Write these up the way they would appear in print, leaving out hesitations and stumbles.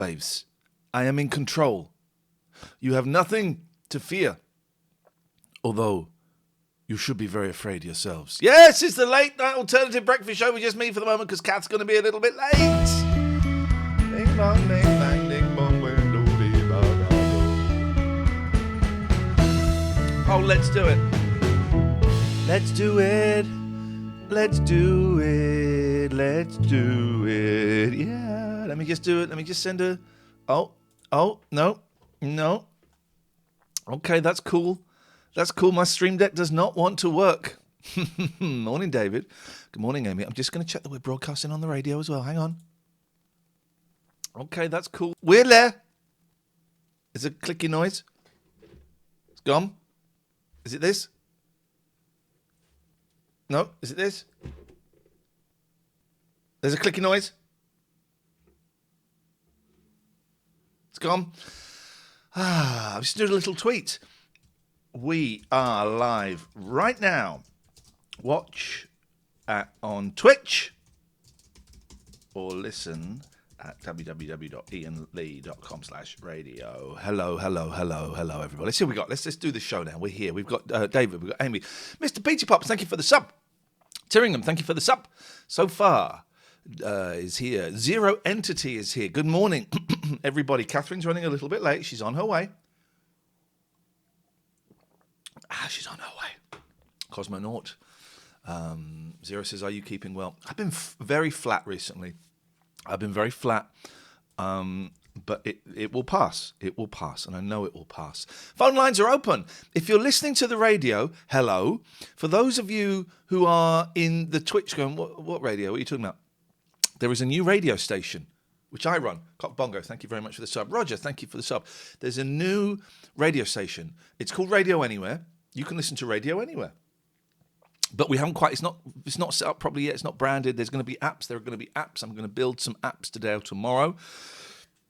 babes. I am in control. You have nothing to fear. Although, you should be very afraid yourselves. Yes, it's the late night alternative breakfast show with just me for the moment because Kath's going to be a little bit late. Ding bong, ding bang, ding bong, window, dee, ba, da, do. Oh, let's do it. Let's do it. Let's do it. Let's do it. Yeah. Let me just do it. Let me just send a... Oh, no. Okay, that's cool. That's cool. My Stream Deck does not want to work. Morning, David. Good morning, Amy. I'm just going to check that we're broadcasting on the radio as well. Hang on. Okay, that's cool. We're there. Is it a clicky noise? It's gone. Is it this? No, is it this? There's a clicky noise. It's gone. I'm just doing a little tweet. We are live right now. Watch on Twitch or listen at www.iainlee.com/radio. Hello, everybody. Let's see what we got. Let's just do the show now. We're here. We've got David. We've got Amy. Mr. Peachy Pops, thank you for the sub. Tyringham, thank you for the sub. So far is here. Zero Entity is here. Good morning, everybody. Catherine's running a little bit late. She's on her way. She's on her way. Cosmonaut. Zero says, are you keeping well? I've been very flat recently. I've been very flat, but it will pass. It will pass, and I know it will pass. Phone lines are open. If you're listening to the radio, hello. For those of you who are in the Twitch going, what radio? What are you talking about? There is a new radio station, which I run. Cock Bongo, thank you very much for the sub. Roger, thank you for the sub. There's a new radio station. It's called Radio Anywhere. You can listen to Radio Anywhere. But we haven't quite, it's not set up properly yet. It's not branded. There's going to be apps. There are going to be apps. I'm going to build some apps today or tomorrow.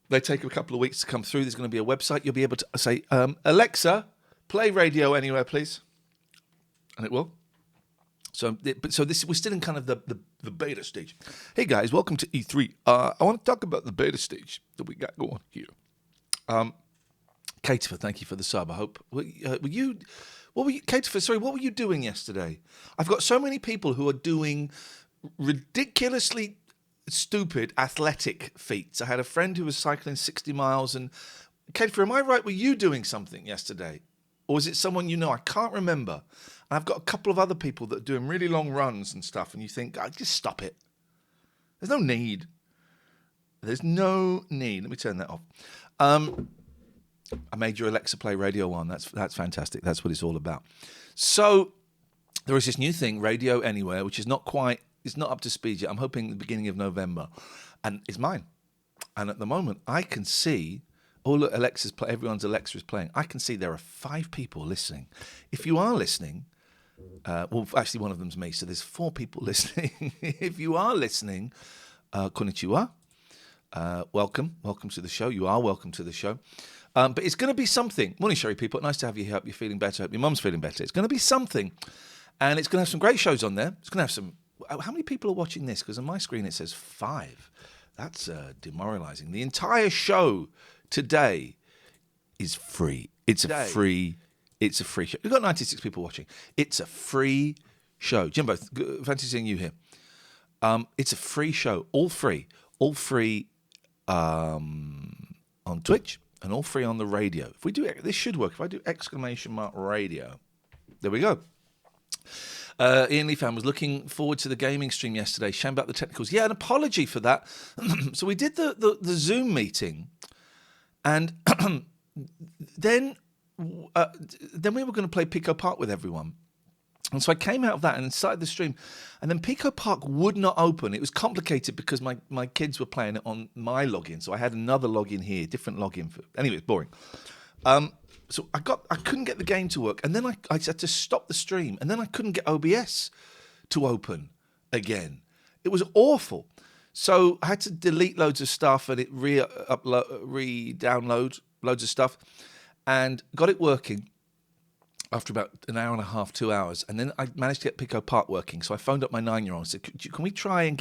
They take a couple of weeks to come through. There's going to be a website. You'll be able to say, Alexa, play Radio Anywhere, please. And it will. So we're still in kind of the beta stage. Hey, guys, welcome to E3. I want to talk about the beta stage that we got going here. Kateford, thank you for the sub. I hope. What were you, Kateford, sorry, what were you doing yesterday? I've got so many people who are doing ridiculously stupid athletic feats. I had a friend who was cycling 60 miles. And Kateford, am I right? Were you doing something yesterday? Or is it someone you know? I can't remember. And I've got a couple of other people that are doing really long runs and stuff. And you think, just stop it. There's no need. There's no need. Let me turn that off. I made your Alexa play Radio 1. That's fantastic. That's what it's all about. So there is this new thing, Radio Anywhere, which is not up to speed yet. I'm hoping the beginning of November. And it's mine. And at the moment, I can see, look, everyone's Alexa is playing. I can see there are 5 people listening. If you are listening, actually one of them's me, so there's 4 people listening. If you are listening, konnichiwa. Welcome to the show. You are welcome to the show. But it's going to be something. Morning, Sherry people. Nice to have you here. Hope you're feeling better. Hope your mum's feeling better. It's going to be something. And it's going to have some great shows on there. It's going to have some... How many people are watching this? Because on my screen it says 5. That's demoralizing. The entire show today is free. It's a free show. We've got 96 people watching. It's a free show. Jimbo, fancy seeing you here. It's a free show. All free on Twitch. And all free on the radio. If we do, this should work. If I do !radio, there we go. Iain Lee fan was looking forward to the gaming stream yesterday. Shame about the technicals. Yeah, an apology for that. So we did the Zoom meeting, and then we were going to play Pico Park with everyone. And so I came out of that and started the stream. And then Pico Park would not open. It was complicated because my kids were playing it on my login. So I had another login here, different login. Anyway, it's boring. So I couldn't get the game to work. And then I had to stop the stream. And then I couldn't get OBS to open again. It was awful. So I had to delete loads of stuff and it re-download loads of stuff. And got it working after about an hour and a half, 2 hours, and then I managed to get Pico Park working. So I phoned up my 9-year-old and said, "Can we try and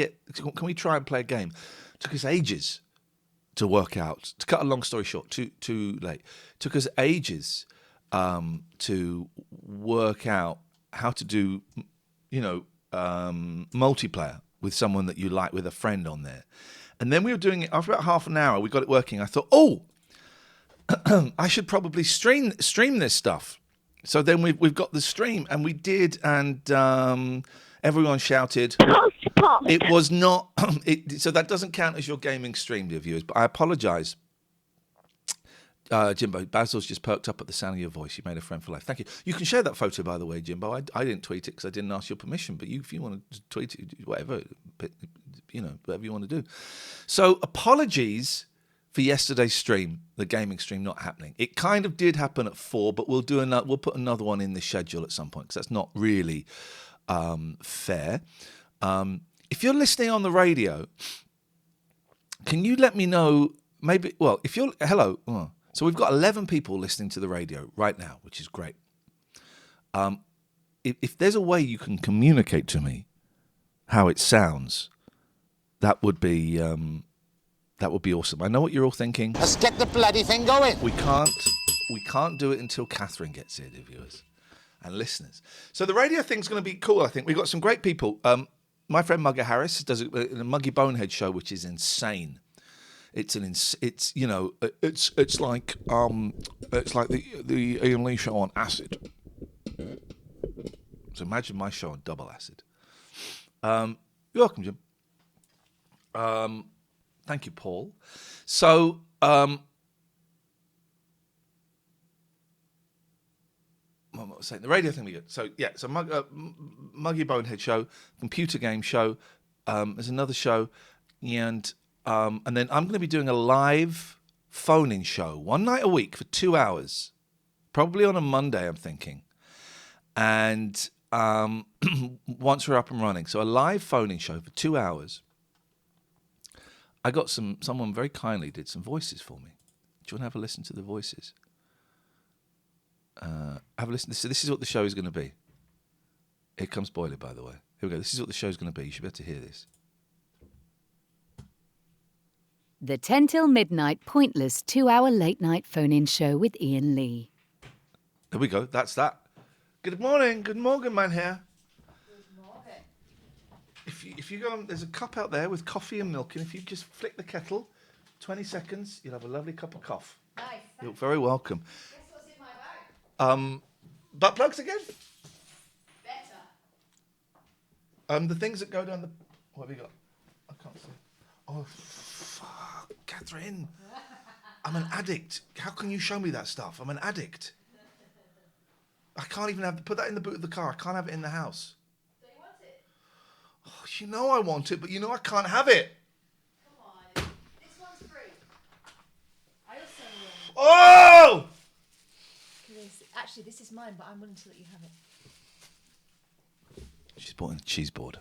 play a game?" It took us ages to work out. To cut a long story short, too late. Took us ages to work out how to do, multiplayer with someone that you like, with a friend on there. And then we were doing it after about half an hour. We got it working. I thought, I should probably stream this stuff. So then we've got the stream, and we did, and everyone shouted. It was not. So that doesn't count as your gaming stream, dear viewers. But I apologise, Jimbo. Basil's just perked up at the sound of your voice. You made a friend for life. Thank you. You can share that photo, by the way, Jimbo. I didn't tweet it because I didn't ask your permission. But if you want to tweet it, whatever, whatever you want to do. So apologies for yesterday's stream, the gaming stream not happening. It kind of did happen at 4, but we'll put another one in the schedule at some point because that's not really fair. If you're listening on the radio, can you let me know? Maybe. Well, if you're hello. So we've got 11 people listening to the radio right now, which is great. If there's a way you can communicate to me how it sounds, that would be awesome. I know what you're all thinking. Let's get the bloody thing going. We can't do it until Katherine gets here, dear viewers and listeners. So the radio thing's going to be cool. I think we've got some great people. My friend Mugger Harris does a Muggy Bonehead show, which is insane. It's like the Iain Lee show on acid. So imagine my show on double acid. You're welcome, Jim. Thank you, Paul. So, what was I saying? The radio thing we good. So, yeah, so Muggy Bonehead show, computer game show. There's another show, and then I'm going to be doing a live phone-in show 1 night a week for 2 hours, probably on a Monday, I'm thinking. And once we're up and running, so a live phone-in show for 2 hours. I got someone very kindly did some voices for me. Do you want to have a listen to the voices? Have a listen. So this is what the show is going to be. Here comes Boiler, by the way. Here we go. This is what the show is going to be. You should be able to hear this. The 10 till midnight pointless 2-hour late-night phone-in show with Iain Lee. There we go. That's that. Good morning. Good morning, man here. If you go on, there's a cup out there with coffee and milk, and if you just flick the kettle, 20 seconds, you'll have a lovely cup of coffee. Nice. You're very welcome. Guess what's in my bag? Butt plugs again? Better. The things that go down the... What have we got? I can't see. Oh, fuck, Katherine. I'm an addict. How can you show me that stuff? I'm an addict. I can't even put that in the boot of the car. I can't have it in the house. Oh, you know I want it, but you know I can't have it. Come on. This one's free. I also... Oh! Actually, this is mine, but I'm willing to let you have it. She's bought in a cheese board.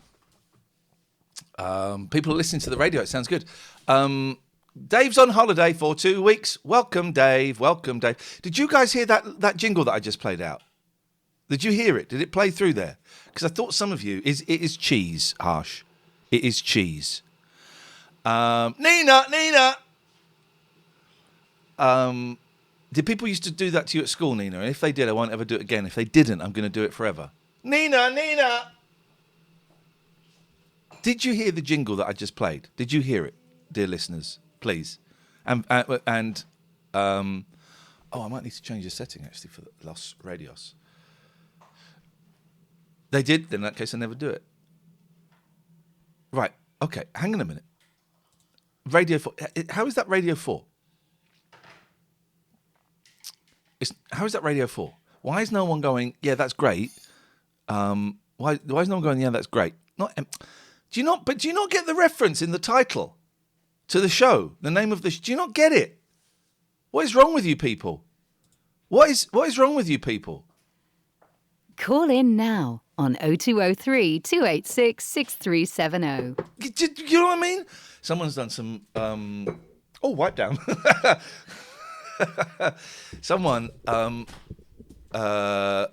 People are listening to the radio. It sounds good. Dave's on holiday for 2 weeks. Welcome, Dave. Welcome, Dave. Did you guys hear that jingle that I just played out? Did you hear it? Did it play through there? Because I thought some of you... It is cheese, Harsh. It is cheese. Nina! Did people used to do that to you at school, Nina? And if they did, I won't ever do it again. If they didn't, I'm going to do it forever. Nina! Did you hear the jingle that I just played? Did you hear it, dear listeners? Please. I might need to change the setting, actually, for Los Radios. They did? Then in that case, I never do it. Right. Okay. Hang on a minute. Radio 4. How is that Radio 4? How is that Radio 4? Why is no one going, yeah, that's great? Why is no one going, yeah, that's great? Do you not get the reference in the title to the show? The name of the do you not get it? What is wrong with you people? What is wrong with you people? Call in now on 0203 286 6370. You know what I mean? Someone's done some... wipe down. Someone has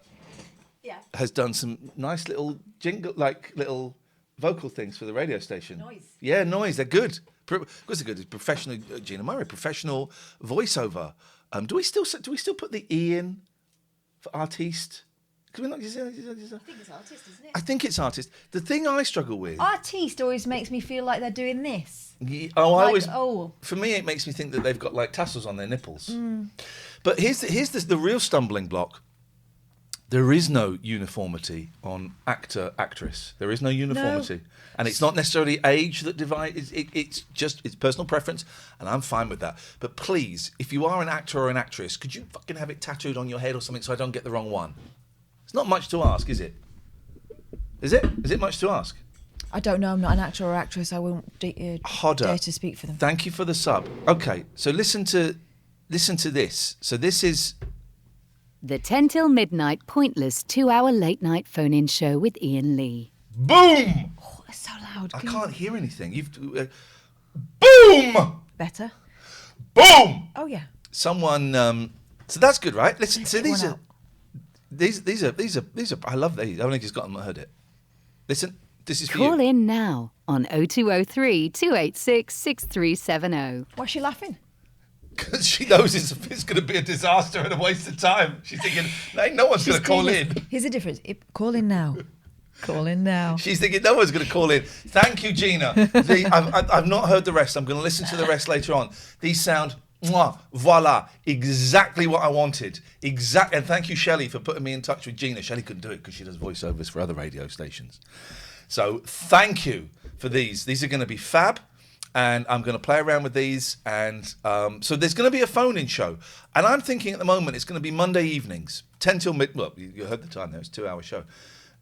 done some nice little jingle, like little vocal things for the radio station. Noise. Yeah, noise. They're good. Of course, they're good. Professional Gina Murray, professional voiceover. Do we still put the E in for artiste? Can we not? I think it's artist, isn't it? I think it's artist. The thing I struggle with. Artiste always makes me feel like they're doing this. For me, it makes me think that they've got like tassels on their nipples. But here's the real stumbling block. There is no uniformity on actor, actress. There is no uniformity. No. And it's not necessarily age that divides. It's personal preference, and I'm fine with that. But please, if you are an actor or an actress, could you fucking have it tattooed on your head or something so I don't get the wrong one? It's not much to ask, is it? Is it? Is it much to ask? I don't know. I'm not an actor or actress. I won't dare to speak for them. Thank you for the sub. Okay, so listen to this. So this is... The 10 till midnight pointless 2-hour late-night phone-in show with Iain Lee. Boom! Oh, it's so loud. I can't hear anything. Boom! Better. Boom! Oh, yeah. Someone... so that's good, right? Listen, so these are... These are... I love these. I've only just got them and heard it. Listen, this is for you. Call in now on 0203 286 6370. Why is she laughing? Because she knows it's going to be a disaster and a waste of time. She's thinking, no one's going to call in. Here's the difference. Call in now. Call in now. She's thinking, no one's going to call in. Thank you, Gina. I've not heard the rest. I'm going to listen to the rest later on. These sound, voila, exactly what I wanted. And thank you, Shelley, for putting me in touch with Gina. Shelley couldn't do it because she does voiceovers for other radio stations. So thank you for these. These are going to be fab. And I'm going to play around with these. And so there's going to be a phone-in show. And I'm thinking at the moment it's going to be Monday evenings, 10 till mid... Well, you heard the time there. It's a 2-hour show.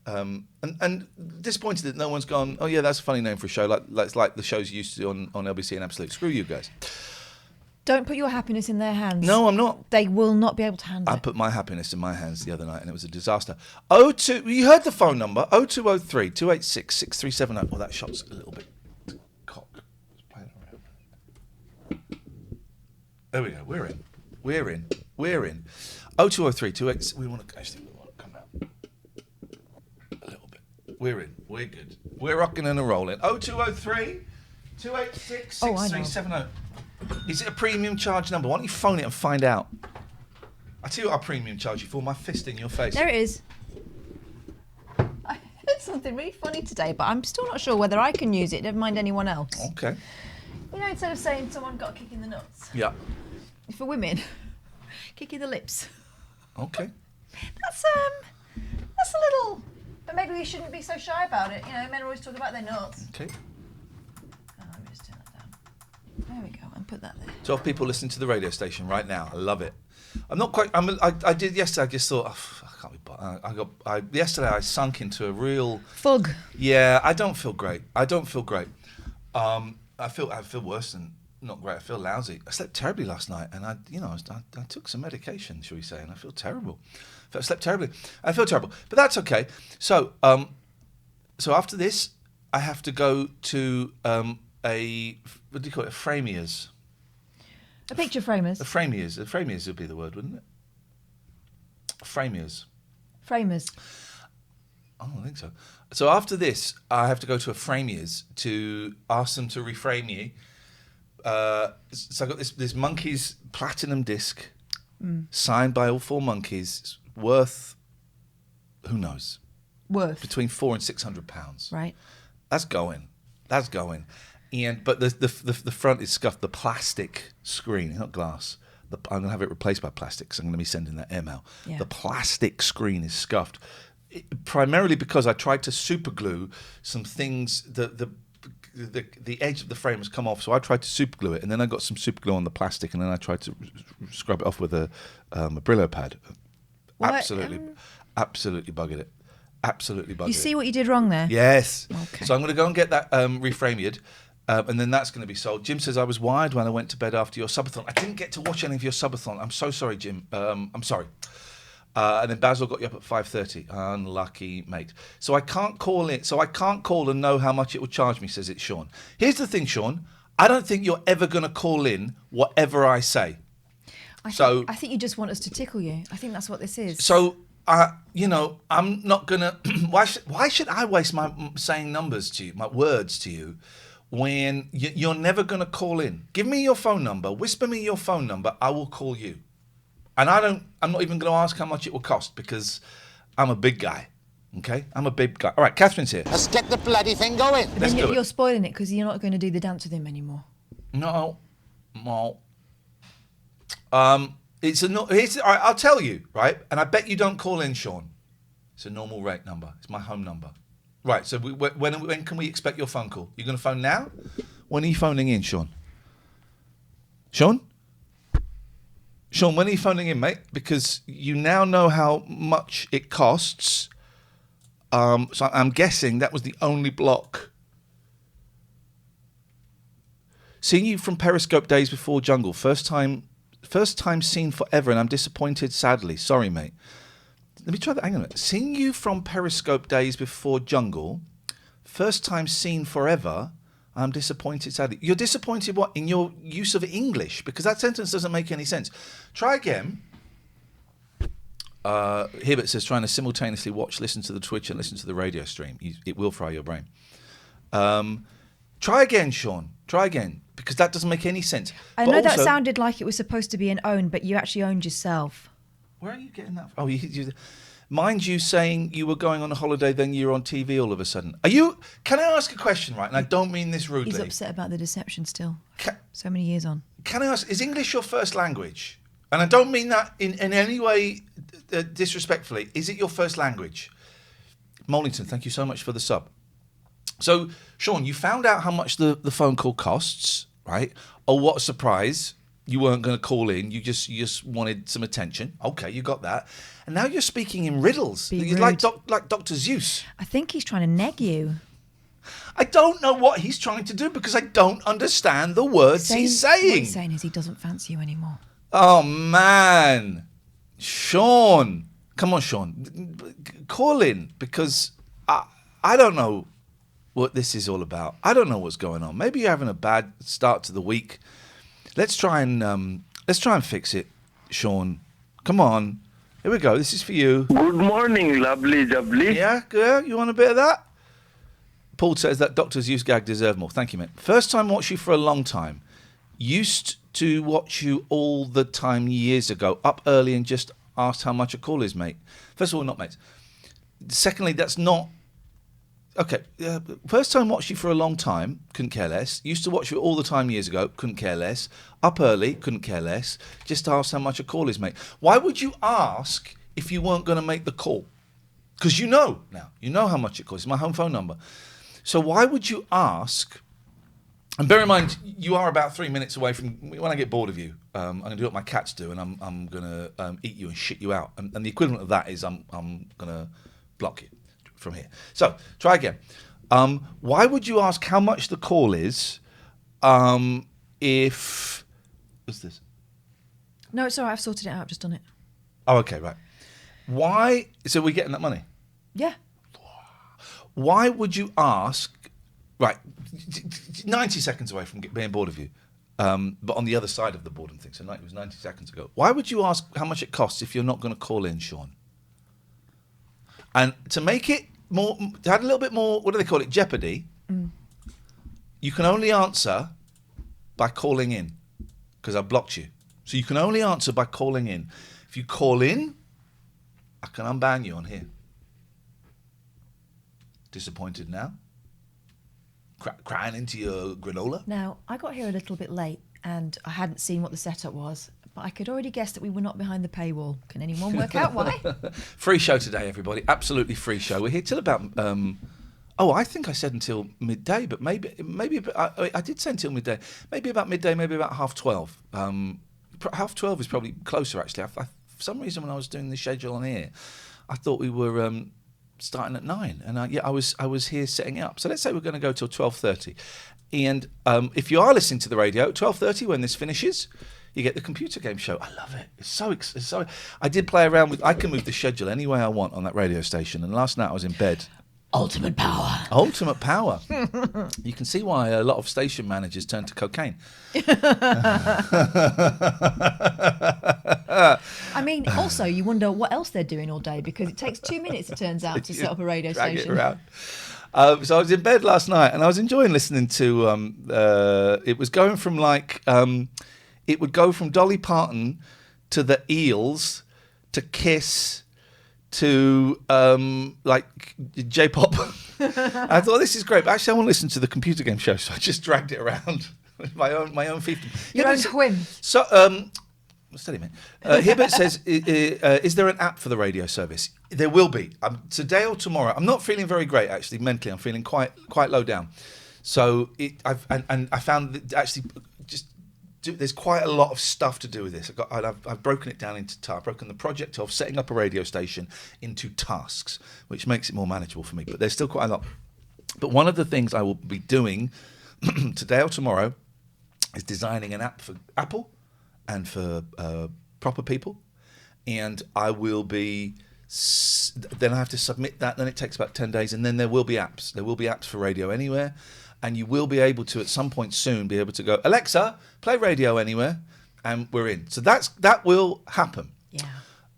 And disappointed that no one's gone, oh, yeah, that's a funny name for a show. Like the shows you used to do on LBC and Absolute. Screw you guys. Don't put your happiness in their hands. No, I'm not. They will not be able to handle it. I put my happiness in my hands the other night and it was a disaster. You heard the phone number, 0203 286 6370. Oh, that shot's a little bit cocked. There we go. We're in. 0203 286. We want to come out a little bit. We're in. We're good. We're rocking and a rolling. 0203 286 6370. Is it a premium charge number? Why don't you phone it and find out? I tell you what I premium charge you for. My fist in your face. There it is. I heard something really funny today, but I'm still not sure whether I can use it. Never mind anyone else. Okay. You know, instead of saying someone got a kick in the nuts. Yeah. For women, kick in the lips. Okay. That's a little. But maybe we shouldn't be so shy about it. You know, men always talk about their nuts. Okay. Oh, let me just turn that down. There we go, and put that there. 12 people listening to the radio station right now. I love it. I'm not quite. I did yesterday. I just thought, I can't be bothered. Yesterday I sunk into a real fug. Yeah, I don't feel great. I feel worse than not great. I feel lousy. I slept terribly last night, and I took some medication, shall we say, and I feel terrible. I slept terribly. I feel terrible, but that's okay. So, after this, I have to go to a what do you call it? A Framier's. A picture framers. A Framier's would be the word, wouldn't it? Framers. Oh, I think so. So after this, I have to go to a Framier's to ask them to reframe me. So I got this Monkeys platinum disc signed by all 4 Monkeys, worth, who knows? Between £400 and £600. Right. That's going. But the front is scuffed. The plastic screen, not glass. I'm going to have it replaced by plastic because I'm going to be sending that email. Yeah. The plastic screen is scuffed, primarily because I tried to super glue some things. The edge of the frame has come off, so I tried to super glue it, and then I got some super glue on the plastic, and then I tried to scrub it off with a Brillo pad. Absolutely buggered it. You see what you did wrong there? Yes. Okay. So I'm going to go and get that reframed. And then that's going to be sold. Jim says, I was wired when I went to bed after your subathon. I didn't get to watch any of your subathon. I'm so sorry, Jim. I'm sorry. And then Basil got you up at 5:30. Unlucky, mate. So I can't call in. So I can't call and know how much it will charge me, says it's Sean. Here's the thing, Sean. I don't think you're ever going to call in whatever I say. I think you just want us to tickle you. I think that's what this is. So, I'm not going to... Why should I waste my saying numbers to you, my words to you, when you're never going to call in. Give me your phone number. Whisper me your phone number. I will call you. And I'm not even going to ask how much it will cost because I'm a big guy. Okay? I'm a big guy. All right, Catherine's here. Let's get the bloody thing going. But then you're spoiling it because you're not going to do the dance with him anymore. No. Well, I'll tell you, right? And I bet you don't call in, Sean. It's a normal rate number. It's my home number. Right, so when can we expect your phone call? You're going to phone now? When are you phoning in, Sean? Sean, when are you phoning in, mate? Because you now know how much it costs. So I'm guessing that was the only block. Seeing you from Periscope days before Jungle. First time seen forever, and I'm disappointed, sadly. Sorry, mate. Let me try that. Hang on a minute. Seeing you from Periscope days before Jungle. First time seen forever. I'm disappointed, sadly. You're disappointed what? In your use of English? Because that sentence doesn't make any sense. Try again. Hibbert says trying to simultaneously listen to the Twitch and listen to the radio stream. It will fry your brain. Try again, Sean. Try again. Because that doesn't make any sense. I know that sounded like it was supposed to be an own, but you actually owned yourself. Where are you getting that from? Oh, mind you saying you were going on a holiday, then you're on TV all of a sudden. Can I ask a question, right? And I don't mean this rudely. He's upset about the deception still. So many years on. Can I ask, is English your first language? And I don't mean that in any way disrespectfully. Is it your first language? Mollington, thank you so much for the sub. So, Sean, you found out how much the phone call costs, right? Oh, what a surprise. You weren't going to call in. You just wanted some attention. Okay, you got that. And now you're speaking in riddles. You're like Dr. Zeus. I think he's trying to neg you. I don't know what he's trying to do because I don't understand the words he's saying. What he's saying is he doesn't fancy you anymore. Oh, man. Sean. Come on, Sean. Call in because I don't know what this is all about. I don't know what's going on. Maybe you're having a bad start to the week. Let's try and fix it, Sean. Come on. Here we go. This is for you. Good morning, lovely jubbly. Yeah, good. You want a bit of that? Paul says that Dr. Zeus gag deserve more. Thank you, mate. First time watched you for a long time. Used to watch you all the time years ago. Up early and just asked how much a call is, mate. First of all, not mates. Secondly, that's not... Okay, first time watched you for a long time, couldn't care less. Used to watch you all the time years ago, couldn't care less. Up early, couldn't care less. Just asked how much a call is, mate. Why would you ask if you weren't going to make the call? Because you know now. You know how much it costs. It's my home phone number. So why would you ask? And bear in mind, you are about 3 minutes away from... When I get bored of you, I'm going to do what my cats do, and I'm going to eat you and shit you out. And the equivalent of that is I'm going to block you from here. So try again. Why would you ask how much the call is if... What's this? No, it's all right. I've sorted it out. I've just done it. Oh, okay, right. Why... So we're getting that money? Yeah. Why would you ask... Right, 90 seconds away from being bored of you, but on the other side of the boredom thing. So it was 90 seconds ago. Why would you ask how much it costs if you're not going to call in, Sean? And to make it more, to add a little bit more, what do they call it, jeopardy, you can only answer by calling in, because I blocked you. So you can only answer by calling in. If you call in, I can unban you on here. Disappointed now? Crying into your granola? Now, I got here a little bit late and I hadn't seen what the setup was, but I could already guess that we were not behind the paywall. Can anyone work out why? Free show today, everybody. Absolutely free show. We're here till about... I think I said until midday, but maybe I did say until midday. Maybe about midday, maybe about 12:30. 12:30 is probably closer, actually. For some reason, when I was doing the schedule on here, I thought we were... starting at 9, and I was here setting it up. So let's say we're going to go till 12:30, and if you are listening to the radio, 12:30 when this finishes, you get the computer game show. I love it. It's so. I did play around with. I can move the schedule any way I want on that radio station, and last night I was in bed. Ultimate power. Ultimate power. You can see why a lot of station managers turn to cocaine. I mean, also, you wonder what else they're doing all day because it takes 2 minutes, it turns out, to set up a radio drag station. It around. So I was in bed last night and I was enjoying listening to. It was going from it would go from Dolly Parton to the Eels to Kiss to J-pop. I thought this is great, but actually I want to listen to the computer game show, so I just dragged it around my own fiefdom. Your own whim. So, steady, mate. Hibbert says, is there an app for the radio service? There will be. Today or tomorrow. I'm not feeling very great, actually, mentally. I'm feeling quite low down. So I found that actually there's quite a lot of stuff to do with this. I've broken it down into tasks. I've broken the project of setting up a radio station into tasks, which makes it more manageable for me. But there's still quite a lot. But one of the things I will be doing today or tomorrow is designing an app for Apple and for proper people. And I will be... Then I have to submit that. Then it takes about 10 days. And then there will be apps. There will be apps for Radio Anywhere. And you will be able to, at some point soon, be able to go, Alexa, play Radio Anywhere, and we're in. So that will happen. Yeah.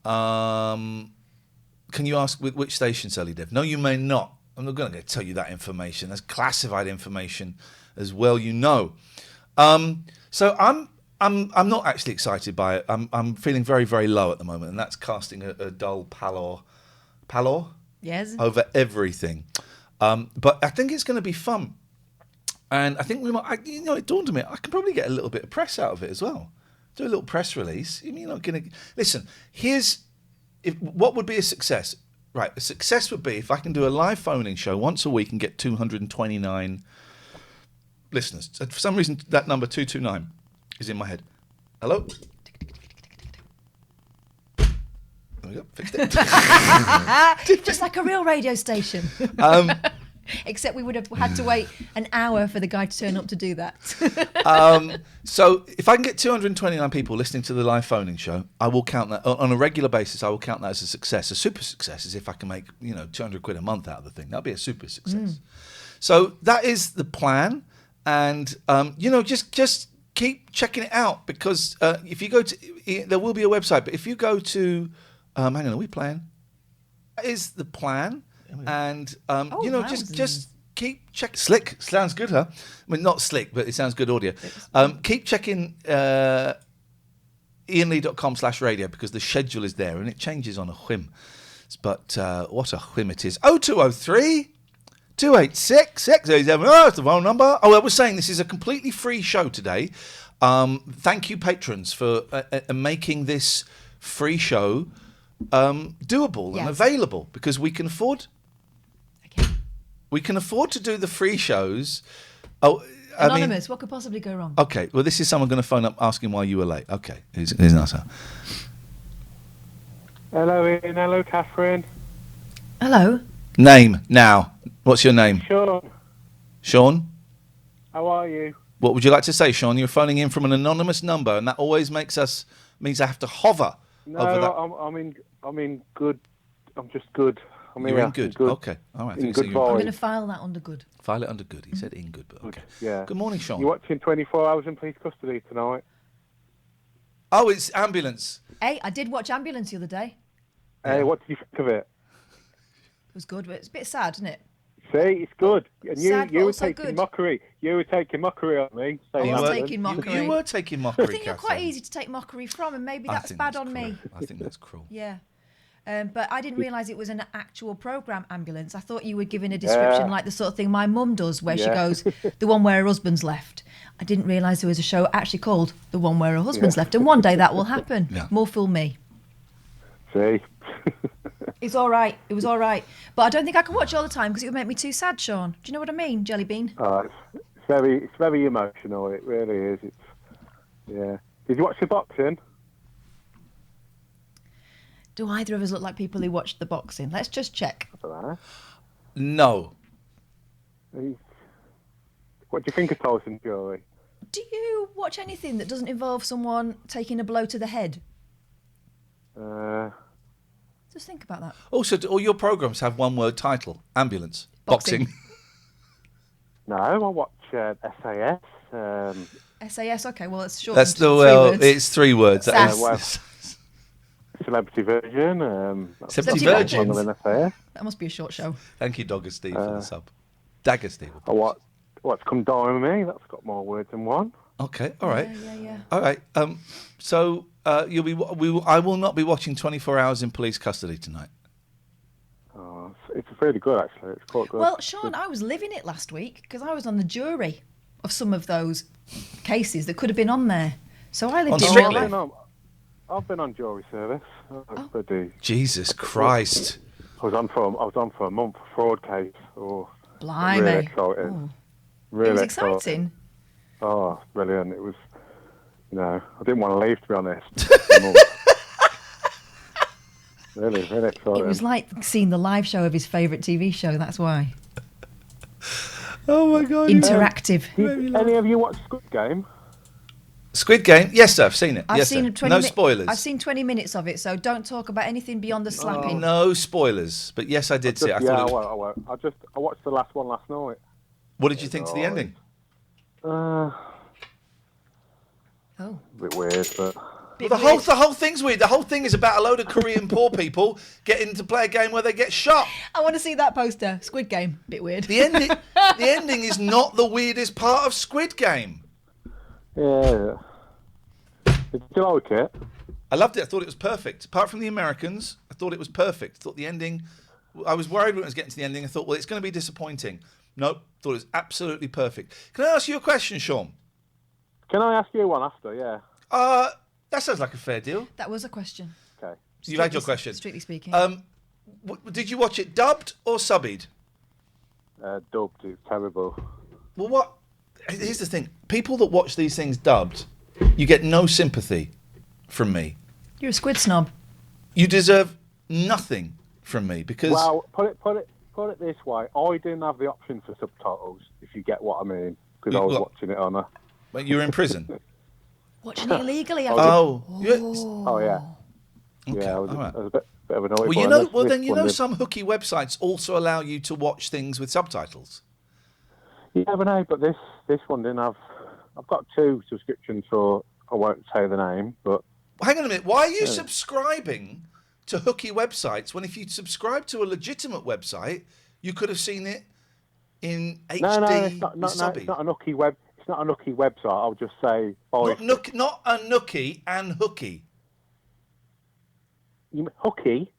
Can you ask which station, Sally Dev? No, you may not. I'm not going to tell you that information. That's classified information, as well. You know. So I'm not actually excited by it. I'm feeling very, very low at the moment, and that's casting a dull pallor Yes. over everything. But I think it's going to be fun. And I think we might, it dawned on me, I can probably get a little bit of press out of it as well. Do a little press release. You're not going to... Listen, what would be a success? Right, a success would be if I can do a live phoning show once a week and get 229 listeners. For some reason, that number 229 is in my head. Hello? There we go, fixed it. Just like a real radio station. Except we would have had to wait an hour for the guy to turn up to do that. So if I can get 229 people listening to the live phoning show, I will count that on a regular basis. I will count that as a success. A super success is if I can make 200 quid a month out of the thing. That'll be a super success. So that is the plan, and just keep checking it out, because if you go to, there will be a website. But if you go to, hang on, are we playing? That is the plan. And just keep checking. Slick sounds good, huh? I mean, not slick, but it sounds good audio. Keep checking iainlee.com/radio, because the schedule is there and it changes on a whim. But what a whim it is. 0203 286 607. Oh, that's the phone number. Oh, I was saying this is a completely free show today. Thank you, patrons, for making this free show doable and available, because we can afford. We can afford to do the free shows. Anonymous, what could possibly go wrong? Okay, well, this is someone going to phone up asking why you were late. Okay, here's an answer. Hello, Ian. Hello, Katherine. Hello. Name now. What's your name? Sean. Sean? How are you? What would you like to say, Sean? You're phoning in from an anonymous number, and that always means I have to hover over that. I'm in good. I'm just good. You're in good. Okay. All right. In good I'm going to file that under good. File it under good. He said in good, but okay. Yeah. Good morning, Sean. You're watching 24 Hours in Police Custody tonight. Oh, it's Ambulance. Hey, I did watch Ambulance the other day. Hey, what did you think of it? It was good, but it's a bit sad, isn't it? See, it's good. And Sad, but you were also taking good. mockery. You were taking mockery on me. I saying was that. taking mockery. You were taking mockery, I think you're quite Catherine. easy to take mockery from, and maybe I that's think bad that's on me. cruel. I think that's cruel. Yeah. But I didn't realise it was an actual programme, Ambulance. I thought you were giving a description like the sort of thing my mum does, where she goes, the one where her husband's left. I didn't realise there was a show actually called The One Where Her Husband's Left, and one day that will happen. Yeah. More fool me. See? It's all right. It was all right. But I don't think I can watch all the time because it would make me too sad, Sean. Do you know what I mean, Jelly Bean? It's very emotional. It really is. Yeah. Did you watch the boxing? Do either of us look like people who watched the boxing? Let's just check. I don't know. No. What do you think of Tyson Fury? Do you watch anything that doesn't involve someone taking a blow to the head? Just think about that. Also, do all your programmes have one-word title? Ambulance. Boxing. No, I watch SAS. SAS, okay, well, it's short. That's it's 3 words. That is. Celebrity Virgin. Celebrity Virgin. Virgin. That must be a short show. Thank you, Dogger Steve, for the sub. Dagger Steve. What's Come Dine With Me? That's got more words than one. Okay, all right. Yeah. All right. So I will not be watching 24 Hours in Police Custody tonight. Oh, it's really good, actually. It's quite good. Well, Sean, I was living it last week because I was on the jury of some of those cases that could have been on there. So I lived On it Strictly? all life. I've been on jury service. Jesus Christ. I was on for a month for fraud case. Oh, Blimey. really exciting. Really It was exciting. Oh, brilliant! It was. I didn't want to leave, to be honest. Really exciting. It was like seeing the live show of his favourite TV show, that's why. Oh my God. Interactive. Did any of you watch Squid Game? Squid Game? Yes, sir, I've seen it. I've seen 20 No spoilers. I've seen 20 minutes of it, so don't talk about anything beyond the slapping. No spoilers. But yes, I did see it. I won't. I watched the last one last night. What did you think to the ending? A bit weird, but... The whole thing's weird. The whole thing is about a load of Korean poor people getting to play a game where they get shot. I want to see that poster. Squid Game. Bit weird. The ending is not the weirdest part of Squid Game. Yeah. Did you like it? I loved it. I thought it was perfect. Apart from the Americans, I thought it was perfect. I thought the ending... I was worried when it was getting to the ending. I thought, well, it's going to be disappointing. Nope. Thought it was absolutely perfect. Can I ask you a question, Sean? Can I ask you one after? Yeah. That sounds like a fair deal. That was a question. Okay. You've had your question. Strictly speaking. Did you watch it dubbed or subbed? Dubbed. It's terrible. Well, what? Here's the thing. People that watch these things dubbed, you get no sympathy from me. You're a squid snob. You deserve nothing from me because... Well, put it this way. I didn't have the option for subtitles, if you get what I mean, because I was watching it on a... Well, you were in prison? Watching it illegally. Oh, yeah. Okay, Yeah, I was all right. a bit of a naughty Well, boy. some hooky websites also allow you to watch things with subtitles. You never know, but this one didn't have... I've got 2 subscriptions, so I won't say the name, but... Hang on a minute. Why are you subscribing to hooky websites when if you subscribe to a legitimate website, you could have seen it in HD? No, it's not an hooky web. It's not a nookie website. I'll just say... Not a nookie and hooky. You mean hooky?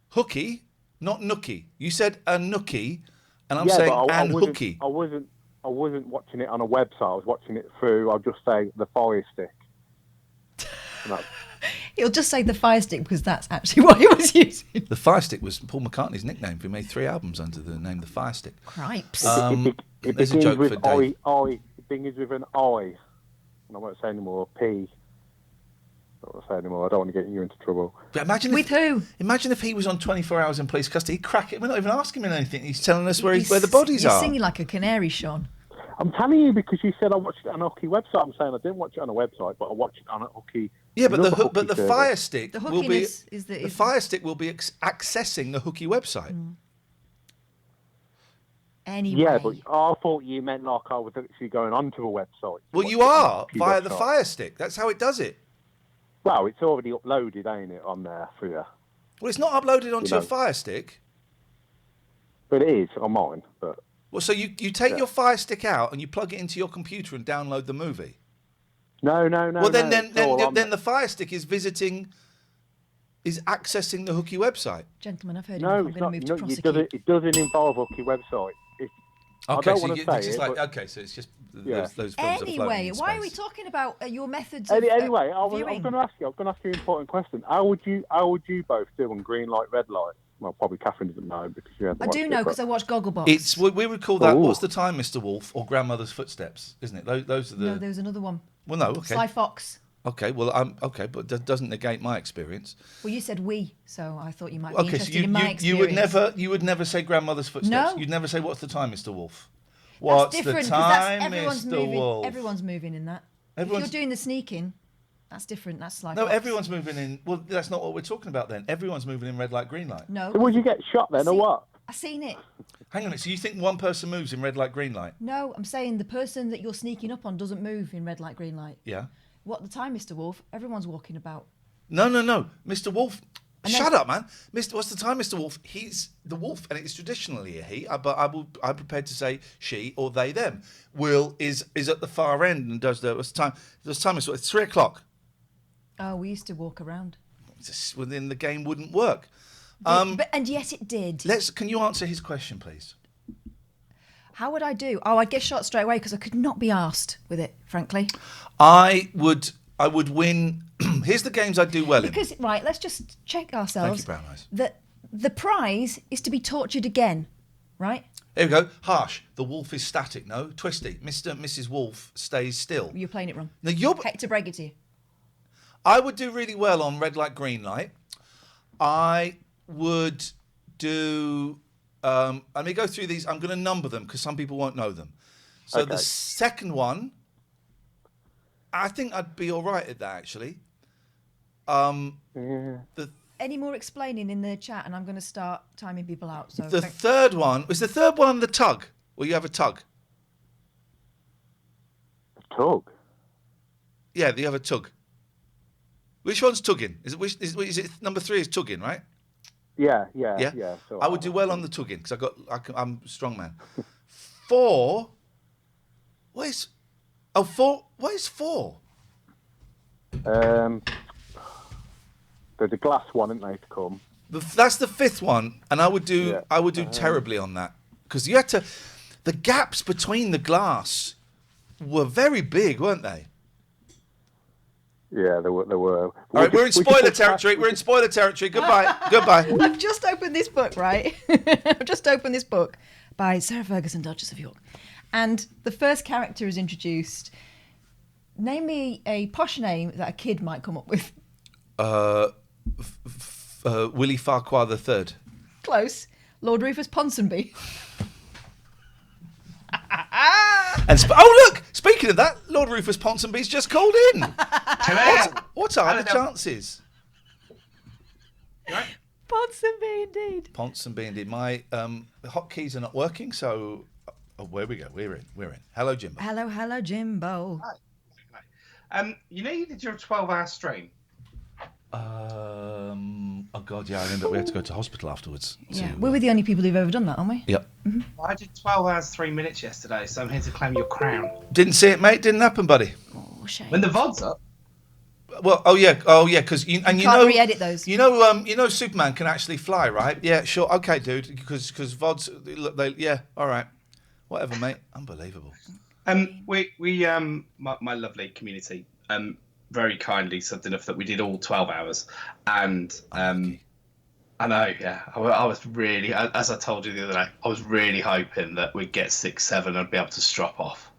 Hooky, not nookie. You said a nookie, and I'm saying and hooky. I wasn't watching it on a website. I was watching it through, I'll just say, the Fire Stick. He'll just say the Fire Stick because that's actually what he was using. The Fire Stick was Paul McCartney's nickname. He made 3 albums under the name The Fire Stick. Cripes. It There's a begins joke with for Dave. it begins with an I. And I won't say anymore. P. I won't say anymore. I don't want to get you into trouble. But imagine With who? Imagine if he was on 24 Hours in Police Custody. He'd crack it. We're not even asking him anything. He's telling us where the bodies You're are. singing like a canary, Sean. I'm telling you because you said I watched it on a hooky website. I'm saying I didn't watch it on a website, but I watched it on a hooky. Yeah, but the service. Fire Stick The will be hookiness is the Fire Stick will be accessing the hooky website. Anyway. Yeah, but I thought you meant like I was actually going onto a website. Well, you are via the Fire Stick. That's how it does it. Well, it's already uploaded, ain't it, on there for you? Well, it's not uploaded onto your Fire Stick. But it is on mine. But well, so you take your Fire Stick out and you plug it into your computer and download the movie. No. Well, then the Fire Stick is accessing the hooky website. Gentlemen, I've heard no, I'm going to move to prosecute. it doesn't involve hooky website. Okay, so it's just those films are floating Anyway, in why are space. we talking about your methods of Anyway, I was viewing? going to ask you an important question. How would you both do on green light, red light? Well, probably Catherine doesn't know because you haven't I do know because I watch Gogglebox. It's we would call that What's the Time, Mr. Wolf, or Grandmother's Footsteps, isn't it? Those are the. No, there's another one. Well, no, okay. Sly Fox. Okay, well, but that doesn't negate my experience. Well, you said we, so I thought you might be interested so in my experience. you would never say Grandmother's Footsteps. No. You'd never say What's the Time, Mr. Wolf. That's What's different the because time, everyone's Mr. moving. Wolf? Everyone's moving in that. If you're doing the sneaking, that's different. That's Sly No, Fox. everyone's moving in. Well, that's not what we're talking about then. Everyone's moving in red light, green light. No. So would you get shot then, or what? I seen it. Hang on a minute. So you think one person moves in red light, green light? No, I'm saying the person that you're sneaking up on doesn't move in red light, green light. Yeah. What the time, Mr. Wolf? Everyone's walking about. No. Mr. Wolf, Shut up, man. What's the time, Mr. Wolf? He's the wolf, and it's traditionally a he. But I'm prepared to say she or they, them. Will is at the far end and does what's the time? It's 3:00. Oh, we used to walk around. Within the game wouldn't work. And yet it did. Can you answer his question, please? How would I do? Oh, I'd get shot straight away because I could not be arsed with it, frankly. I would win. Here's the games I do well in. Because, right, let's just check ourselves. Thank you, Brown Eyes. The prize is to be tortured again, right? Here we go. Harsh. The wolf is static. No. Twisty. Mr. and Mrs. Wolf stays still. You're playing it wrong. No, Hate to break it to you. I would do really well on red light, green light. I would do... let me go through these. I'm going to number them because some people won't know them. So the second one, I think I'd be all right at that, actually. Any more explaining in the chat and I'm going to start timing people out. So the third one, was the third one the tug? Or you have a tug? A tug? Yeah, you have a tug. Which one's tugging? Is it number 3 is tugging, right? Yeah. So I would do well on the tugging because I'm a strong man. 4. What is 4? What is 4? There's a glass one, isn't there, to come? That's the 5th one, and I would do terribly on that because you had to. The gaps between the glass were very big, weren't they? Yeah, there were. All right, we're in spoiler territory. We're in spoiler territory. Goodbye. I've just opened this book, right? I've just opened this book by Sarah Ferguson, Duchess of York. And the first character is introduced. Name me a posh name that a kid might come up with. Willie Farquhar III. Close. Lord Rufus Ponsonby. And look! Speaking of that, Lord Rufus Ponsonby's just called in. What are the chances? Right? Ponsonby, indeed. Ponsonby, indeed. My hotkeys are not working, so where we go. We're in. Hello, Jimbo. Hello, Jimbo. Hi. You did your 12-hour stream. Oh God, yeah, I remember we had to go to hospital afterwards. Yeah, we were the only people who've ever done that, aren't we? Yep. Mm-hmm. Well, I did 12 hours 3 minutes yesterday, so I'm here to claim your crown. Didn't see it, mate. Didn't happen, buddy. Oh, shame. When the VOD's up. Well, oh yeah, because you can't re-edit those. You know, Superman can actually fly, right? Yeah, sure, okay, dude. Because VODs, all right, whatever, mate. Unbelievable. My lovely community, very kindly subbed enough that we did all 12 hours, and I know, yeah, I was really, as I told you the other day, I was really hoping that we'd get 6, 7 and be able to strop off.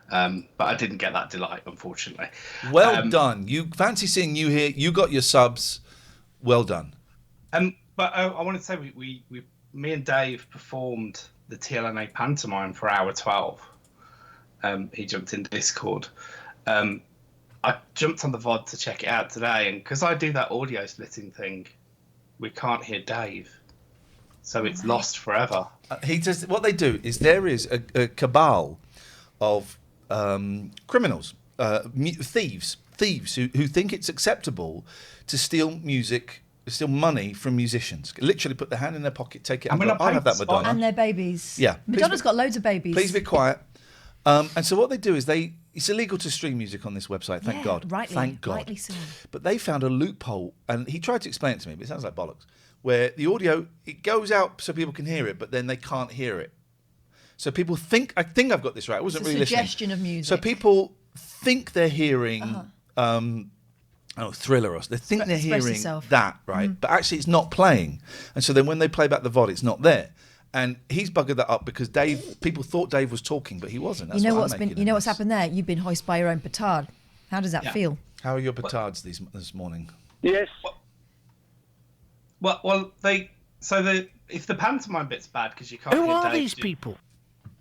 But I didn't get that delight, unfortunately. Well done. Fancy seeing you here. You got your subs. Well done. But I wanted to say me and Dave performed the TLNA pantomime for hour 12. He jumped in Discord. I jumped on the VOD to check it out today, and because I do that audio splitting thing, we can't hear Dave, so it's lost forever. What they do is there is a cabal of criminals, thieves who think it's acceptable to steal music, steal money from musicians. Literally put their hand in their pocket, take it, and go, I'll have that Madonna. And their babies. Yeah. Madonna's got loads of babies. Please be quiet. And so what they do is it's illegal to stream music on this website, thank God. Thank God. Rightly so. But they found a loophole, and he tried to explain it to me, but it sounds like bollocks, where the audio, it goes out so people can hear it, but then they can't hear it. So people think, I think I've got this right, I wasn't really listening. Suggestion of music. So people think they're hearing Thriller, or they think they're hearing that, right? Mm. But actually it's not playing. And so then when they play back the VOD, it's not there. And he's buggered that up because people thought Dave was talking, but he wasn't. That's what's happened there? You've been hoisted by your own petard. How does that feel? How are your petards this morning? Yes. Well, if the pantomime bit's bad because you can't hear Dave. Who are these people?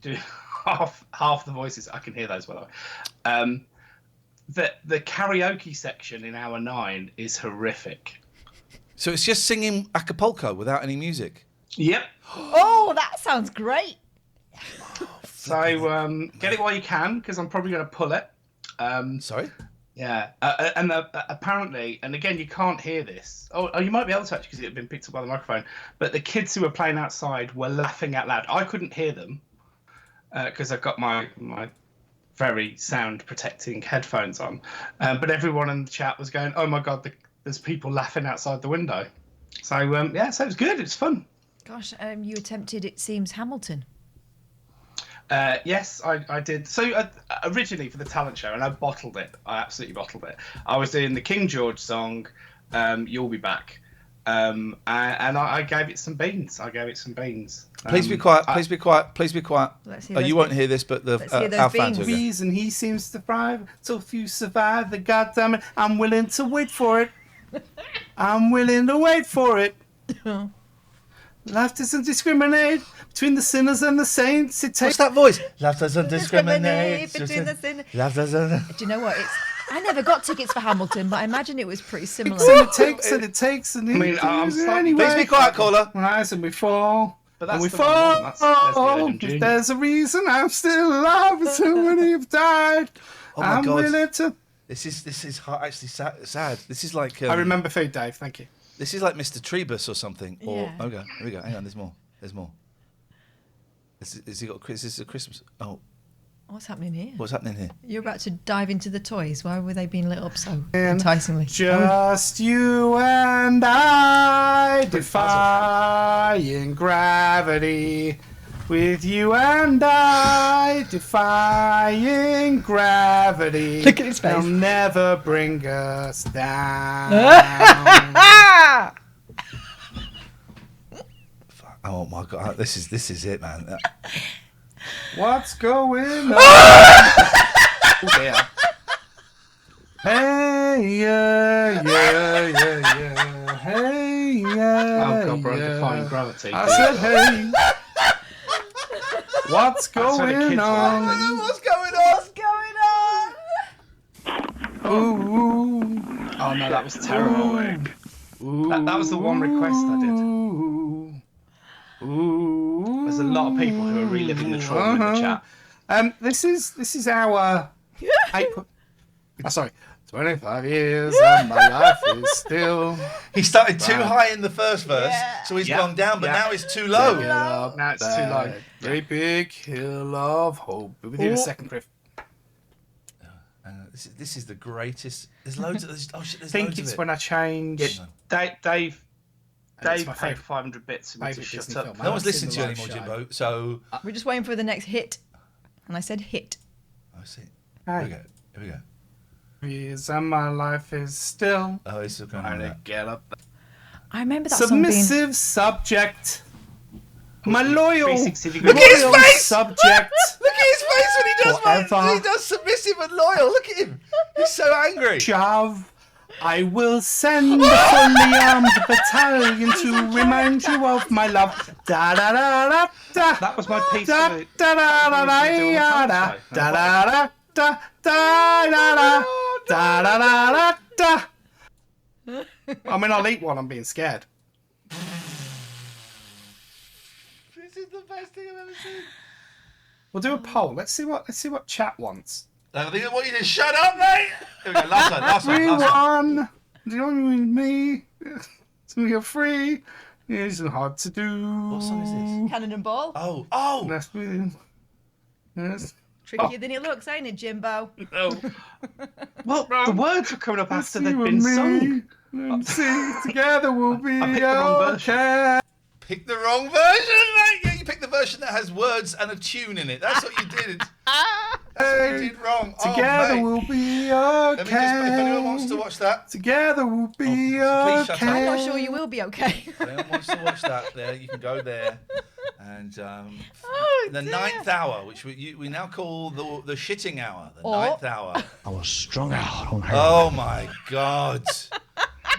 Do half the voices. I can hear those, by the way. The karaoke section in hour 9 is horrific. So it's just singing Acapulco without any music? Yep. Oh, that sounds great. So get it while you can, because I'm probably going to pull it. Sorry? Yeah, and apparently, and again, you can't hear this. Oh, you might be able to actually because it had been picked up by the microphone. But the kids who were playing outside were laughing out loud. I couldn't hear them because I've got my very sound protecting headphones on. But everyone in the chat was going, "Oh my god, there's people laughing outside the window." So yeah, so it was good. It was fun. Gosh, you attempted, it seems, Hamilton. Yes, I did. So originally for the talent show, and I bottled it. I absolutely bottled it. I was doing the King George song, "You'll Be Back," and I gave it some beans. Please be quiet. Please be quiet. Please be quiet. Let's hear You those won't beans. hear this, but Let's hear those our fans beans. will. Go. Reason he seems to thrive. So if you survive the goddamn it, I'm willing to wait for it. I'm willing to wait for it. Life doesn't discriminate between the sinners and the saints. It What's takes that voice? Love doesn't discriminate between the sin. Love doesn't. Do you know what? I never got tickets for Hamilton, but I imagine it was pretty similar. it takes. I mean, I'm sorry. Please be quiet, caller. Rise and we fall. But and that's we the wrong one. That's Leslie fall. Odom Jr. If there's a reason I'm still alive, and so many have died. Oh my I'm God. willing to. This is actually sad. This is like I remember food, Dave. Thank you. this is like Mr. Trebus or something. Or Yeah. okay, here we go. Hang on, there's more. Is he got? Is this a Christmas? Oh, What's happening here? what's happening here? You're about to dive into the toys. Why were they being lit up so enticingly? Just you and I defying gravity. With you and I defying gravity. Look at his face. They'll never bring us down. Oh my God, this is it, man. What's going on? Oh dear. Hey, yeah. Hey, yeah. Oh God, we're defying gravity. I said, hey. What's That's where the going kids were on? laughing. What's going on? Ooh. Oh no, that was terrible. That was the one request I did. Ooh. There's a lot of people who are reliving the trauma in the chat. This is our 25 years and my life is still. He started too high in the first verse, so he's gone down, but now it's too low. Now it's too low. Great big hill of hope. We'll do the second riff. This is the greatest. There's loads of this. Oh shit! I There's think loads it's of it. when I change. Dave my paid favourite- 500 bits for me to favourite shut Disney up. film. No one's I've listening seen to you the anymore, live Jimbo. So We're just waiting for the next hit. And I said hit. I see. Hey. Here we go. Years and my life is still. Oh, it's still going on. Trying to That. get up. I remember that song being... Submissive subject. My loyal. 360 degree. Look at his loyal face! Subject. Look at his face when he does Forever. he does submissive and loyal. Look at him. He's so angry. Shove. I will send a fully armed battalion to remind you of my love. Da da da da da. That was my piece Da of it. da da da da da da da da da da da da da da da. I mean, I'll eat one. I'm being scared. This is the best thing I've ever seen. We'll do a poll. Let's see what chat wants. I think what you did. Shut up, mate. Here we go. Last one. Everyone, join with me. So you're free. It isn't hard to do. What song is this? Cannon and Ball. Oh. Let's be. Yes. Trickier than it looks, ain't it, Jimbo? Well, the words were coming up after they'd You been and me, sung. and see, together we'll be I picked the wrong version. okay. Pick the wrong version, mate. Yeah, you picked the version that has words and a tune in it. That's what you did. That's what you did wrong. Together oh, mate. we'll be Let me just, if okay. anyone wants to watch that, Together we'll be please shut up. okay. I'm not sure you will be okay. if anyone wants to watch that, there you can go there. And Oh, the dear. 9th hour, which we now call the shitting hour, the Or- 9th hour. I was strung out on heroin. Oh my God.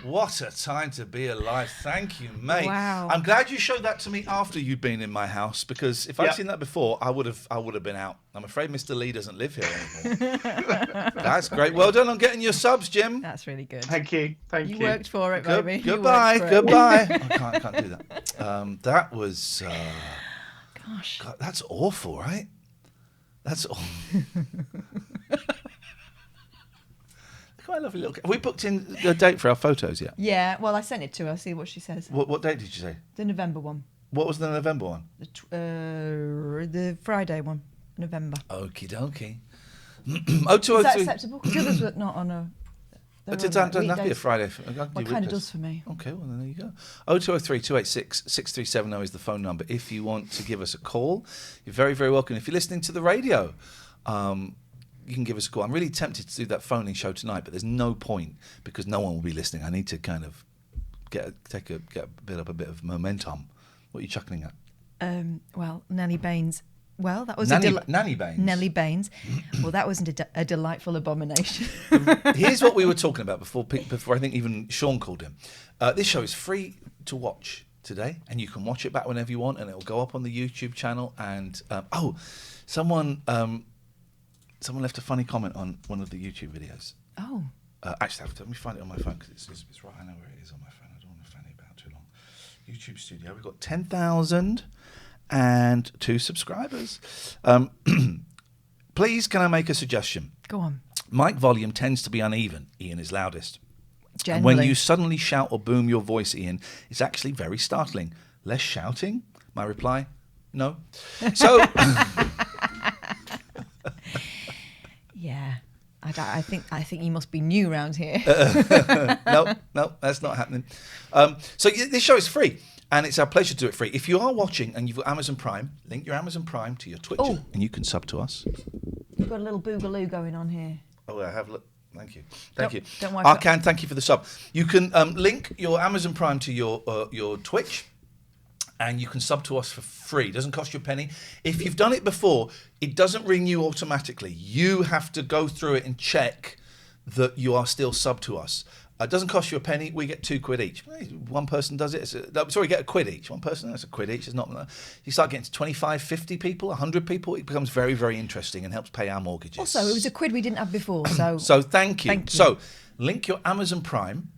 What a time to be alive. Thank you, mate. Wow. I'm glad you showed that to me after you'd been in my house, because if I'd Yep. seen that before, I would have been out. I'm afraid Mr. Lee doesn't live here anymore. That's great. Well done on getting your subs, Jim. That's really good. Thank you. Thank you. You worked for it, baby. You Goodbye. worked for it. Goodbye. I can't do that. That was. Gosh. God, that's awful, right? That's awful. my lovely little. Have we booked in a date for our photos yet? Yeah, well, I sent it to her. See what she says. What date did you say? The November one. What was the November one? The Friday one. November. Okie dokie. Is that acceptable? Because the others were not on a... But it doesn't have to be a Friday. Well, it kind of does for me. Okay, well, then there you go. 0203 286 6370 is the phone number. If you want to give us a call, you're very, very welcome. If you're listening to the radio, you can give us a call. I'm really tempted to do that phoning show tonight, but there's no point because no one will be listening. I need to kind of build up a bit of momentum. What are you chuckling at? Well, Nellie Baines. Well, that was Nanny Baines. Nellie Baines. Well, that wasn't a delightful abomination. Here's what we were talking about before I think even Sean called him. This show is free to watch today, and you can watch it back whenever you want, and it will go up on the YouTube channel. And someone left a funny comment on one of the YouTube videos. Oh. Actually, let me find it on my phone because it's right. I know where it is on my phone. I don't want to fanny about too long. YouTube Studio. We've got 10,002 subscribers. Please, can I make a suggestion? Go on. Mic volume tends to be uneven. Ian is loudest. Generally. And when you suddenly shout or boom your voice, Ian, it's actually very startling. Less shouting? My reply, no. So... Yeah. I think you must be new around here. No, that's not happening. So this show is free, and it's our pleasure to do it free. If you are watching and you've got Amazon Prime, link your Amazon Prime to your Twitch, and you can sub to us. You've got a little boogaloo going on here. Oh, I have. Look, thank you. Don't worry. Arcan, thank you for the sub. You can link your Amazon Prime to your Twitch. And you can sub to us for free. It doesn't cost you a penny. If you've done it before, it doesn't renew automatically. You have to go through it and check that you are still sub to us. It doesn't cost you a penny. We get £2 each. One person does it. Get £1 each. One person, that's £1 each. It's not. You start getting to 25, 50 people, 100 people. It becomes very, very interesting and helps pay our mortgages. Also, it was £1 we didn't have before. So thank you. So link your Amazon Prime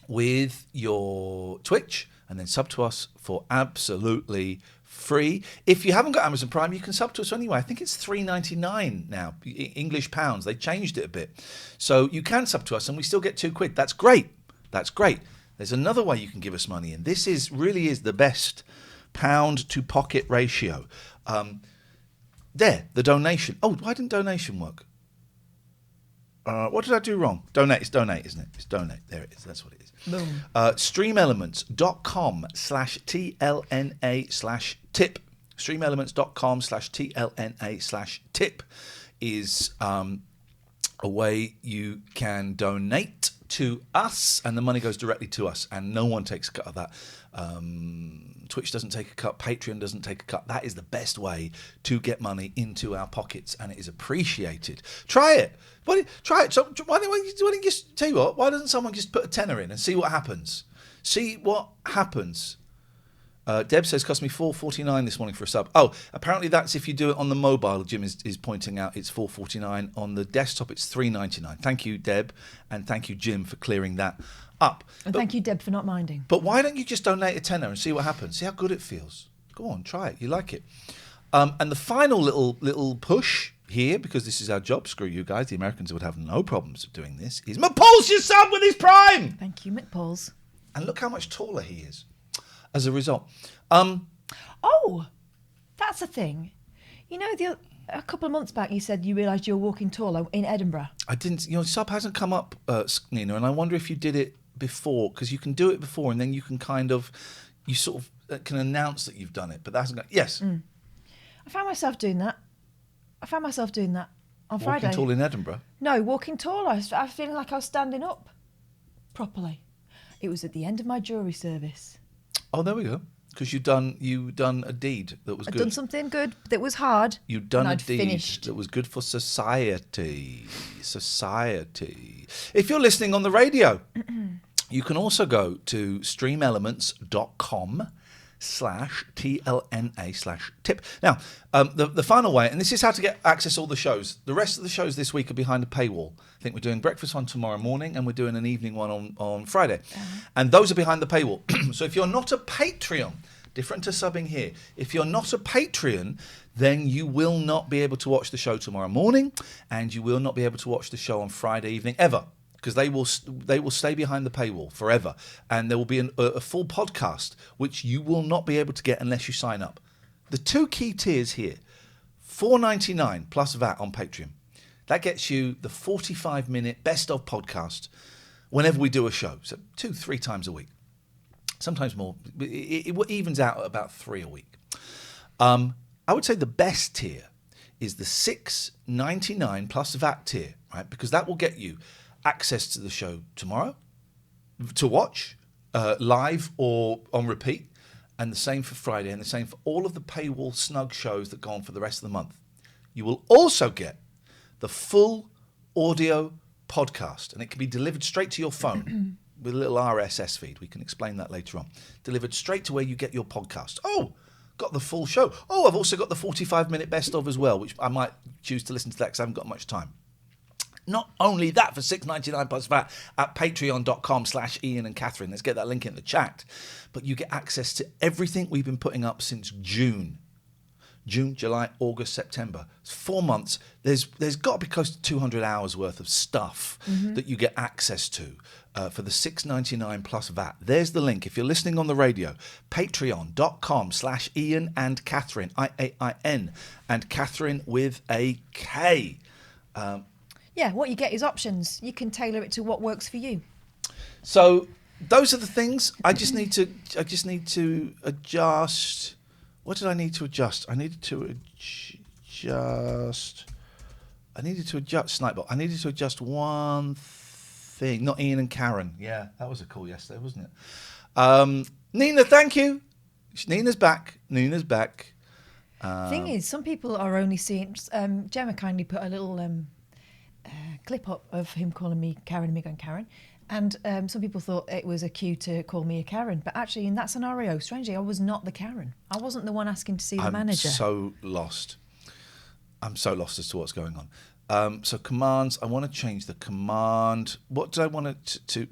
with your Twitch. And then sub to us for absolutely free. If you haven't got Amazon Prime, you can sub to us anyway. I think it's $3.99 now, English pounds. They changed it a bit. So you can sub to us and we still get £2. That's great. That's great. There's another way you can give us money. And this really is the best pound to pocket ratio. The donation. Oh, why didn't donation work? What did I do wrong? Donate. It's donate, isn't it? It's donate. There it is. That's what it is. Boom. Streamelements.com/TLNA/tip. Streamelements.com/TLNA/tip is a way you can donate to us, and the money goes directly to us, and no one takes a cut of that. Twitch doesn't take a cut. Patreon doesn't take a cut. That is the best way to get money into our pockets, and it is appreciated. Try it. Try it. So why don't you just tell you what? Why doesn't someone just put a tenner in and see what happens? See what happens. Deb says cost me $4.49 this morning for a sub. Oh, apparently that's if you do it on the mobile. Jim is pointing out it's $4.49 on the desktop. It's $3.99. Thank you, Deb, and thank you, Jim, for clearing that up. And thank you, Deb, for not minding. But why don't you just donate a tenner and see what happens? See how good it feels. Go on, try it. You like it. And the final little push here, because this is our job. Screw you guys. The Americans would have no problems of doing this. Is McPaul's your sub with his Prime. Thank you, McPaul's. And look how much taller he is. As a result, oh, that's a thing. You know, a couple of months back, you said you realised you were walking taller in Edinburgh. I didn't. Sub hasn't come up, Nina, and I wonder if you did it before, because you can do it before, and then you can can announce that you've done it, but that hasn't. Yes. I found myself doing that on Friday. Walking tall in Edinburgh. No, walking tall. I was feeling like I was standing up properly. It was at the end of my jury service. Oh, there we go. Because you'd done a deed that was good. I'd done something good that was hard. You'd done a deed finished. that was good for society. If you're listening on the radio, you can also go to streamelements.com/TLNA/tip. Now, the final way, and this is how to get access to all the shows. The rest of the shows this week are behind a paywall. I think we're doing breakfast one tomorrow morning, and we're doing an evening one on Friday. And those are behind the paywall. So if you're not a Patreon, different to subbing here, if you're not a Patreon, then you will not be able to watch the show tomorrow morning, and you will not be able to watch the show on Friday evening, ever. because they will stay behind the paywall forever, and there will be a full podcast which you will not be able to get unless you sign up. The two key tiers here, $4.99 plus VAT on Patreon. That gets you the 45-minute best of podcast whenever we do a show, so 2-3 times a week, sometimes more. It evens out at about 3 a week. I would say the best tier is the $6.99 plus VAT tier, right? Because that will get you access to the show tomorrow to watch live or on repeat, and the same for Friday, and the same for all of the paywall snug shows that go on for the rest of the month. You will also get the full audio podcast, and it can be delivered straight to your phone with a little RSS feed. We can explain that later on. Delivered straight to where you get your podcast. Oh, got the full show. Oh, I've also got the 45-minute best of as well, which I might choose to listen to that because I haven't got much time. Not only that, for $6.99 plus VAT at patreon.com/Iain and Katherine. Let's get that link in the chat. But you get access to everything we've been putting up since June, July, August, September. It's 4 months. There's got to be close to 200 hours worth of stuff that you get access to for the $6.99 plus VAT. There's the link. If you're listening on the radio, patreon.com/Iain and Katherine, IAIN, and Katherine with a K. Yeah, what you get is options. You can tailor it to what works for you. So those are the things. I just need to adjust. What did I need to adjust? I needed to adjust Snipebot. I needed to adjust one thing. Not Iain and Karen. Yeah, that was a call yesterday, wasn't it? Nina, thank you. Nina's back. Thing is, some people are only seeing. Gemma kindly put a little clip up of him calling me Karen and me going Karen. And some people thought it was a cue to call me a Karen. But actually, in that scenario, strangely, I was not the Karen. I wasn't the one asking to see the manager. I'm so lost as to what's going on. So commands, I want to change the command. What do I want it to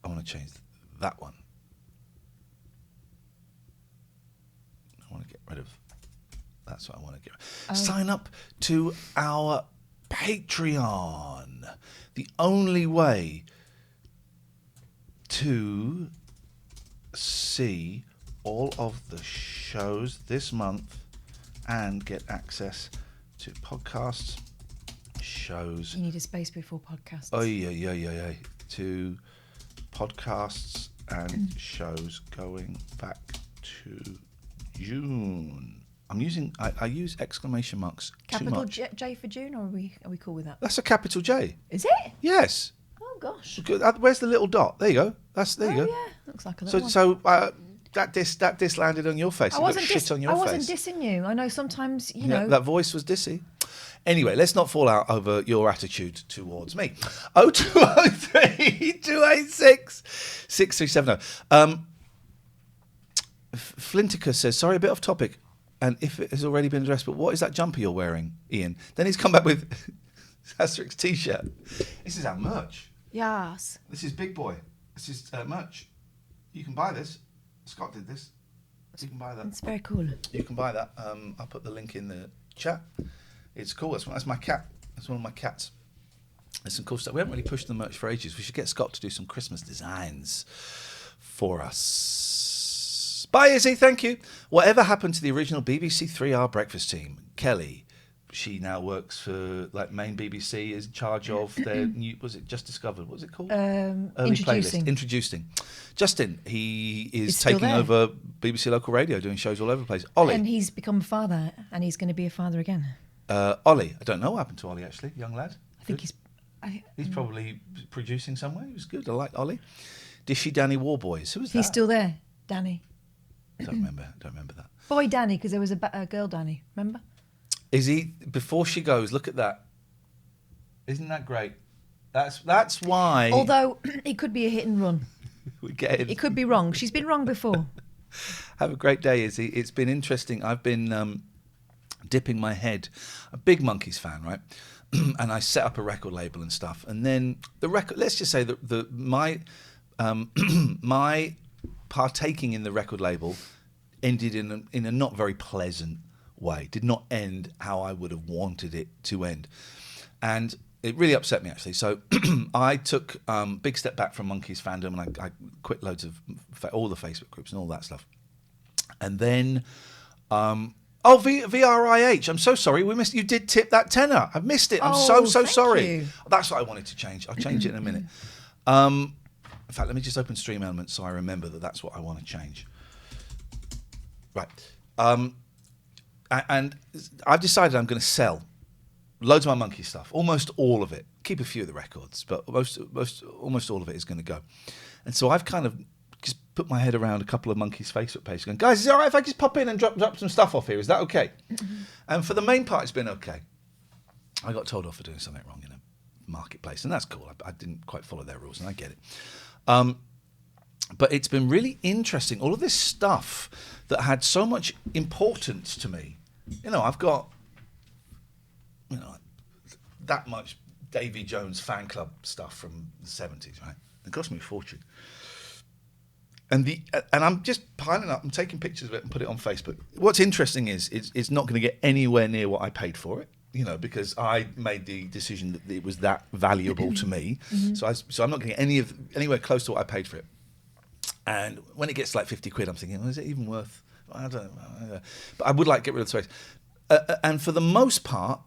I want to change that one. I want to get rid of. That's what I want to get. Sign up to our Patreon. The only way to see all of the shows this month and get access to podcasts, shows. You need a space before podcasts. Oh, yeah. To podcasts and shows going back to June. I use exclamation marks Capital too much. J for June, or are we cool with that? That's a capital J. Is it? Yes. Oh gosh. Where's the little dot? There you go. There you go. Yeah, looks like a little one. So that diss landed on your face. I wasn't dissing dissing you. I know sometimes you know that voice was dissy. Anyway, let's not fall out over your attitude towards me. 0203 286 6370. Flintiker says, sorry, a bit off topic, and if it has already been addressed, but what is that jumper you're wearing, Iain? Then he's come back with Asterix t-shirt. This is our merch. Yes. This is Big Boy. This is merch. You can buy this. Scott did this. You can buy that. It's very cool. You can buy that. I'll put the link in the chat. It's cool. That's my cat. That's one of my cats. There's some cool stuff. We haven't really pushed the merch for ages. We should get Scott to do some Christmas designs for us. Bye, Izzy. Thank you. Whatever happened to the original BBC 3R breakfast team? Kelly, she now works for main BBC, is in charge of their new. Was it Just Discovered? What was it called? Introducing. Justin, he is taking over BBC Local Radio, doing shows all over the place. Ollie, and he's become a father, and he's going to be a father again. Ollie, I don't know what happened to Ollie actually, young lad. I think he's probably producing somewhere. He was good. I like Ollie. Dishy Danny Warboys. Who was that? He's still there, Danny. Don't remember that. Boy Danny, because there was a girl Danny. Remember? Is he? Before she goes, look at that. Isn't that great? That's why. Although it could be a hit and run. We get it. It could be wrong. She's been wrong before. Have a great day, Izzy. It's been interesting. I've been dipping my head. A big Monkeys fan, right? And I set up a record label and stuff. And then the record. Let's just say that my partaking in the record label ended in a not very pleasant way. Did not end how I would have wanted it to end. And it really upset me, actually. So I took a big step back from Monkeys fandom, and I quit loads of all the Facebook groups and all that stuff. And then, VRIH, I'm so sorry. You did tip that tenner. I've missed it. I'm so thank sorry. you. That's what I wanted to change. I'll change it in a minute. In fact, let me just open Stream Elements so I remember that that's what I want to change. Right. And I've decided I'm going to sell loads of my Monkey stuff, almost all of it. Keep a few of the records, but almost all of it is going to go. And so I've kind of just put my head around a couple of Monkeys Facebook pages going, guys, is it all right if I just pop in and drop some stuff off here? Is that okay? And for the main part, it's been okay. I got told off for doing something wrong in a marketplace, and that's cool. I didn't quite follow their rules, and I get it. But it's been really interesting. All of this stuff that had so much importance to me. I've got, that much Davy Jones fan club stuff from the 70s, right? It cost me a fortune. And I'm just piling up. I'm taking pictures of it and put it on Facebook. What's interesting is it's not going to get anywhere near what I paid for it, because I made the decision that it was that valuable to me. So I'm not going to get anywhere close to what I paid for it. And when it gets like 50 quid, I'm thinking, is it even worth? I don't know. But I would like to get rid of the space. And for the most part,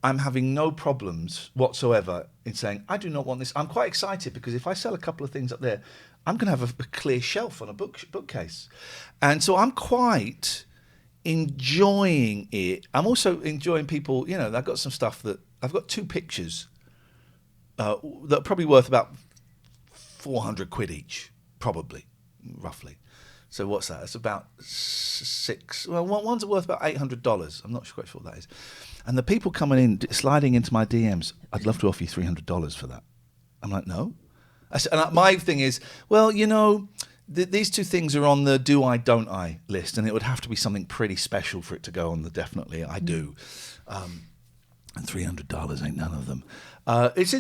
I'm having no problems whatsoever in saying, I do not want this. I'm quite excited because if I sell a couple of things up there, I'm going to have a clear shelf on a bookcase. And so I'm quite enjoying it. I'm also enjoying people, I've got some stuff I've got 2 pictures that are probably worth about 400 quid each, probably, roughly. So what's that? It's about 6. Well, one's worth about $800. I'm not quite sure what that is. And the people coming in, sliding into my DMs, I'd love to offer you $300 for that. I'm like, no. And my thing is, well, these 2 things are on the do I, don't I list, and it would have to be something pretty special for it to go on the definitely I do. And $300 ain't none of them. It's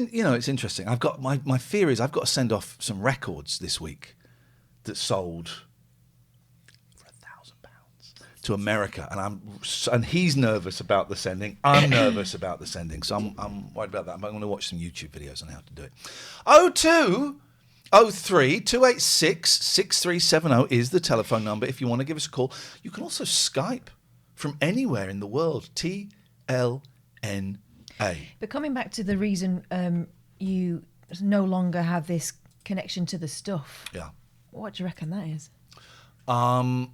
interesting. I've got my fear is I've got to send off some records this week that sold for £1,000 to America, and he's nervous about the sending. I'm nervous about the sending, so I'm worried about that. But I'm going to watch some YouTube videos on how to do it. 0203 286 6370 is the telephone number if you want to give us a call. You can also Skype from anywhere in the world. TLNA. But coming back to the reason you no longer have this connection to the stuff. Yeah. What do you reckon that is? Because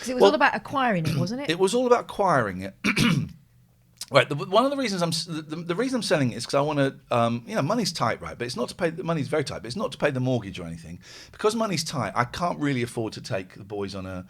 it was all about acquiring it, wasn't it? It was all about acquiring it. Right. One of the reasons the reason I'm selling it is because I want to. Money's tight, right? But it's not to pay. The money's very tight, but it's not to pay the mortgage or anything. Because money's tight, I can't really afford to take the boys on a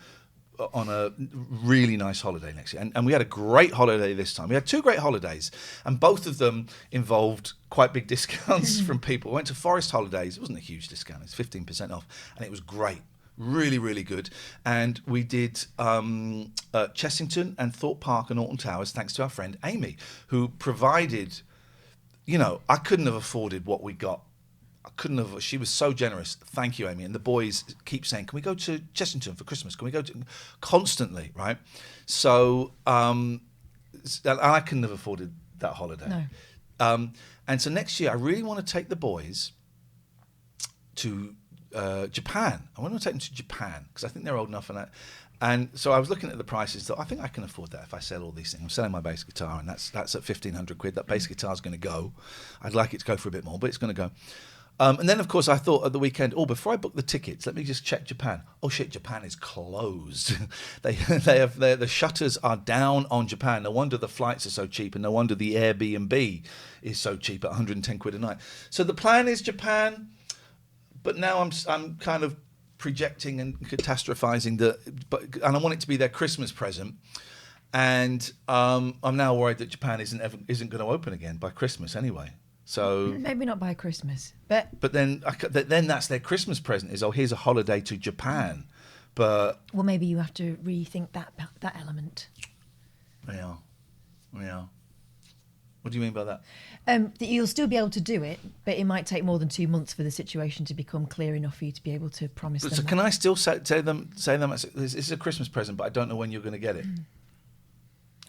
really nice holiday next year. And we had a great holiday this time. We had 2 great holidays, and both of them involved quite big discounts from people. We went to Forest Holidays. It wasn't a huge discount. It's 15% off, and it was great. Really, really good. And we did Chessington and Thorpe Park and Alton Towers, thanks to our friend Amy, who provided, I couldn't have afforded what we got. She was so generous. Thank you, Amy. And the boys keep saying, can we go to Chessington for Christmas? Can we go to constantly, right? So, and I couldn't have afforded that holiday. No. And so next year, I really want to take the boys to Japan. I want to take them to Japan because I think they're old enough. And so I was looking at the prices. That I think I can afford that if I sell all these things. I'm selling my bass guitar, and that's at 1,500 quid. That bass guitar is going to go. I'd like it to go for a bit more, but it's going to go. And then, of course, I thought at the weekend, before I book the tickets, let me just check Japan. Oh, shit, Japan is closed. The shutters are down on Japan. No wonder the flights are so cheap, and no wonder the Airbnb is so cheap at 110 quid a night. So the plan is Japan, but now I'm kind of projecting and catastrophizing and I want it to be their Christmas present. And I'm now worried that Japan isn't going to open again by Christmas anyway. So maybe not by Christmas, but then that's their Christmas present is here's a holiday to Japan, but maybe you have to rethink that element. Yeah. What do you mean by that? That you'll still be able to do it, but it might take more than 2 months for the situation to become clear enough for you to be able to promise them. So can I still say them this is a Christmas present, but I don't know when you're going to get it?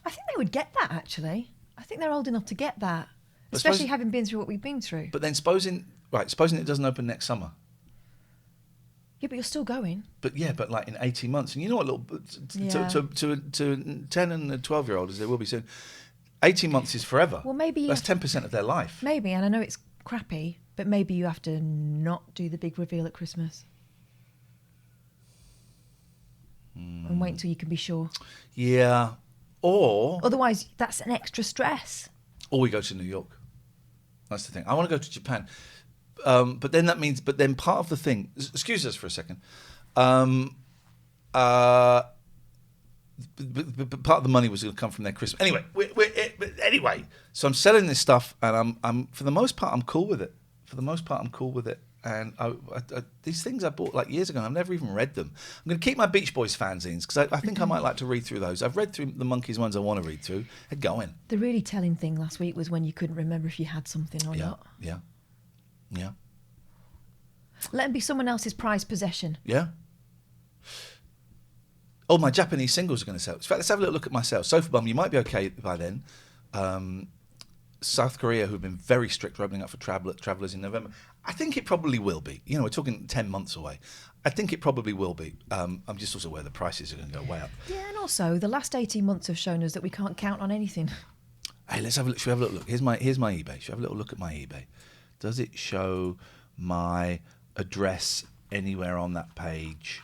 I think they would get that, actually. I think they're old enough to get that, But especially suppose- having been through what we've been through. But then supposing it doesn't open next summer. Yeah, but you're still going. But yeah, but like in 18 months, and you know what, Yeah. to 10 and a 12-year-old, as they will be soon, 18 months is forever. Well, maybe that's 10% of their life. Maybe, and I know it's crappy, but maybe you have to not do the big reveal at Christmas. And wait until you can be sure. Yeah, or Otherwise, that's an extra stress. we go to New York. That's the thing. I want to go to Japan, but then that means. But then part of the thing. Excuse us for a second. But part of the money was going to come from their Christmas. Anyway, anyway. So I'm selling this stuff, and I'm for the most part I'm cool with it. And these things I bought like years ago, and I've never even read them. I'm going to keep my Beach Boys fanzines because I think I might like to read through those. I've read through the Monkeys ones I want to read through. They're going. The really telling thing last week was when you couldn't remember if you had something or not. Yeah. Let them be someone else's prized possession. Yeah. Oh, my Japanese singles are going to sell. In fact, let's have a little look at my sales. Sofa Bum, you might be okay by then. South Korea, who've been very strict, are opening up for travellers in November. I think it probably will be. You know, we're talking 10 months away. I think it probably will be. I'm just also aware the prices are going to go way up. Yeah, and also the last 18 months have shown us that we can't count on anything. Hey, let's have a look. Should we have a little look? Here's my eBay. Should we have a little look at my eBay? Does it show my address anywhere on that page?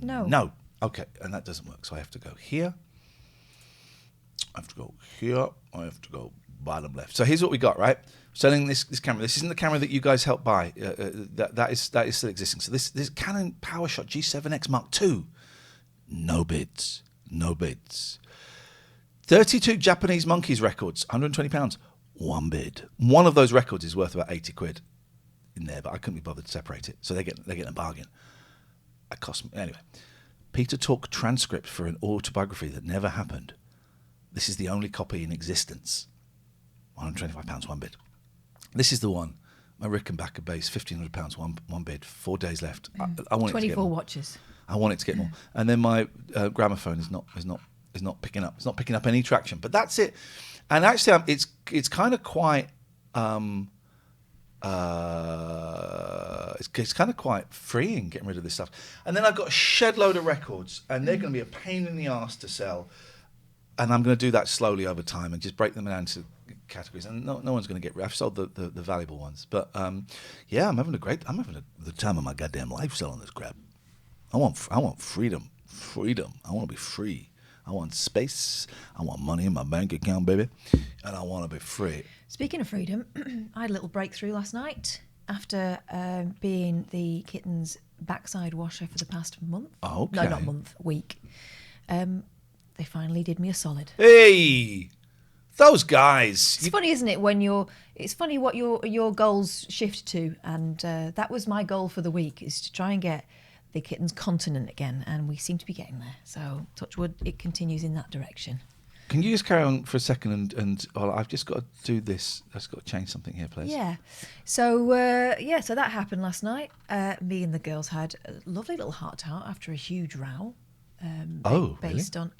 No. No. Okay, and that doesn't work. So I have to go here. I have to go here. I have to go bottom left. So here's what we got, right? Selling this camera. This isn't the camera that you guys helped buy. That is still existing. So this Canon PowerShot G7X Mark II. No bids. 32 Japanese Monkeys records, £120. One bid. One of those records is worth about 80 quid in there, but I couldn't be bothered to separate it. So they're getting a bargain. It cost me anyway. Peter Talk transcript for an autobiography that never happened. This is the only copy in existence. £125, one bid. This is the one. My Rickenbacker bass, £1,500, one bid. 4 days left. I want 24 it to get more. watches. I want it to get more. And then my gramophone is not picking up. It's not picking up any traction. But that's it. And actually, it's kind of quite. It's kind of quite freeing getting rid of this stuff. And then I've got a shed load of records, and they're going to be a pain in the arse to sell. And I'm going to do that slowly over time and just break them down into categories. And no one's going to get. I've sold the valuable ones, but yeah, I'm having the time of my goddamn life selling this crap. I want freedom. I want to be free. I want space. I want money in my bank account, baby, and I want to be free. Speaking of freedom, I had a little breakthrough last night after being the kitten's backside washer for the past month. Oh, okay. No, not month, week. They finally did me a solid. Hey, those guys. It's funny, isn't it, it's funny what your goals shift to, and that was my goal for the week, is to try and get the kitten's continent again, and we seem to be getting there. So, touch wood, it continues in that direction. Can you just carry on for a second and I've just got to do this. I've just got to change something here, please. Yeah. So, so that happened last night. Me and the girls had a lovely little heart-to-heart after a huge row. Based on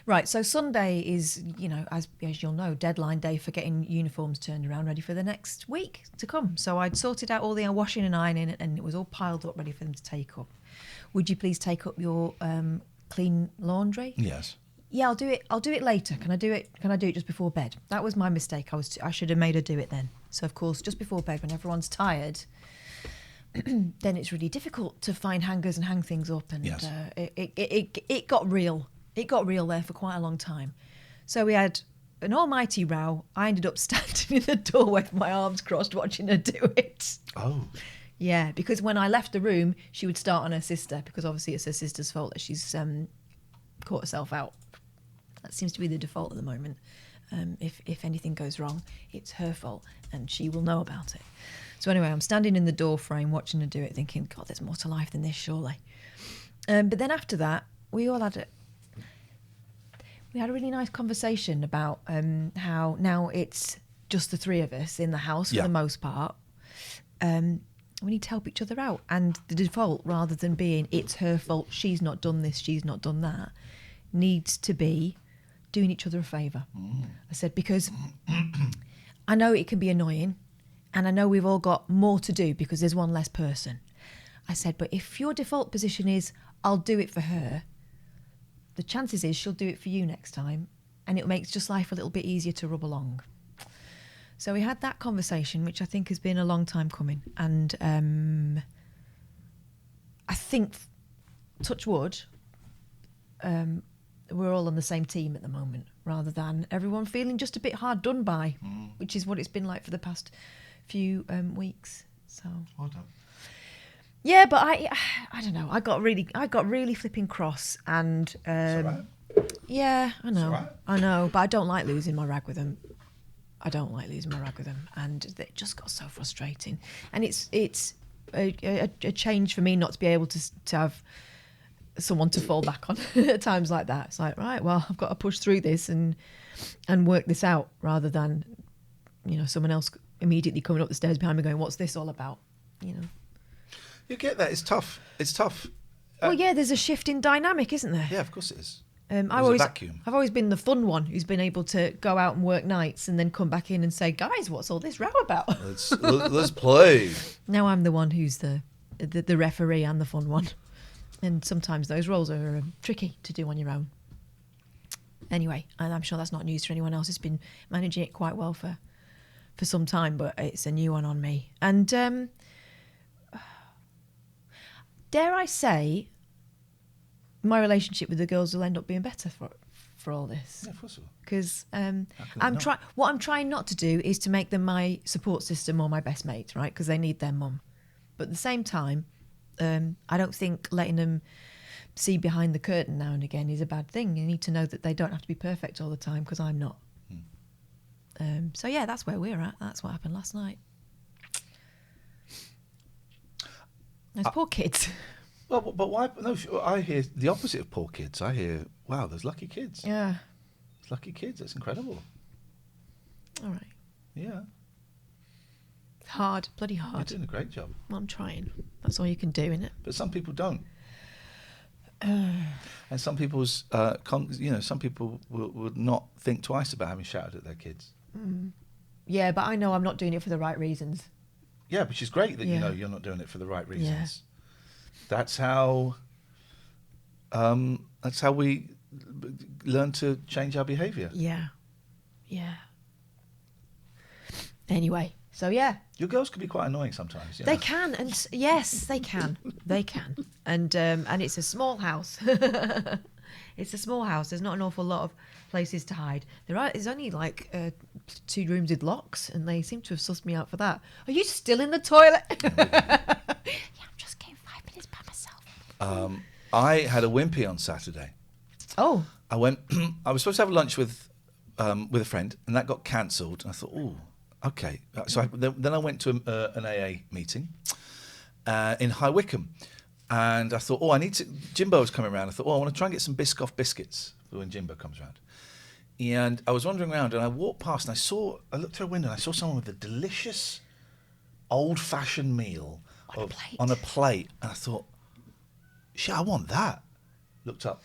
right. So Sunday is, as you'll know, deadline day for getting uniforms turned around, ready for the next week to come. So I'd sorted out all the washing and ironing, and it was all piled up, ready for them to take up. Would you please take up your clean laundry? Yes. Yeah, I'll do it. I'll do it later. Can I do it just before bed? That was my mistake. I should have made her do it then. So of course, just before bed, when everyone's tired, then it's really difficult to find hangers and hang things up, and yes. It got real. It got real there for quite a long time. So we had an almighty row. I ended up standing in the doorway with my arms crossed, watching her do it. Oh. Yeah, because when I left the room, she would start on her sister, because obviously it's her sister's fault that she's caught herself out. That seems to be the default at the moment. If anything goes wrong, it's her fault, and she will know about it. So anyway, I'm standing in the door frame watching her do it, thinking, God, there's more to life than this, surely. But then after that, we had a really nice conversation about how now it's just the three of us in the house for the most part. We need to help each other out. And the default, rather than being it's her fault, she's not done this, she's not done that, needs to be doing each other a favour. I said, because I know it can be annoying, and I know we've all got more to do because there's one less person. I said, but if your default position is I'll do it for her, the chances is she'll do it for you next time, and it makes just life a little bit easier to rub along. So we had that conversation, which I think has been a long time coming. And I think, touch wood, we're all on the same team at the moment, rather than everyone feeling just a bit hard done by, which is what it's been like for the past few weeks. So Well done. yeah, but I don't know. I got really flipping cross, and It's all right. yeah, I know, all right. I know, but I don't like losing my rag with them. And it just got so frustrating. And it's a change for me not to be able to have someone to fall back on at times like that. It's like, right, well, I've got to push through this and work this out, rather than, someone else immediately coming up the stairs behind me going, what's this all about? You get that. It's tough. Well, yeah, there's a shift in dynamic, isn't there? Yeah, of course it is. I've There's a vacuum. always been the fun one who's been able to go out and work nights and then come back in and say, guys, what's all this row about? Let's play. Now I'm the one who's the referee and the fun one. And sometimes those roles are tricky to do on your own. Anyway, and I'm sure that's not news for anyone else. It's been managing it quite well for some time, but it's a new one on me. And dare I say, my relationship with the girls will end up being better for all this. Yeah, of course it will. Because not? what I'm trying not to do is to make them my support system or my best mate, right? Because they need their mum. But at the same time, I don't think letting them see behind the curtain now and again is a bad thing. You need to know that they don't have to be perfect all the time, because I'm not. So yeah, that's where we're at. That's what happened last night. Those poor kids. Well, but why? No, I hear the opposite of poor kids. I hear, wow, there's lucky kids. Yeah. There's lucky kids. That's incredible. All right. Yeah. Hard, bloody You're hard. doing a great job. Well, I'm trying. That's all you can do, innit? But some people don't. And some people's, some people would not think twice about having shouted at their kids. Yeah, but I know I'm not doing it for the right reasons. Yeah, which is great that you Yeah. know you're not doing it for the right reasons. That's how we learn to change our behaviour. Yeah. Anyway, so yeah. Your girls can be quite annoying sometimes. They can, and yes, they can. They can. And it's a small house. It's a small house. There's not an awful lot of places to hide. There's only like 2 rooms with locks, and they seem to have sussed me out for that. Are you still in the toilet? Yeah, I'm just getting 5 minutes by myself. I had a wimpy on Saturday. Oh. I was supposed to have lunch with a friend, and that got cancelled. And I thought, oh, okay. So then I went to an AA meeting in High Wycombe. And I thought, Jimbo was coming around. I thought, I want to try and get some Biscoff biscuits for when Jimbo comes around. And I was wandering around, and I walked past, and I looked through a window, and I saw someone with a delicious old-fashioned meal on a plate. And I thought, shit, I want that. Looked up,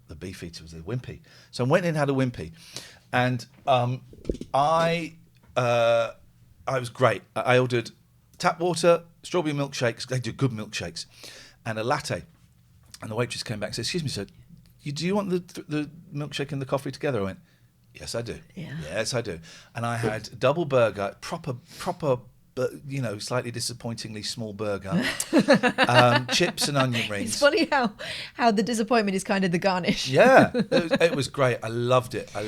the beef eater was a wimpy. So I went in and had a wimpy. And I was great. I ordered tap water, strawberry milkshakes. They do good milkshakes. And a latte. And the waitress came back and said, excuse me, sir, do you want the milkshake and the coffee together? I went, yes, I do. Yeah. Yes, I do. And I had a double burger, proper, slightly disappointingly small burger, chips and onion rings. It's funny how the disappointment is kind of the garnish. Yeah, it was great. I loved it. I'd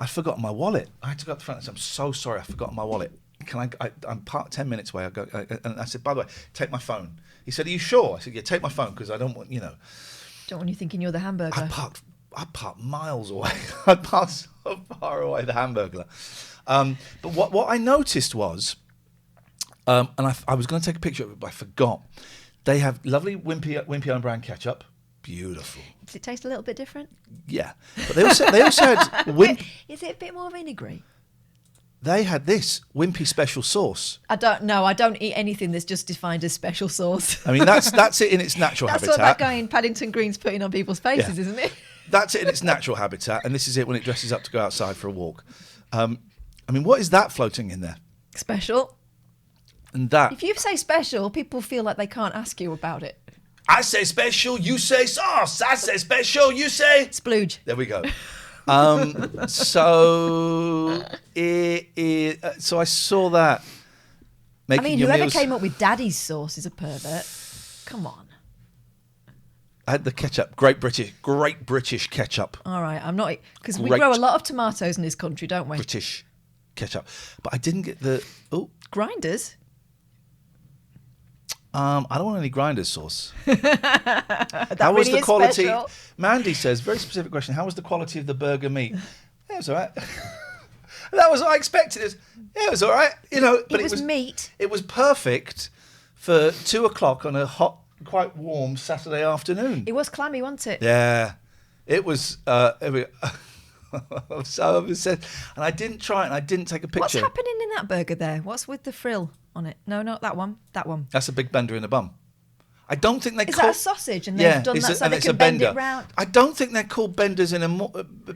forgotten my wallet. I had to go up the front and say, I'm so sorry, I've forgotten my wallet. I'm 10 minutes away. And I said, by the way, take my phone. He said, are you sure? I said, yeah, take my phone, because I don't want, Don't want you thinking you're the hamburger. I parked miles away. I parked so far away, the Hamburglar. But what I noticed was, and I was going to take a picture of it, but I forgot. They have lovely Wimpy Own Brand ketchup. Beautiful. Does it taste a little bit different? Yeah. But they also had Is it a bit more vinegary? They had this Wimpy special sauce. I don't eat anything that's just defined as special sauce. I mean, that's it in its natural That's habitat. what that guy in Paddington Green's putting on people's faces, Yeah. isn't it? That's it in its natural habitat, and this is it when it dresses up to go outside for a walk. I mean, what is that floating in there? Special. And that... If you say special, people feel like they can't ask you about it. I say special, you say sauce. I say special, you say... Splooge. There we go. So I saw that. I mean, whoever came up with Daddy's sauce is a pervert. Come on. I had the ketchup, great British ketchup. All right, I'm not... Because we Great. grow a lot of tomatoes in this country, don't we? British ketchup. But I didn't get the... Oh, Grinders? I don't want any grinders sauce. That How was really the is quality? special. Mandy says, very specific question. How was the quality of the burger meat? Yeah, it was all right. That was what I expected. It was all right. You know, but It was meat. It was perfect for 2:00 on a hot, quite warm Saturday afternoon. It was clammy, wasn't it? Yeah, it was. So obsessed, and I didn't try it. And I didn't take a picture. What's happening in that burger there? What's with the frill on it? No, not that one. That one. That's a big bender in a bum. I don't think they Is call that a sausage? And they've done that so they can bend it round. I don't think they're called benders in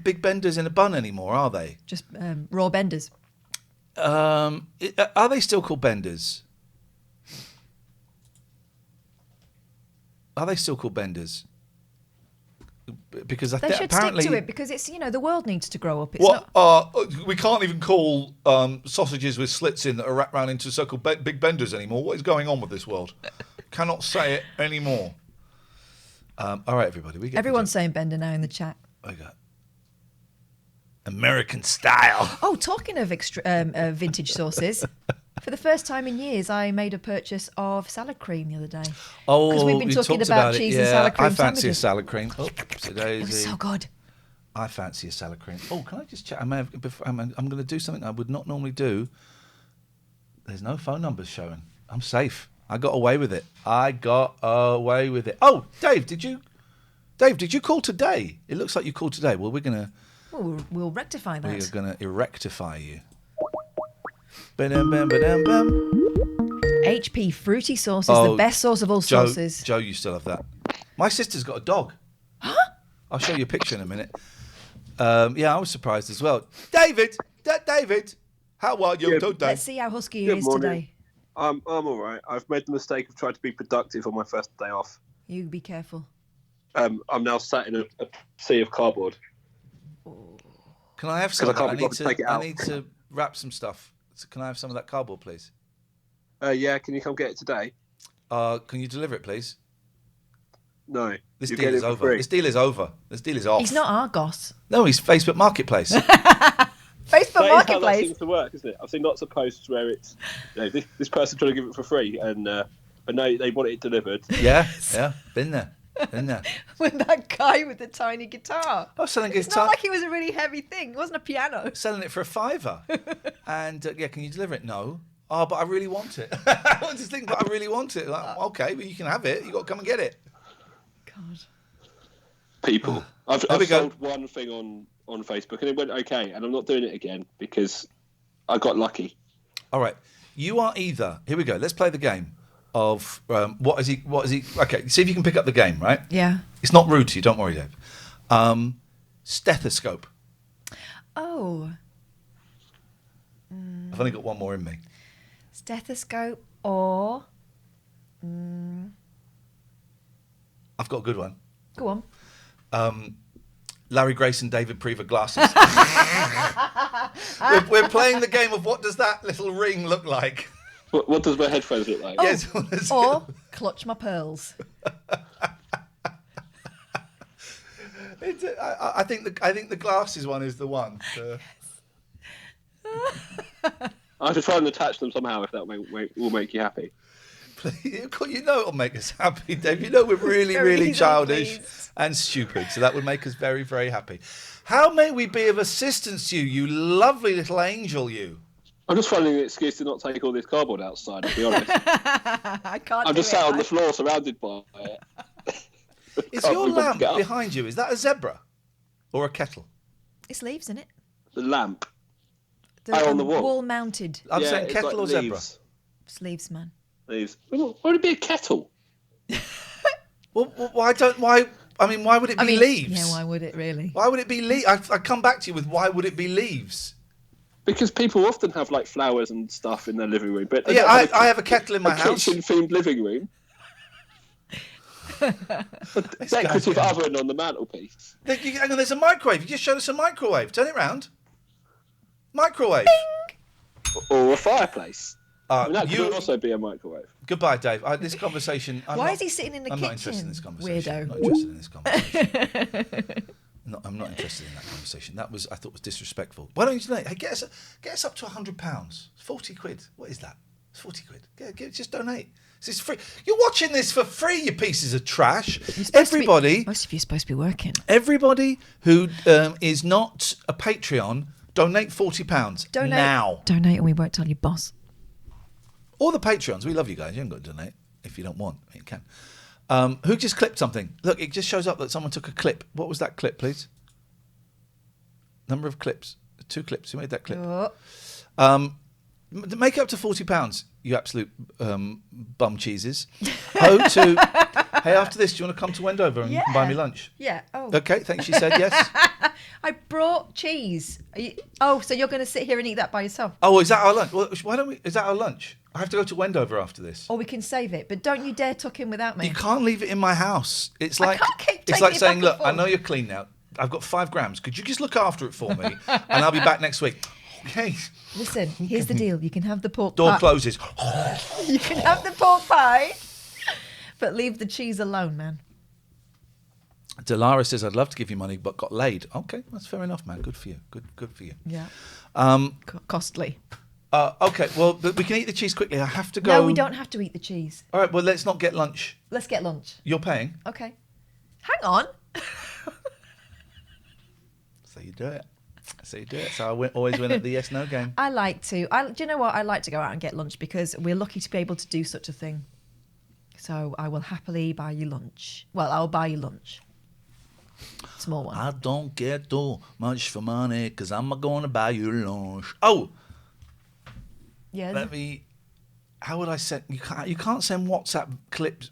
big benders in a bun anymore, are they? Just raw benders. Are they still called benders? Are they still called benders? Because They should apparently stick to it because it's, the world needs to grow up. It's what not. we can't even call sausages with slits in that are wrapped around into so-called big benders anymore. What is going on with this world? Cannot say it anymore. All right, everybody. Everyone's saying bender now in the chat. I got American style. Oh, talking of vintage sauces, for the first time in years, I made a purchase of salad cream the other day. Oh, because we've been you talking talked about it. cheese Yeah, and salad cream I fancy sandwiches. a salad cream. Oh, It was so good. I fancy a salad cream. Oh, can I just check? I'm going to do something I would not normally do. There's no phone numbers showing. I'm safe. I got away with it. Oh, Dave, did you call today? It looks like you called today. Well, We'll rectify that. we are going to erectify you. Ba-dum, bam, ba-dum, bam. HP fruity sauce is the best sauce of all sauces. Joe, you still have that. My sister's got a dog. I'll show you a picture in a minute. Yeah, I was surprised as well. David, how are you today? Let's see how husky he is morning. today. I'm all right. I've made the mistake of trying to be productive on my first day off. You be careful. I'm now sat in a sea of cardboard. Can I have some? I can't be bothered to take it out. I need to wrap some stuff. So can I have some of that cardboard, please? Yeah, can you come get it today? Can you deliver it, please? No. This you deal get is it for over. free. This deal is over. This deal is off. He's not Argos. No, he's Facebook Marketplace. Facebook That is how that Marketplace. seems to work, isn't it? I've seen lots of posts where it's this person trying to give it for free, and but no, they want it delivered. Yeah, been there. With that guy with the tiny guitar. I was selling It's guitar. not like it was a really heavy thing. It wasn't a piano. Selling it for £5. And can you deliver it? No. Oh, but I really want it. I want this thing, but I really want it. Like, okay, well, you can have it. You got to come and get it. God. People, I've we go. sold one thing on Facebook, and it went okay, and I'm not doing it again because I got lucky. All right. You are either, here we go, let's play the game of what is he, okay, see if you can pick up the game, right? Yeah. It's not rude to you, don't worry, Dave. Stethoscope. Oh. I've only got one more in me. Stethoscope or... I've got a good one. Go on. Larry Grace and David Prever glasses. we're playing the game of what does that little ring look like? What does my headphones look like? Yes. Or clutch my pearls. I think the glasses one is the one. I have to try and attach them somehow if that will make you happy. You know it'll make us happy, Dave. You know we're really, Very really easily childish pleased. and stupid, so that would make us very, very happy. How may we be of assistance to you, you lovely little angel, you? I'm just finding an excuse to not take all this cardboard outside, to be honest. I can't I'm do just it. sat on the floor surrounded by it. Is Can't your be bothered to lamp get up. behind you, is that a zebra or a kettle? It's leaves, isn't it? The lamp. Oh, on the wall. Wall-mounted I'm Yeah, saying it's kettle like or zebra. leaves. sleeves, man. Leaves. Why would it be a kettle? Well, why would it be leaves? Yeah, why would it really? Why would it be leaves? I come back to you with why would it be leaves? Because people often have like flowers and stuff in their living room, but they Yeah, don't I have a kettle in my house. kitchen-themed living room. A decorative oven on the mantelpiece. Hang on, there's a microwave. You just showed us a microwave. Turn it round. Microwave. Or a fireplace. That you- could also be a microwave. Goodbye, Dave. This conversation. Why is he sitting in the I'm kitchen? not interested in this conversation. Weirdo. I'm not interested in this conversation. I'm not interested in that conversation. I thought was disrespectful. Why don't you donate? Hey, get us up to £100. 40 quid. What is that? It's 40 quid. Just donate. This is free. You're watching this for free, you pieces of trash. Everybody. Most of you are supposed to be working. Everybody who is not a Patreon, donate £40 now. Donate and we won't tell your boss. Or the Patreons. We love you guys. You haven't got to donate if you don't want. You can. Who just clipped something? Look, it just shows up that someone took a clip. What was that clip, please? Number of clips. 2 clips. Who made that clip? Oh. Make it up to £40, you absolute bum cheeses. Hey, after this, do you want to come to Wendover and buy me lunch? Yeah. Oh. Okay, thanks. She said yes. I brought cheese. So you're going to sit here and eat that by yourself? Oh, is that our lunch? Well, why don't we? Is that our lunch? I have to go to Wendover after this. Or we can save it, but don't you dare tuck in without me. You can't leave it in my house. It's like can't keep it's taking like it saying, back and look, I forth." know you're clean now. I've got 5 grams. Could you just look after it for me, and I'll be back next week. Okay. Listen, here's the deal. You can have the pork Door pie. closes. You can have the pork pie, but leave the cheese alone, man. Delara says, I'd love to give you money, but got laid. Okay, that's fair enough, man. Good for you. Good for you. Yeah. Costly. Okay, well, but we can eat the cheese quickly. I have to go. No, we don't have to eat the cheese. All right, well, let's not get lunch. Let's get lunch. You're paying. Okay. Hang on. So you do it. So I always win at the yes/no game. I like to. Do you know what? I like to go out and get lunch because we're lucky to be able to do such a thing. So I will happily buy you lunch. Well, I'll buy you lunch. Small one. I don't get too much for money because I'm going to buy you lunch. Oh, Yeah. how would I send? You can't send WhatsApp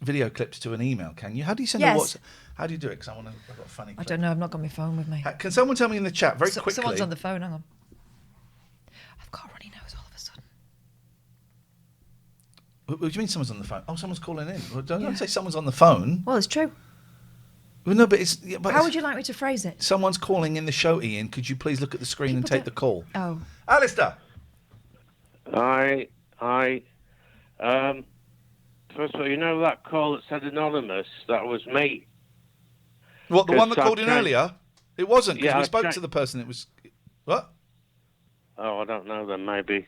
video clips to an email, can you? How do you send Yes. a WhatsApp? How do you do it? Because I've got a funny clip. I don't know. I've not got my phone with me. Can someone tell me in the chat very quickly? Someone's on the phone. Hang on. I've got a runny nose all of a sudden. What do you mean someone's on the phone? Oh, someone's calling in. Well, don't say someone's on the phone. Well, it's true. Well, no, but it's... Yeah, but How would you like me to phrase it? Someone's calling in the show, Ian. Could you please look at the screen and People take the call? Oh. Alistair! First of all, you know that call that said anonymous? That was me. What, the one that Because called in earlier? It wasn't, because Yeah, we I spoke checked. to the person. It was... What? Oh, I don't know then, maybe.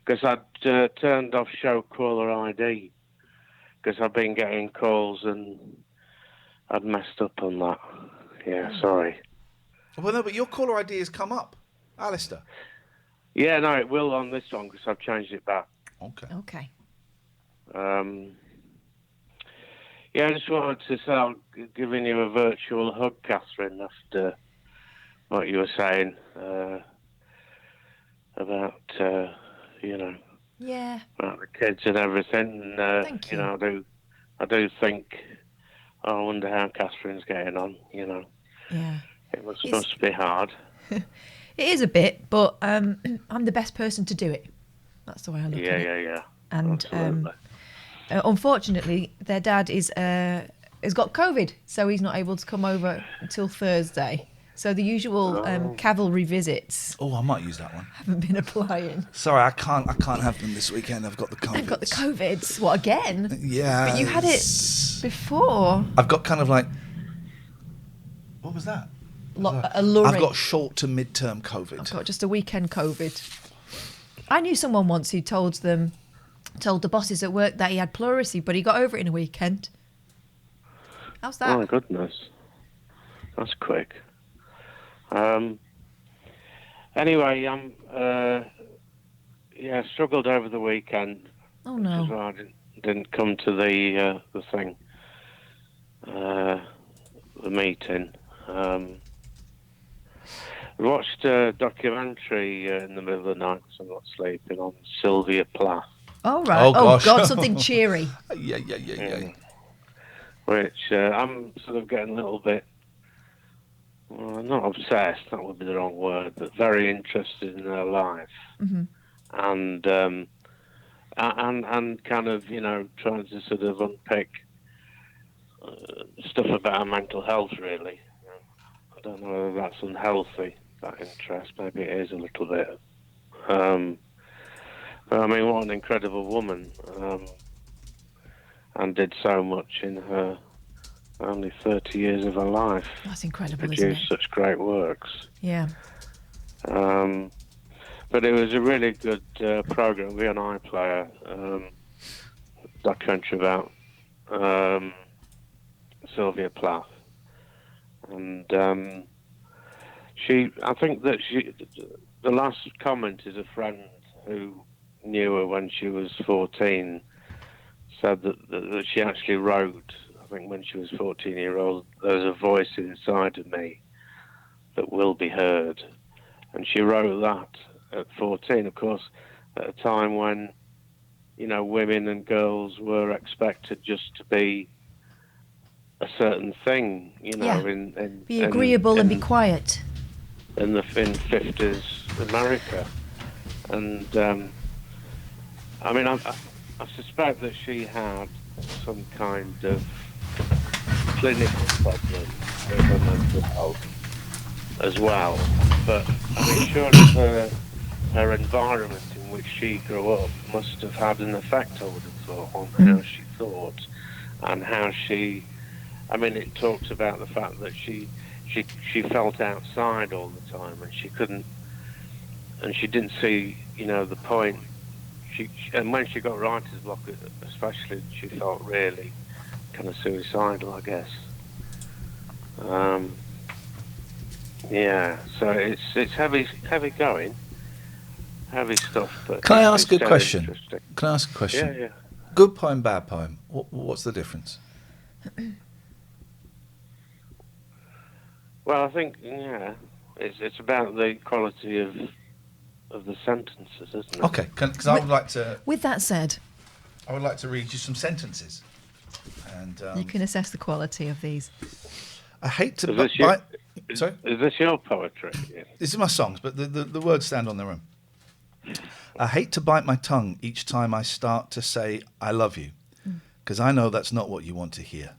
Because I'd turned off show caller ID. Because I've been getting calls and I'd messed up on that. Yeah, sorry. Well, no, but your caller ID has come up. Alistair. Yeah, no, it will on this one because I've changed it back. Okay. Yeah, I just wanted to say I'm giving you a virtual hug, Catherine, after what you were saying about, Yeah. about the kids and everything. And, Thank you know, I do think, I wonder how Catherine's getting on, you know. Yeah. It must be hard. It is a bit, but I'm the best person to do it. That's the way I look at it. Yeah. And Absolutely. Unfortunately, their dad has got COVID, so he's not able to come over until Thursday. So the usual cavalry visits Oh, I might use that one. haven't been applying. Sorry, I can't have them this weekend. I've got the COVID. I've got the COVIDs. What, again? Yeah. But you had it before. I've got kind of like... What was that? Alluring. I've got short to mid-term COVID. I've got just a weekend COVID. I knew someone once who told the bosses at work that he had pleurisy, but he got over it in a weekend. How's that? Oh, my goodness. That's quick. Anyway, struggled over the weekend. Oh, no. Which is why I didn't come to the thing, the meeting. I watched a documentary in the middle of the night because I'm not sleeping on Sylvia Plath. Oh, right. Oh, gosh. God, something cheery. Yeah. Which I'm sort of getting a little bit, well, not obsessed, that would be the wrong word, but very interested in her life. Mm-hmm. And kind of, trying to sort of unpick stuff about her mental health, really. I don't know whether that's unhealthy, that interest. Maybe it is a little bit. But I mean, what an incredible woman. And did so much in her only 30 years of her life. That's incredible, produced isn't it? such great works. Yeah. But it was a really good program. We and iPlayer documentary about Sylvia Plath, and I think that the last comment is a friend who knew her when she was 14 said that she actually wrote, I think when she was 14-year-old, there's a voice inside of me that will be heard. And she wrote that at 14, of course, at a time when, women and girls were expected just to be a certain thing, be agreeable and be quiet. In 50s America. And, I mean, I suspect that she had some kind of clinical problem with her mental health as well. But I mean, surely her environment in which she grew up must have had an effect, I would have thought, on how she thought and how she. I mean, it talks about the fact that she felt outside all the time, and she didn't see, the point. And when she got writer's block, especially, she felt really kind of suicidal, I guess. Yeah, so it's heavy going, heavy stuff. But Can I ask a so question? interesting. Can I ask a question? Yeah. Good poem, bad poem. What's the difference? Well, I think it's about the quality of the sentences, isn't it? Okay, because I would like to. With that said, I would like to read you some sentences, and you can assess the quality of these. I hate to. Sorry, is this your poetry? Yeah. This is my songs, but the words stand on their own. I hate to bite my tongue each time I start to say I love you, because I know that's not what you want to hear.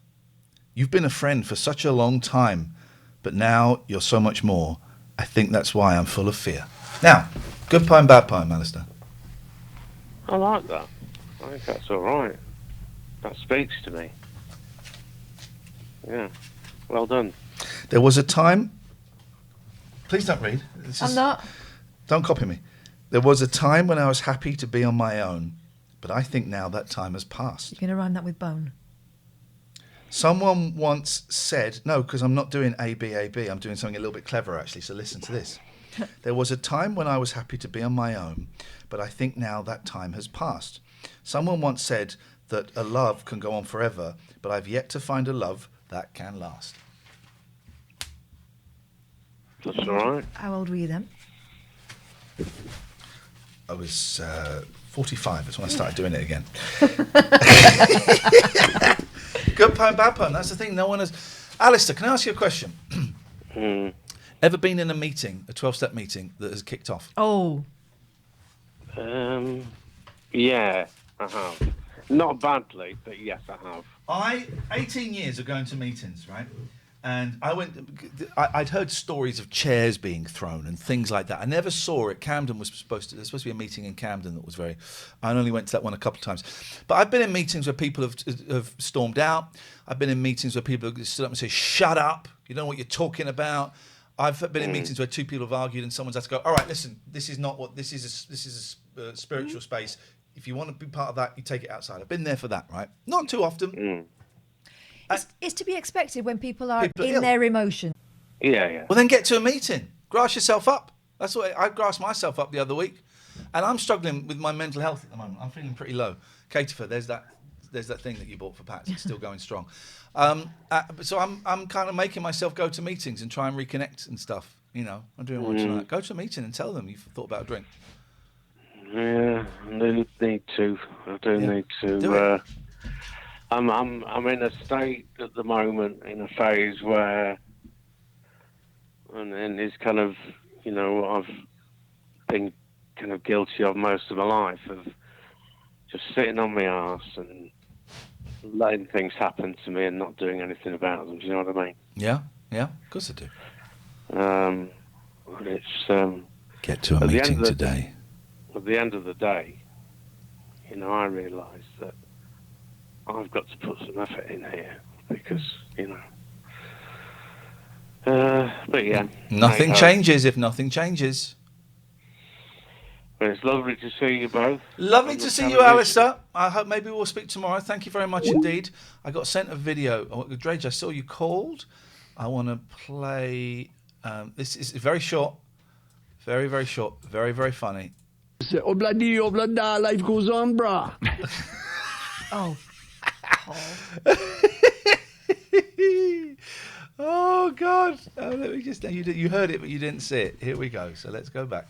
You've been a friend for such a long time, but now you're so much more. I think that's why I'm full of fear. Now, good poem, bad poem, Alistair. I like that. I think that's all right. That speaks to me. Yeah, well done. There was a time. Please don't read. I'm not. Don't copy me. There was a time when I was happy to be on my own, but I think now that time has passed. You're going to rhyme that with bone. Someone once said, no, because I'm not doing A, B, I'm doing something a little bit clever, actually, so listen to this. There was a time when I was happy to be on my own, but I think now that time has passed. Someone once said that a love can go on forever, but I've yet to find a love that can last. That's all right. How old were you then? I was 45. That's when I started doing it again. Good poem, bad poem. That's the thing. No one has. Alistair, can I ask you a question? Ever been in a meeting, a 12-step meeting, that has kicked off? Oh. Yeah, I have. Not badly, but yes, I have. 18 years of going to meetings, right? And I'd heard stories of chairs being thrown and things like that. I never saw it. There's supposed to be a meeting in Camden that was I only went to that one a couple of times. But I've been in meetings where people have stormed out. I've been in meetings where people have stood up and say, shut up, you don't know what you're talking about. I've been in meetings where two people have argued and someone's had to go, all right, listen, this is not what, this is a spiritual space. If you want to be part of that, you take it outside. I've been there for that, right? Not too often. It's to be expected when people are in their emotion. Yeah. Well, then get to a meeting. Grass yourself up. That's what I grassed myself up the other week. And I'm struggling with my mental health at the moment. I'm feeling pretty low. Katie, there's that thing that you bought for Pats. It's still going strong. So I'm kind of making myself go to meetings and try and reconnect and stuff. You know, I'm doing one tonight. Go to a meeting and tell them you've thought about a drink. Yeah, I do need to. Need to. Do it. I'm in a state at the moment, in a phase where, and it's kind of, you know, what I've been kind of guilty of most of my life, of just sitting on my arse and letting things happen to me and not doing anything about them. Do you know what I mean? Yeah, of course I do. It's get to a meeting today. At the end of the day, you know, I realise that I've got to put some effort in here because, you know. But yeah. Nothing changes if nothing changes. But it's lovely to see you both. Lovely to see you, Alistair. I hope maybe we'll speak tomorrow. Thank you very much indeed. I got sent a video. Dredge, I saw you called. I want to play. This is very short. Very, very short. Very, very funny. Obladi, oblada, life goes on, brah. Oh. Oh, God. Oh, let me just. You heard it, but you didn't see it. Here we go. So let's go back.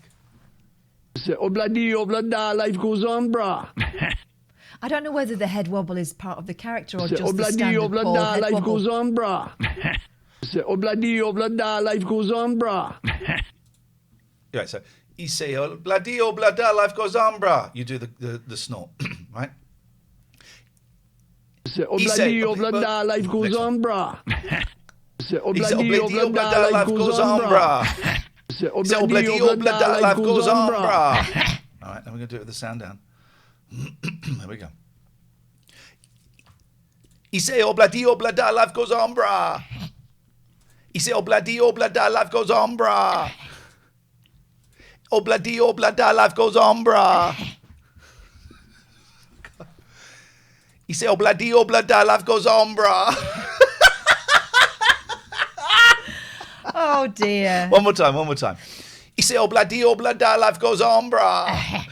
Obladi, oblada, life goes on, brah. I don't know whether the head wobble is part of the character or just the Obladi, standard Paul oblada, head life wobble. goes on, brah. Obladi, oblada, life goes on, brah. Right, so you say, obladi, oblada, life goes on, brah. You do the snort, right? Obladi, oblada, life goes on, brah. Obladi, oblada, life goes on, brah. Obladi, oblada, life goes on, brah. All right, then we're going to do it with the sound down. There we go. He say, obladi, oblada, life goes on, brah. He say, obladi, oblada, life goes on, brah. Obladi, oblada, life goes on, brah. He say, obladi, oblada, life goes on, brah. Oh, dear. One more time. He say, obladi, oblada, life goes on, brah.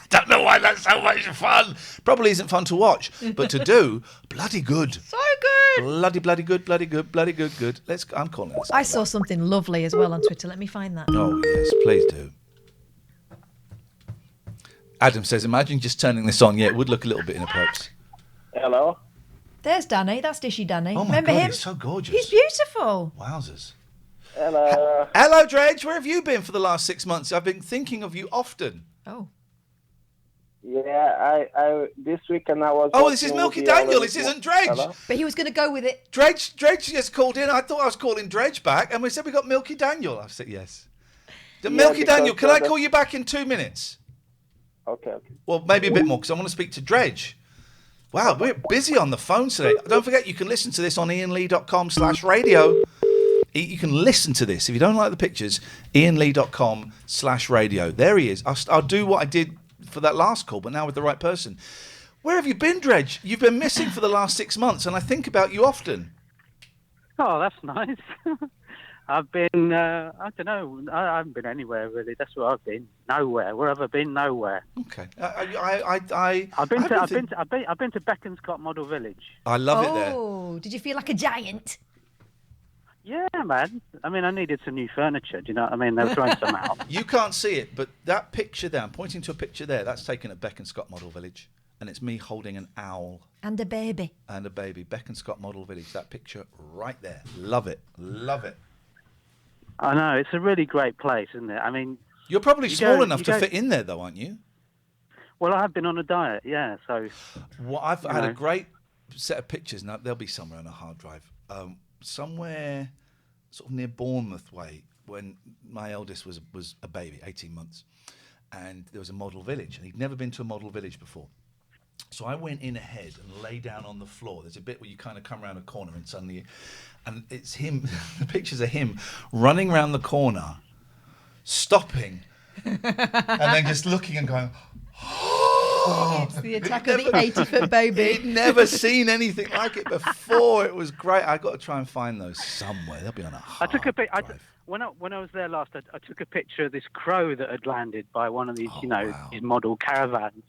Don't know why that's so much fun. Probably isn't fun to watch, but to do, bloody good. So good. Bloody good. I'm calling this. I saw something lovely as well on Twitter. Let me find that. Oh, yes, please do. Adam says, imagine just turning this on. Yeah, it would look a little bit inappropriate. Hello. There's Danny. That's Dishy Danny. Oh, my Remember God, him? he's so gorgeous. He's beautiful. Wowzers. Hello. Hello, Dredge. Where have you been for the last 6 months? I've been thinking of you often. Oh. Yeah, I this weekend I was. Oh, this is Milky Daniel. This isn't Dredge. Hello? But he was going to go with it. Dredge just called in. I thought I was calling Dredge back, and we said we got Milky Daniel. I said yes. Milky Daniel, can I call you back in 2 minutes? Okay. Well, maybe a bit more, because I want to speak to Dredge. Wow, we're busy on the phone today. Don't forget, you can listen to this on iainlee.com/radio. You can listen to this. If you don't like the pictures, iainlee.com/radio. There he is. I'll do what I did for that last call, but now with the right person. Where have you been, Dredge? You've been missing for the last 6 months, and I think about you often. Oh, that's nice. I've been, I don't know, I haven't been anywhere really. That's where I've been. Nowhere. Where have I been? Nowhere. Okay. I've been to Beaconscott Model Village. I love it there. Oh, did you feel like a giant? Yeah, man. I mean, I needed some new furniture. Do you know what I mean? They were throwing some out. You can't see it, but that picture there, I'm pointing to a picture there, that's taken at Beaconscott Model Village. And it's me holding an owl. And a baby. And a baby. Beaconscott Model Village. That picture right there. Love it. Love it. I know. It's a really great place, isn't it? I mean... You're probably small enough to fit in there, though, aren't you? Well, I have been on a diet, yeah, so... Well, I've had a great set of pictures. Now, they'll be somewhere on a hard drive. Somewhere sort of near Bournemouth way, when my eldest was a baby, 18 months. And there was a model village, and he'd never been to a model village before. So I went in ahead and lay down on the floor. There's a bit where you kind of come around a corner and suddenly... And it's him, the pictures of him running around the corner, stopping, and then just looking and going... Oh, it's the attack of the 80-foot baby. He'd never seen anything like it before. It was great. I've got to try and find those somewhere. They'll be on a hard drive. when I was there last, I took a picture of this crow that had landed by one of these, these model caravans,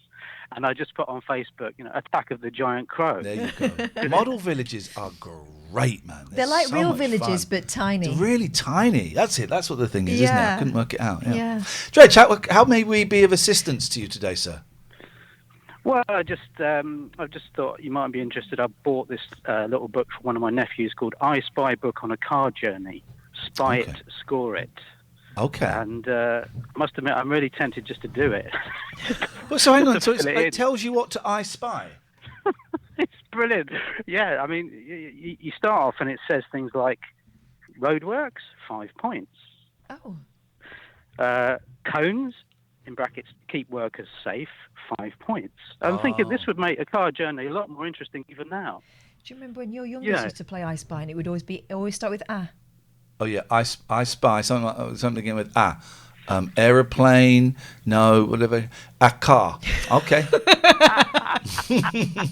and I just put on Facebook, Attack of the Giant Crow. There you go. Model villages are great, man. They're like so real much villages, fun. but tiny. They're really tiny. That's it. That's what the thing is, isn't it? I couldn't work it out. Yeah. Dredge, how may we be of assistance to you today, sir? Well, I just thought you might be interested. I bought this little book for one of my nephews called I Spy Book on a Car Journey. Spy it, score it. Okay. And I must admit, I'm really tempted just to do it. Well, so hang on. So it tells you what to I spy. It's brilliant. Yeah, I mean, you start off and it says things like roadworks, 5 points. Oh. Cones, in brackets, keep workers safe, 5 points. I'm thinking this would make a car journey a lot more interesting even now. Do you remember when your youngest used to play I Spy and it would always start with ah? Oh yeah, I spy something again with aeroplane, no, whatever, a car. Okay.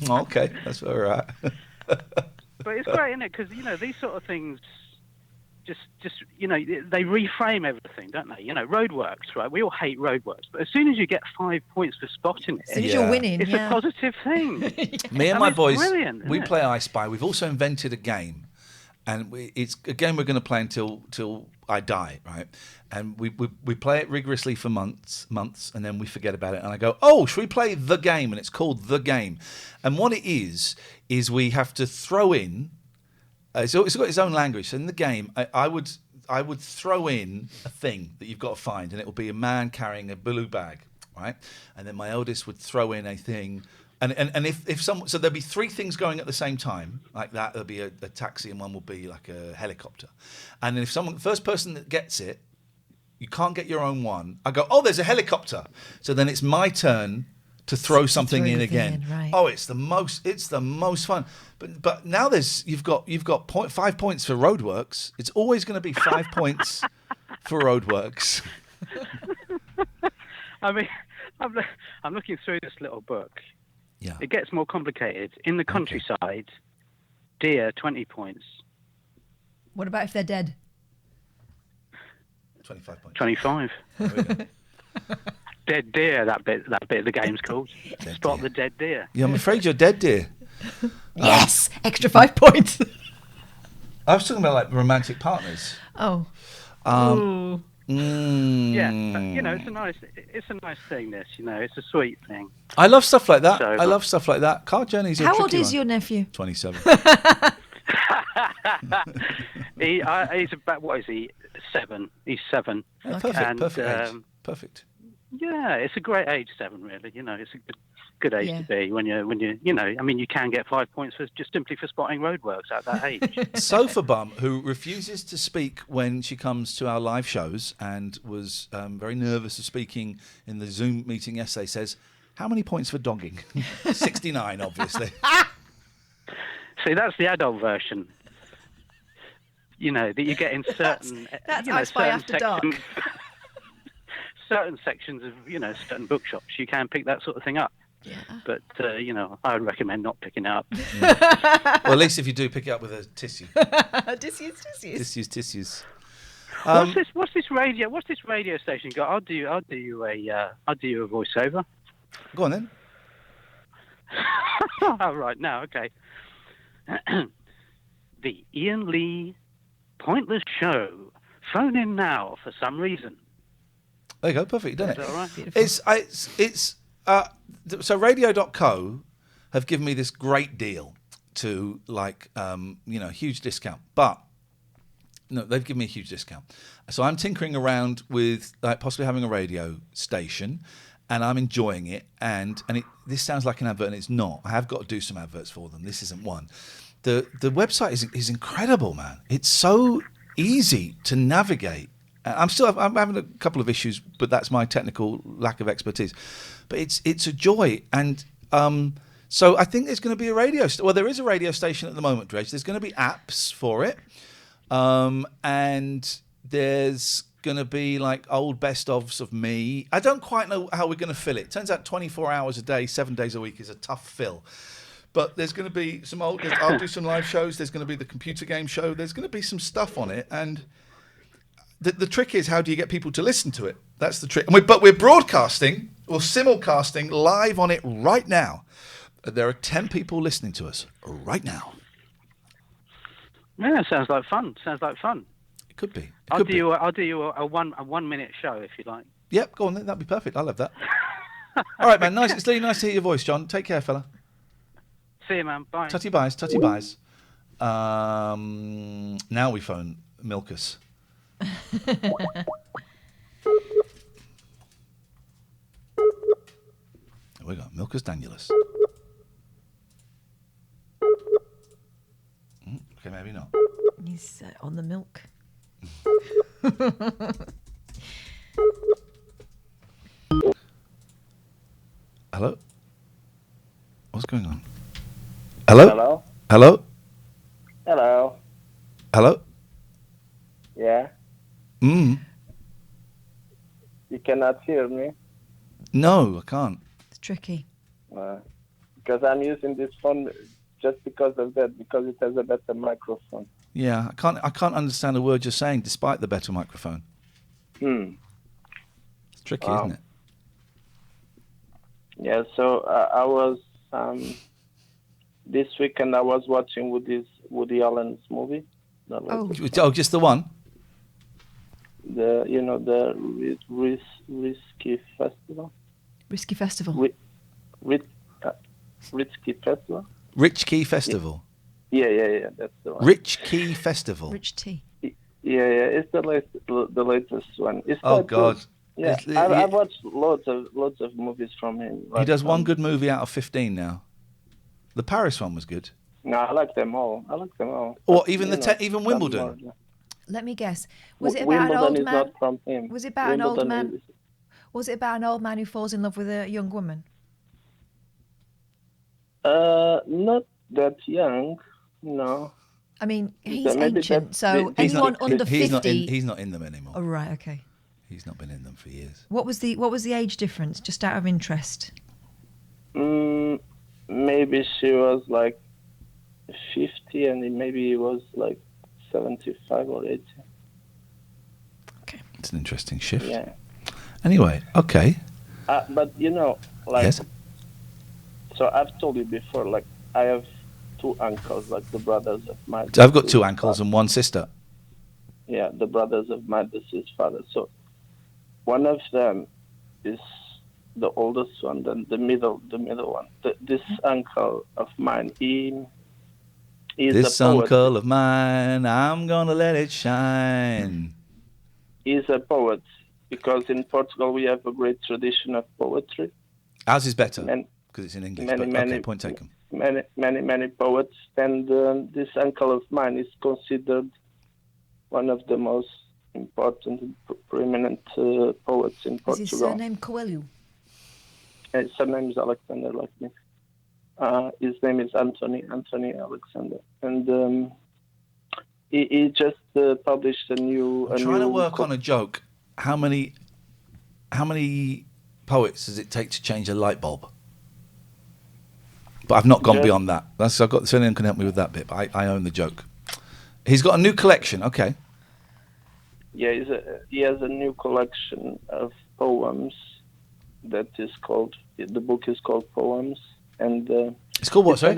Okay, that's where we're at. But it's great, isn't it? Because these sort of things just they reframe everything, don't they? Roadworks, right? We all hate roadworks, but as soon as you get 5 points for spotting it, as soon as you're winning, it's a positive thing. Me and my boys, we isn't play I Spy. We've also invented a game, and it's a game we're going to play until I die, right? And we play it rigorously for months, and then we forget about it. And I go, oh, should we play the game? And it's called The Game. And what it is we have to throw in. So it's got its own language. So in the game, I would throw in a thing that you've got to find, and it will be a man carrying a blue bag, right? And then my eldest would throw in a thing. And if someone, so there'll be three things going at the same time, like that. There'll be a taxi, and one will be like a helicopter. And then if the first person that gets it, you can't get your own one. I go, oh, there's a helicopter. So then it's my turn to throw something in again. Right. Oh, it's the most fun. But now you've got 5 points for roadworks. It's always going to be 5 points for roadworks. I mean, I'm looking through this little book. Yeah. It gets more complicated. In the countryside, deer, 20 points. What about if they're dead? 25 points. 25. Dead deer, that bit of the game's called. Spot the dead deer. Yeah, I'm afraid you're dead, deer. Yes, extra 5 points. I was talking about like romantic partners. Oh. Yeah, it's a nice thing. This, it's a sweet thing. I love stuff like that. So, I love stuff like that. Car journeys are How tricky old is one. your nephew? 27. He's about, what is he? 7. He's 7. Yeah, perfect. And, perfect age. Perfect. Yeah, it's a great age, 7. Really, it's a good age to be when you I mean, you can get 5 points just simply for spotting roadworks at that age. Sofa Bum, who refuses to speak when she comes to our live shows and was very nervous of speaking in the Zoom meeting yesterday, says, how many points for dogging? 69, obviously. See, that's the adult version. That you get in certain... That's I Spy After Dark. Certain sections of, certain bookshops, you can pick that sort of thing up. Yeah. But, I would recommend not picking it up. Yeah. Well, at least if you do, pick it up with a tissue. Tissues. What's this radio station got? I'll do you a voiceover. Go on then. Oh, right, now, okay. The Iain Lee Pointless Show. Phone in now for some reason. There you go, perfect, done it. Is that all right? So radio.co have given me this great deal to huge discount. But no, they've given me a huge discount. So I'm tinkering around with possibly having a radio station, and I'm enjoying it. And this sounds like an advert, and it's not. I have got to do some adverts for them. This isn't one. The website is incredible, man. It's so easy to navigate. I'm having a couple of issues, but that's my technical lack of expertise. But it's a joy, and so I think there's going to be a radio. Well, there is a radio station at the moment, Dredge. There's going to be apps for it, and there's going to be like old best-ofs of me. I don't quite know how we're going to fill it. Turns out 24 hours a day, 7 days a week is a tough fill. But there's going to be I'll do some live shows. There's going to be the computer game show. There's going to be some stuff on it, and The trick is, how do you get people to listen to it? That's the trick. But we're broadcasting or simulcasting live on it right now. There are 10 people listening to us right now. Yeah, sounds like fun. It could be. I'll do you a 1 minute show if you like. Yep, go on then. That'd be perfect. I love that. All right, man. Nice. It's really nice to hear your voice, John. Take care, fella. See you, man. Bye. Tutty buys. Now we phone Milkus. Here we go. Milkus Danielus. Okay, maybe not. He's on the milk. Hello? What's going on? Hello? Hello? Hello? Hello? Hello? Yeah? You cannot hear me? No, I can't. It's tricky. Because I'm using this phone just because of that, because it has a better microphone. Yeah, I can't understand a word you're saying despite the better microphone. It's tricky, isn't it? Yeah, so I was this weekend I was watching Woody Allen's movie. Just the one? The Risky Festival. Risky Festival. Risky Festival. Rich Key Festival. Yeah, that's the one. Rich Key Festival. Rich Tea. Yeah, it's the latest one. It's oh God. Good. Yeah, I've watched loads of movies from him. He does one good movie out of 15 now. The Paris one was good. No, I like them all. Or even even Wimbledon. Let me guess. Was it about Wimbledon an old is man? Not from him. Was it about an old man? Was it about an old man who falls in love with a young woman? Not that young. No. I mean, he's ancient, so anyone under 50. He's not in them anymore. Oh right, okay. He's not been in them for years. What was the age difference, just out of interest? Maybe she was like 50 and maybe he was like 75 or 80. Okay. It's an interesting shift. Yeah. Anyway, okay. But yes? So I've told you before, like I have two uncles, like the brothers of my... I've got two uncles and one sister. Yeah, the brothers of my deceased father. So one of them is the oldest one, then the middle one. This uncle of mine, he's this a poet. uncle of mine, I'm gonna let it shine. He's a poet because in Portugal we have a great tradition of poetry. Ours is better because it's in English. Okay, point taken. Many poets, and this uncle of mine is considered one of the most important and preeminent poets in Portugal. Is his surname Coelho? His surname is Alexander, like me. His name is Anthony Alexander, and he just published a new. I'm trying to work on a joke. How many poets does it take to change a light bulb? But I've not gone beyond that. I've got Celine can help me with that bit. But I own the joke. He's got a new collection. Okay. Yeah, he has a new collection of poems that is called. The book is called Poems, and it's called what? Sorry.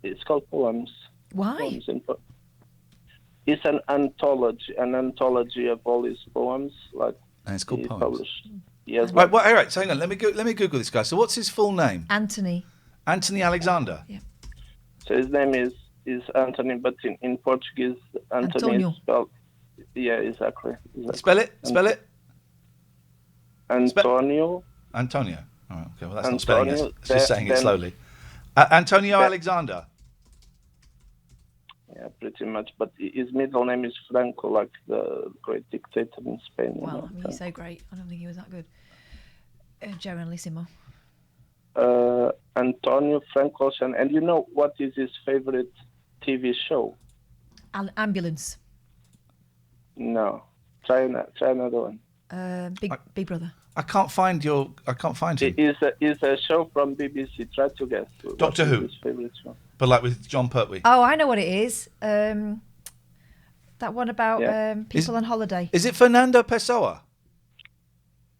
It's called Poems. Why? Poems it's an anthology of all his poems. And it's called Poems. Published. Yes. Right. All right. So hang on. Let me Google this guy. So what's his full name? Anthony Alexander. Yeah. So his name is Anthony, but in Portuguese, Anthony is spelled. Yeah, exactly. Spell it. Antonio. Antonio. All right. Okay. Well, that's Antonio, not spelling it. It's just saying it slowly. Antonio Alexander. Yeah, pretty much. But his middle name is Franco, like the great dictator in Spain. Well, he's so great. I don't think he was that good. Generalissimo. Antonio Franco, and you know what is his favorite TV show? Ambulance. No, try another one. Big Brother. I can't find him. It's a show from BBC. Try to guess. Doctor Who. His favorite show. But like with John Pertwee. Oh, I know what it is. That one about people on holiday. Is it Fernando Pessoa?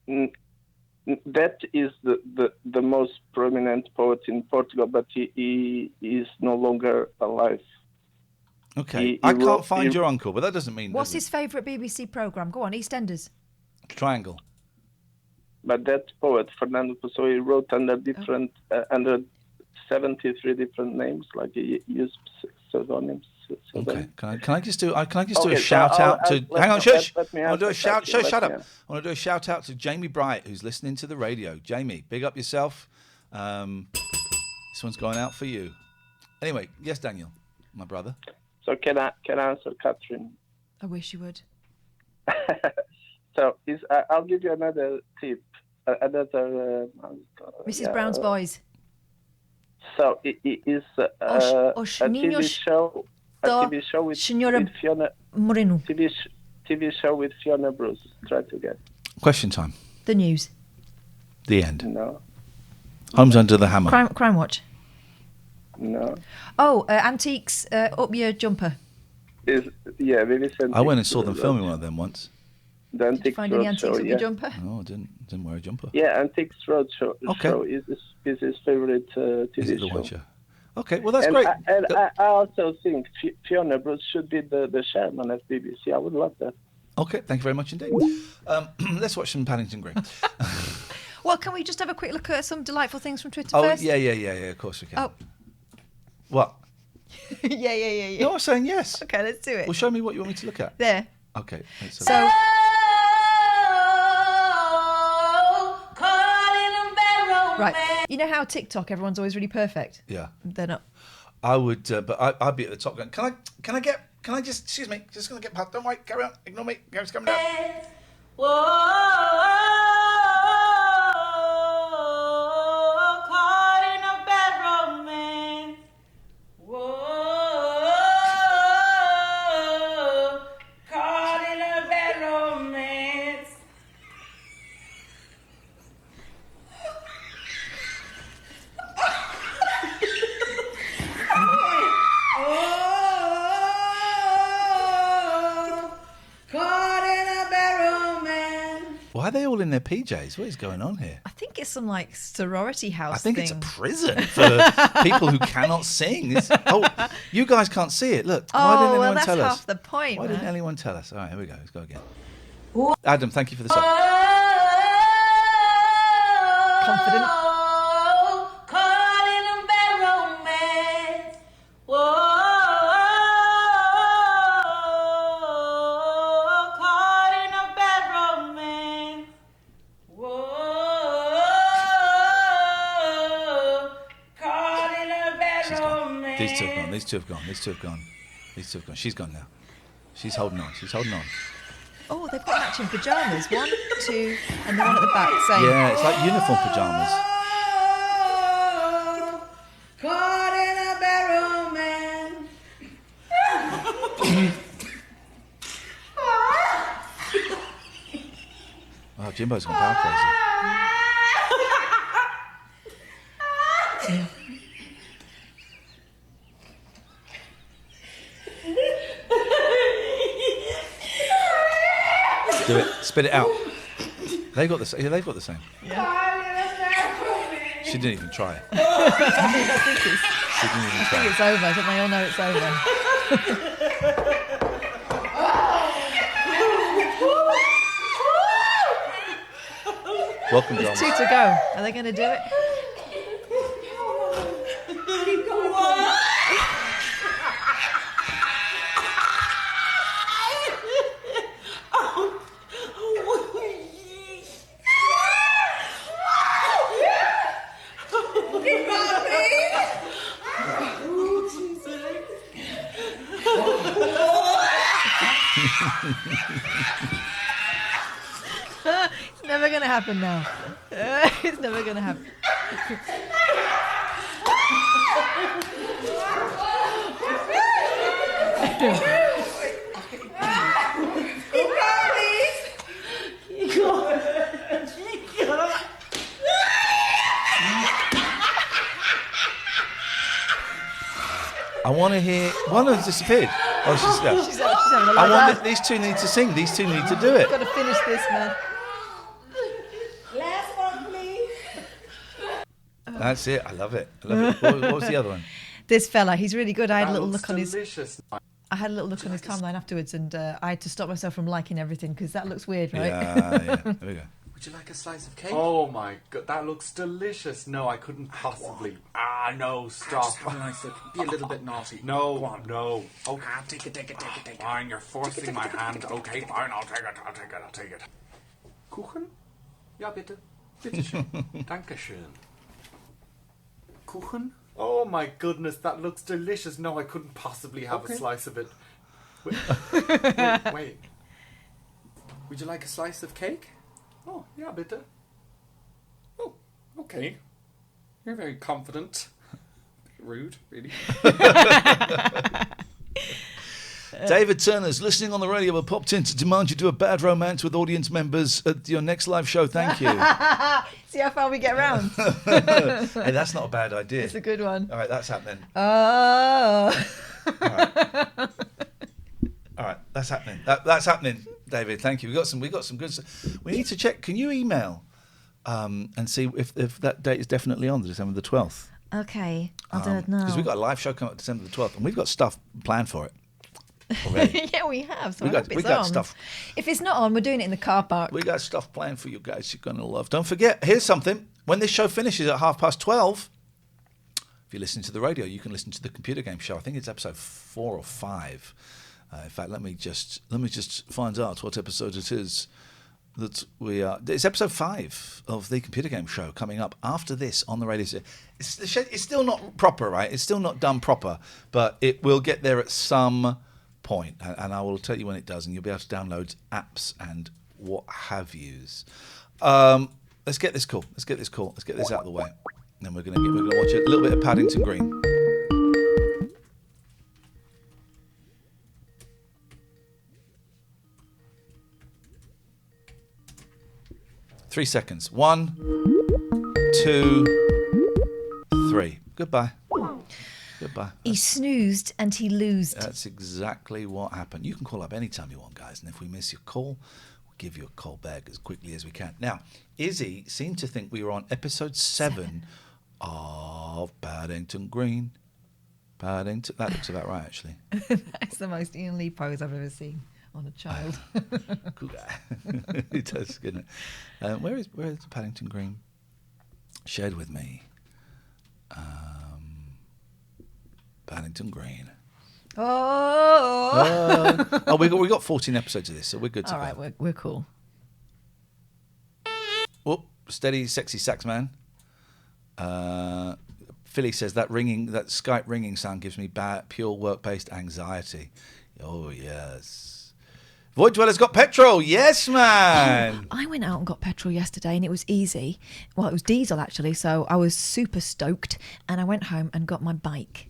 That is the most prominent poet in Portugal, but he is no longer alive. Okay, I can't find your uncle, but that doesn't mean... What's his favourite BBC programme? Go on, EastEnders. Triangle. But that poet, Fernando Pessoa, he wrote under different, under 73 different names, like he used pseudonyms. Okay, can I just do a shout out to... Hang on, shush! I want to do a shout... Shut up! I want to do a shout out to Jamie Bright, who's listening to the radio. Jamie, big up yourself. This one's going out for you. Anyway, yes, Daniel, my brother. So can I answer Katherine? I wish you would. So I'll give you another tip. Mrs. Brown's Boys. So it is a TV show. A TV show with Fiona Moreno. TV show with Fiona Bruce. Try to get. Question time. The news. The end. No. Homes Under the Hammer. Crime Watch. No. Oh, Antiques Up Your Jumper. I went and saw them filming one of them once. The Antiques find any Antiques Roadshow, Up Your Jumper? No, I didn't wear a jumper. Yeah, Antiques Roadshow is his favorite TV show. Show. Okay, well that's and great. I also think Fiona Bruce should be the chairman of BBC. I would love that. Okay, thank you very much indeed. Let's watch some Paddington Green. Well, can we just have a quick look at some delightful things from Twitter Oh, first? yeah, of course we can. Oh. What? Yeah. No, I'm saying yes. Okay, let's do it. Well, show me what you want me to look at. There. Okay. So... Right, you know how TikTok, everyone's always really perfect? Yeah. They're not. I would, but I'd be at the top going, can I just, excuse me, just going to get past, don't worry, carry on, ignore me, it's coming down. Why are they all in their PJs? What is going on here? I think it's some like sorority house I think thing. it's a prison for people who cannot sing. You guys can't see it. Look, why didn't anyone that's tell us? half the point. Why didn't anyone tell us? All right, here we go. Let's go again. Adam, thank you for the song. Confident. These two have gone. She's gone now. She's holding on. Oh, they've got matching pyjamas. 1, 2, and the one at the back saying... Yeah, it's like uniform pyjamas. Caught in a barrel, man. Oh, Jimbo's gone power crazy. Do it. Spit it out. They've got the same. Yeah. She didn't even try it. I think it's over. I think they all know it's over. Welcome, John. There's 2 to go. Are they going to do it? It's never going to happen now. It's never going to happen. I want to hear. One has disappeared. Oh, she's left. She's out. She's having a I lie want down. these two need to sing. These two need to do it. Got to finish this, man. Last one, please. That's it. I love it. What was the other one? This fella, he's really good. I had a little looks look on his. delicious. I had a little look on his timeline afterwards, and I had to stop myself from liking everything because that looks weird, right? Yeah. There we go. Would you like a slice of cake? Oh my god, that looks delicious. No, I couldn't possibly. No, stop. Just have a nice look. Be a little bit naughty. No, no. Oh, take it. Fine, you're forcing my hand. Okay, fine, I'll take it. Kuchen? Ja, bitte. Bitte schön. Dankeschön. Kuchen? Oh my goodness, that looks delicious. No, I couldn't possibly have a slice of it. Wait. Would you like a slice of cake? Oh, yeah, bitte. Oh, okay. You're very confident. Rude, really. David Turner's listening on the radio but popped in to demand you do a bad romance with audience members at your next live show. Thank you. See how far we get round. Hey, that's not a bad idea. It's a good one. All right, that's happening. Oh. All right, that's happening. That's happening, David. Thank you. We got some good stuff. We need to check. Can you email and see if that date is definitely on December the 12th? Okay, I'll do it now. Because we've got a live show coming up December the 12th, and we've got stuff planned for it already. Yeah, we have. So we got stuff. If it's not on, we're doing it in the car park. We got stuff planned for you guys. You're gonna love. Don't forget. Here's something. When this show finishes at 12:30, if you listen to the radio, you can listen to the computer game show. I think it's episode 4 or 5. In fact, let me just find out what episode it is that we are. It's episode 5 of the computer game show coming up after this on the radio. It's still not proper, right? It's still not done proper, but it will get there at some point, and I will tell you when it does, and you'll be able to download apps and what have yous. Let's get this cool. Let's get this out of the way. And then we're gonna watch a little bit of Paddington Green. Three seconds. 1, 2, 3. Goodbye. He snoozed and he loosed. That's exactly what happened. You can call up anytime you want, guys, and if we miss your call, we'll give you a call back as quickly as we can. Now, Izzy seemed to think we were on episode 7 of Paddington Green. That looks about right, actually. That's the most Iain Lee pose I've ever seen on a child. Cool guy. It does, doesn't it? Where is Paddington Green? Shared with me. Paddington Green. Oh, we got 14 episodes of this, so we're good to go. All right, we're cool. Oh, steady, sexy sax man. Philly says that Skype ringing sound gives me pure work-based anxiety. Oh yes. Void Dweller's got petrol. Yes, man. I went out and got petrol yesterday, and it was easy. Well, it was diesel actually, so I was super stoked. And I went home and got my bike.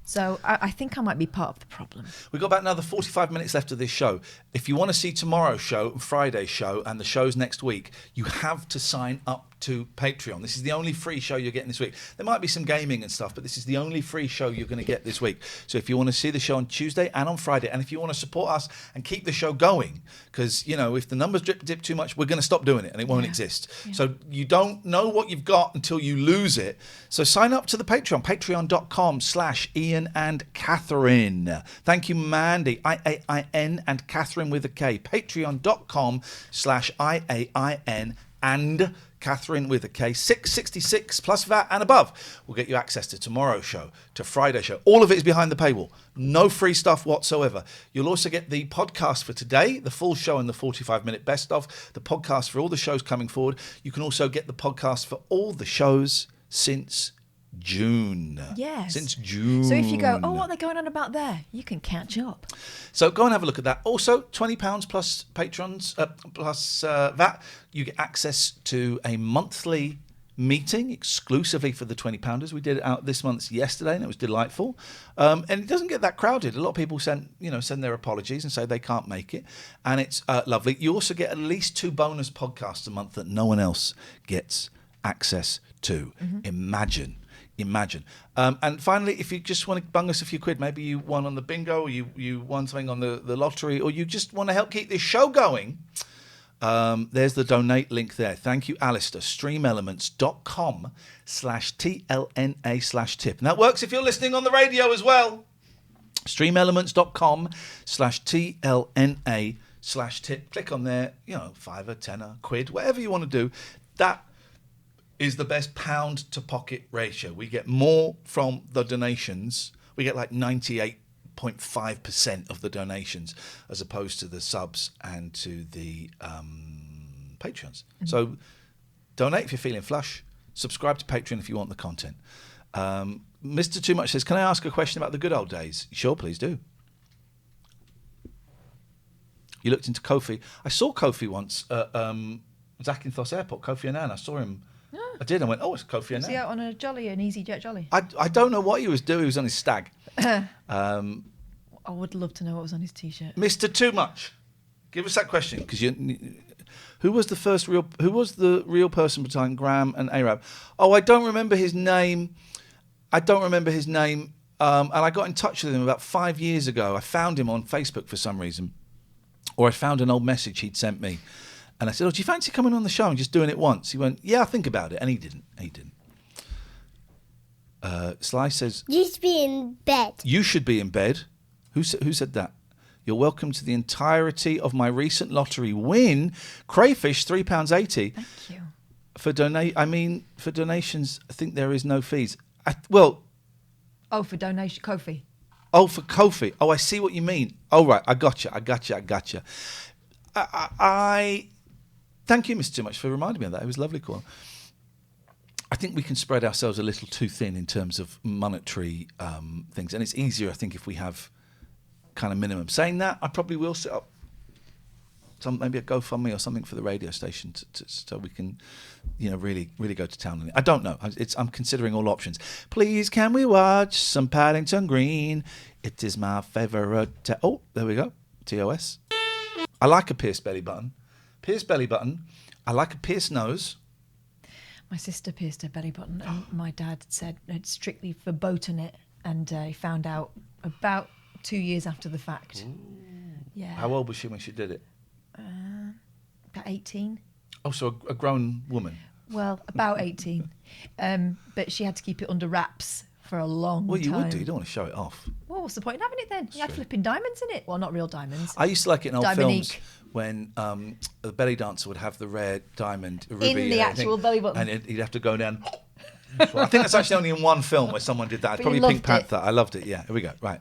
So I think I might be part of the problem. We've got about another 45 minutes left of this show. If you want to see tomorrow's show, Friday's show, and the shows next week, you have to sign up to Patreon. This is the only free show you're getting this week. There might be some gaming and stuff, but this is the only free show you're going to get this week. So if you want to see the show on Tuesday and on Friday, and if you want to support us and keep the show going, because, if the numbers dip too much, we're going to stop doing it and it won't exist. Yeah. So you don't know what you've got until you lose it. So sign up to the Patreon, patreon.com/Iain and Katherine. Thank you, Mandy, IAIN and Katherine with a K. Patreon.com/IAIN and Katherine with a K. $6.66 plus VAT and above will get you access to tomorrow's show, to Friday's show. All of it is behind the paywall. No free stuff whatsoever. You'll also get the podcast for today, the full show and the 45-minute best of, the podcast for all the shows coming forward. You can also get the podcast for all the shows since June. Yes. Since June. So if you go, what are they going on about there? You can catch up. So go and have a look at that. Also, £20 plus patrons, plus VAT. You get access to a monthly meeting exclusively for the 20-pounders. We did it out this month yesterday, and it was delightful. And it doesn't get that crowded. A lot of people send their apologies and say they can't make it, and it's lovely. You also get at least 2 bonus podcasts a month that no one else gets access to. Mm-hmm. imagine. And finally, if you just want to bung us a few quid, maybe you won on the bingo, or you won something on the lottery, or you just want to help keep this show going, there's the donate link there. Thank you, Alistair. streamelements.com/TLNA/tip. And that works if you're listening on the radio as well. streamelements.com/TLNA/tip. Click on there, £5, £10, £1, whatever you want to do. That is the best pound to pocket ratio. We get more from the donations. We get like 98.5% of the donations as opposed to the subs and to the Patreons. Mm-hmm. So donate if you're feeling flush. Subscribe to Patreon if you want the content. Mr. Too Much says, can I ask a question about the good old days? Sure, please do. You looked into Kofi. I saw Kofi once at Zakynthos Airport, Kofi Annan. I saw him. Oh. I did. I went, it's Kofi Annan. Was he out on a jolly, an EasyJet jolly? I don't know what he was doing. He was on his stag. I would love to know what was on his T-shirt. Mr. Too Much, give us that question, because who was the real person behind Graham and Arab? Oh, I don't remember his name. And I got in touch with him about 5 years ago. I found him on Facebook for some reason, or I found an old message he'd sent me. And I said, do you fancy coming on the show and just doing it once? He went, yeah, I'll think about it. And he didn't. Sly says... You should be in bed. You should be in bed. Who said that? You're welcome to the entirety of my recent lottery win. Crayfish, £3.80. Thank you. For donations, I think there is no fees. For donation, Kofi. Oh, for Kofi. Oh, I see what you mean. Oh, right. I gotcha. I thank you, Mr. Too Much, for reminding me of that. It was lovely call. I think we can spread ourselves a little too thin in terms of monetary things. And it's easier, I think, if we have kind of minimum. Saying that, I probably will set up maybe a GoFundMe or something for the radio station so we can, really, really go to town on it. I don't know. I'm considering all options. Please, can we watch some Paddington Green? It is my favourite. Oh, there we go. TOS. I like a pierced belly button. I like a pierced nose. My sister pierced her belly button, and my dad said it's strictly verboten it, and he found out about 2 years after the fact. Ooh. Yeah. How old was she when she did it? About 18. Oh, so a grown woman. Well, about 18. But she had to keep it under wraps for a long time. Well, you would do. You don't want to show it off. Well, what's the point in having it then? You had flipping diamonds in it. Well, not real diamonds. I used to like it in old films when the belly dancer would have the rare diamond ruby in the actual belly button, and he'd have to go down. So I think that's actually only in one film where someone did that. It's probably Pink Panther. I loved it. Yeah, here we go. Right.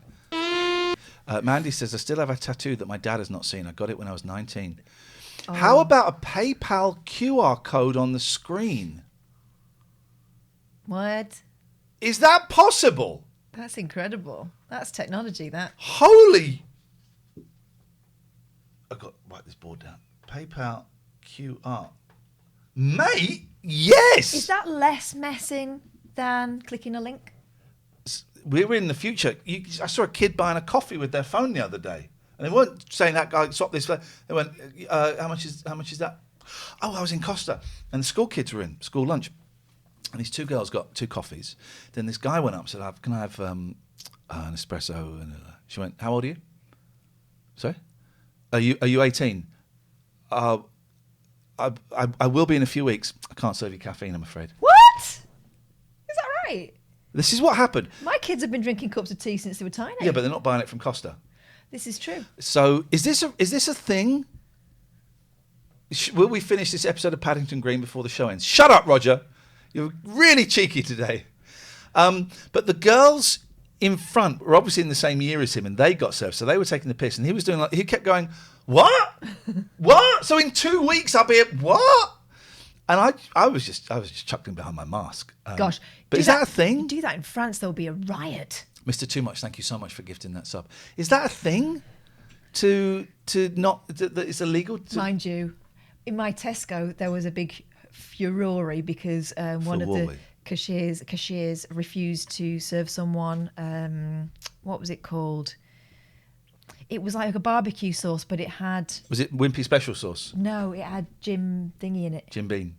Mandy says, I still have a tattoo that my dad has not seen. I got it when I was 19. Oh. How about a PayPal QR code on the screen? What? Is that possible? That's incredible. That's technology, that. Holy... I've got to write this board down. PayPal QR. Mate, yes! Is that less messing than clicking a link? We're in the future. I saw a kid buying a coffee with their phone the other day. And they weren't saying that guy swap this. They went, how much is that? Oh, I was in Costa. And the school kids were in school lunch. And these two girls got 2 coffees. Then this guy went up and said, can I have an espresso? And she went, how old are you? Sorry? Are you 18? I will be in a few weeks. I can't serve you caffeine, I'm afraid. What? Is that right? This is what happened. My kids have been drinking cups of tea since they were tiny. Yeah, but they're not buying it from Costa. This is true. So is this a thing? Will we finish this episode of Paddington Green before the show ends? Shut up, Roger. You're really cheeky today. But the girls in front were obviously in the same year as him, and they got served, so they were taking the piss, and he was doing he kept going, what? What? So in 2 weeks I'll be at what? And I was just chuckling behind my mask. Gosh, but is that a thing? Do that in France, there'll be a riot. Mr. Too Much, thank you so much for gifting that sub. Is that a thing? To not that it's illegal? Mind you, in my Tesco there was a big furore because one of the cashiers refused to serve someone. What was it called? It was like a barbecue sauce, but it had... Was it Wimpy Special Sauce? No, it had Jim Thingy in it. Jim Beam.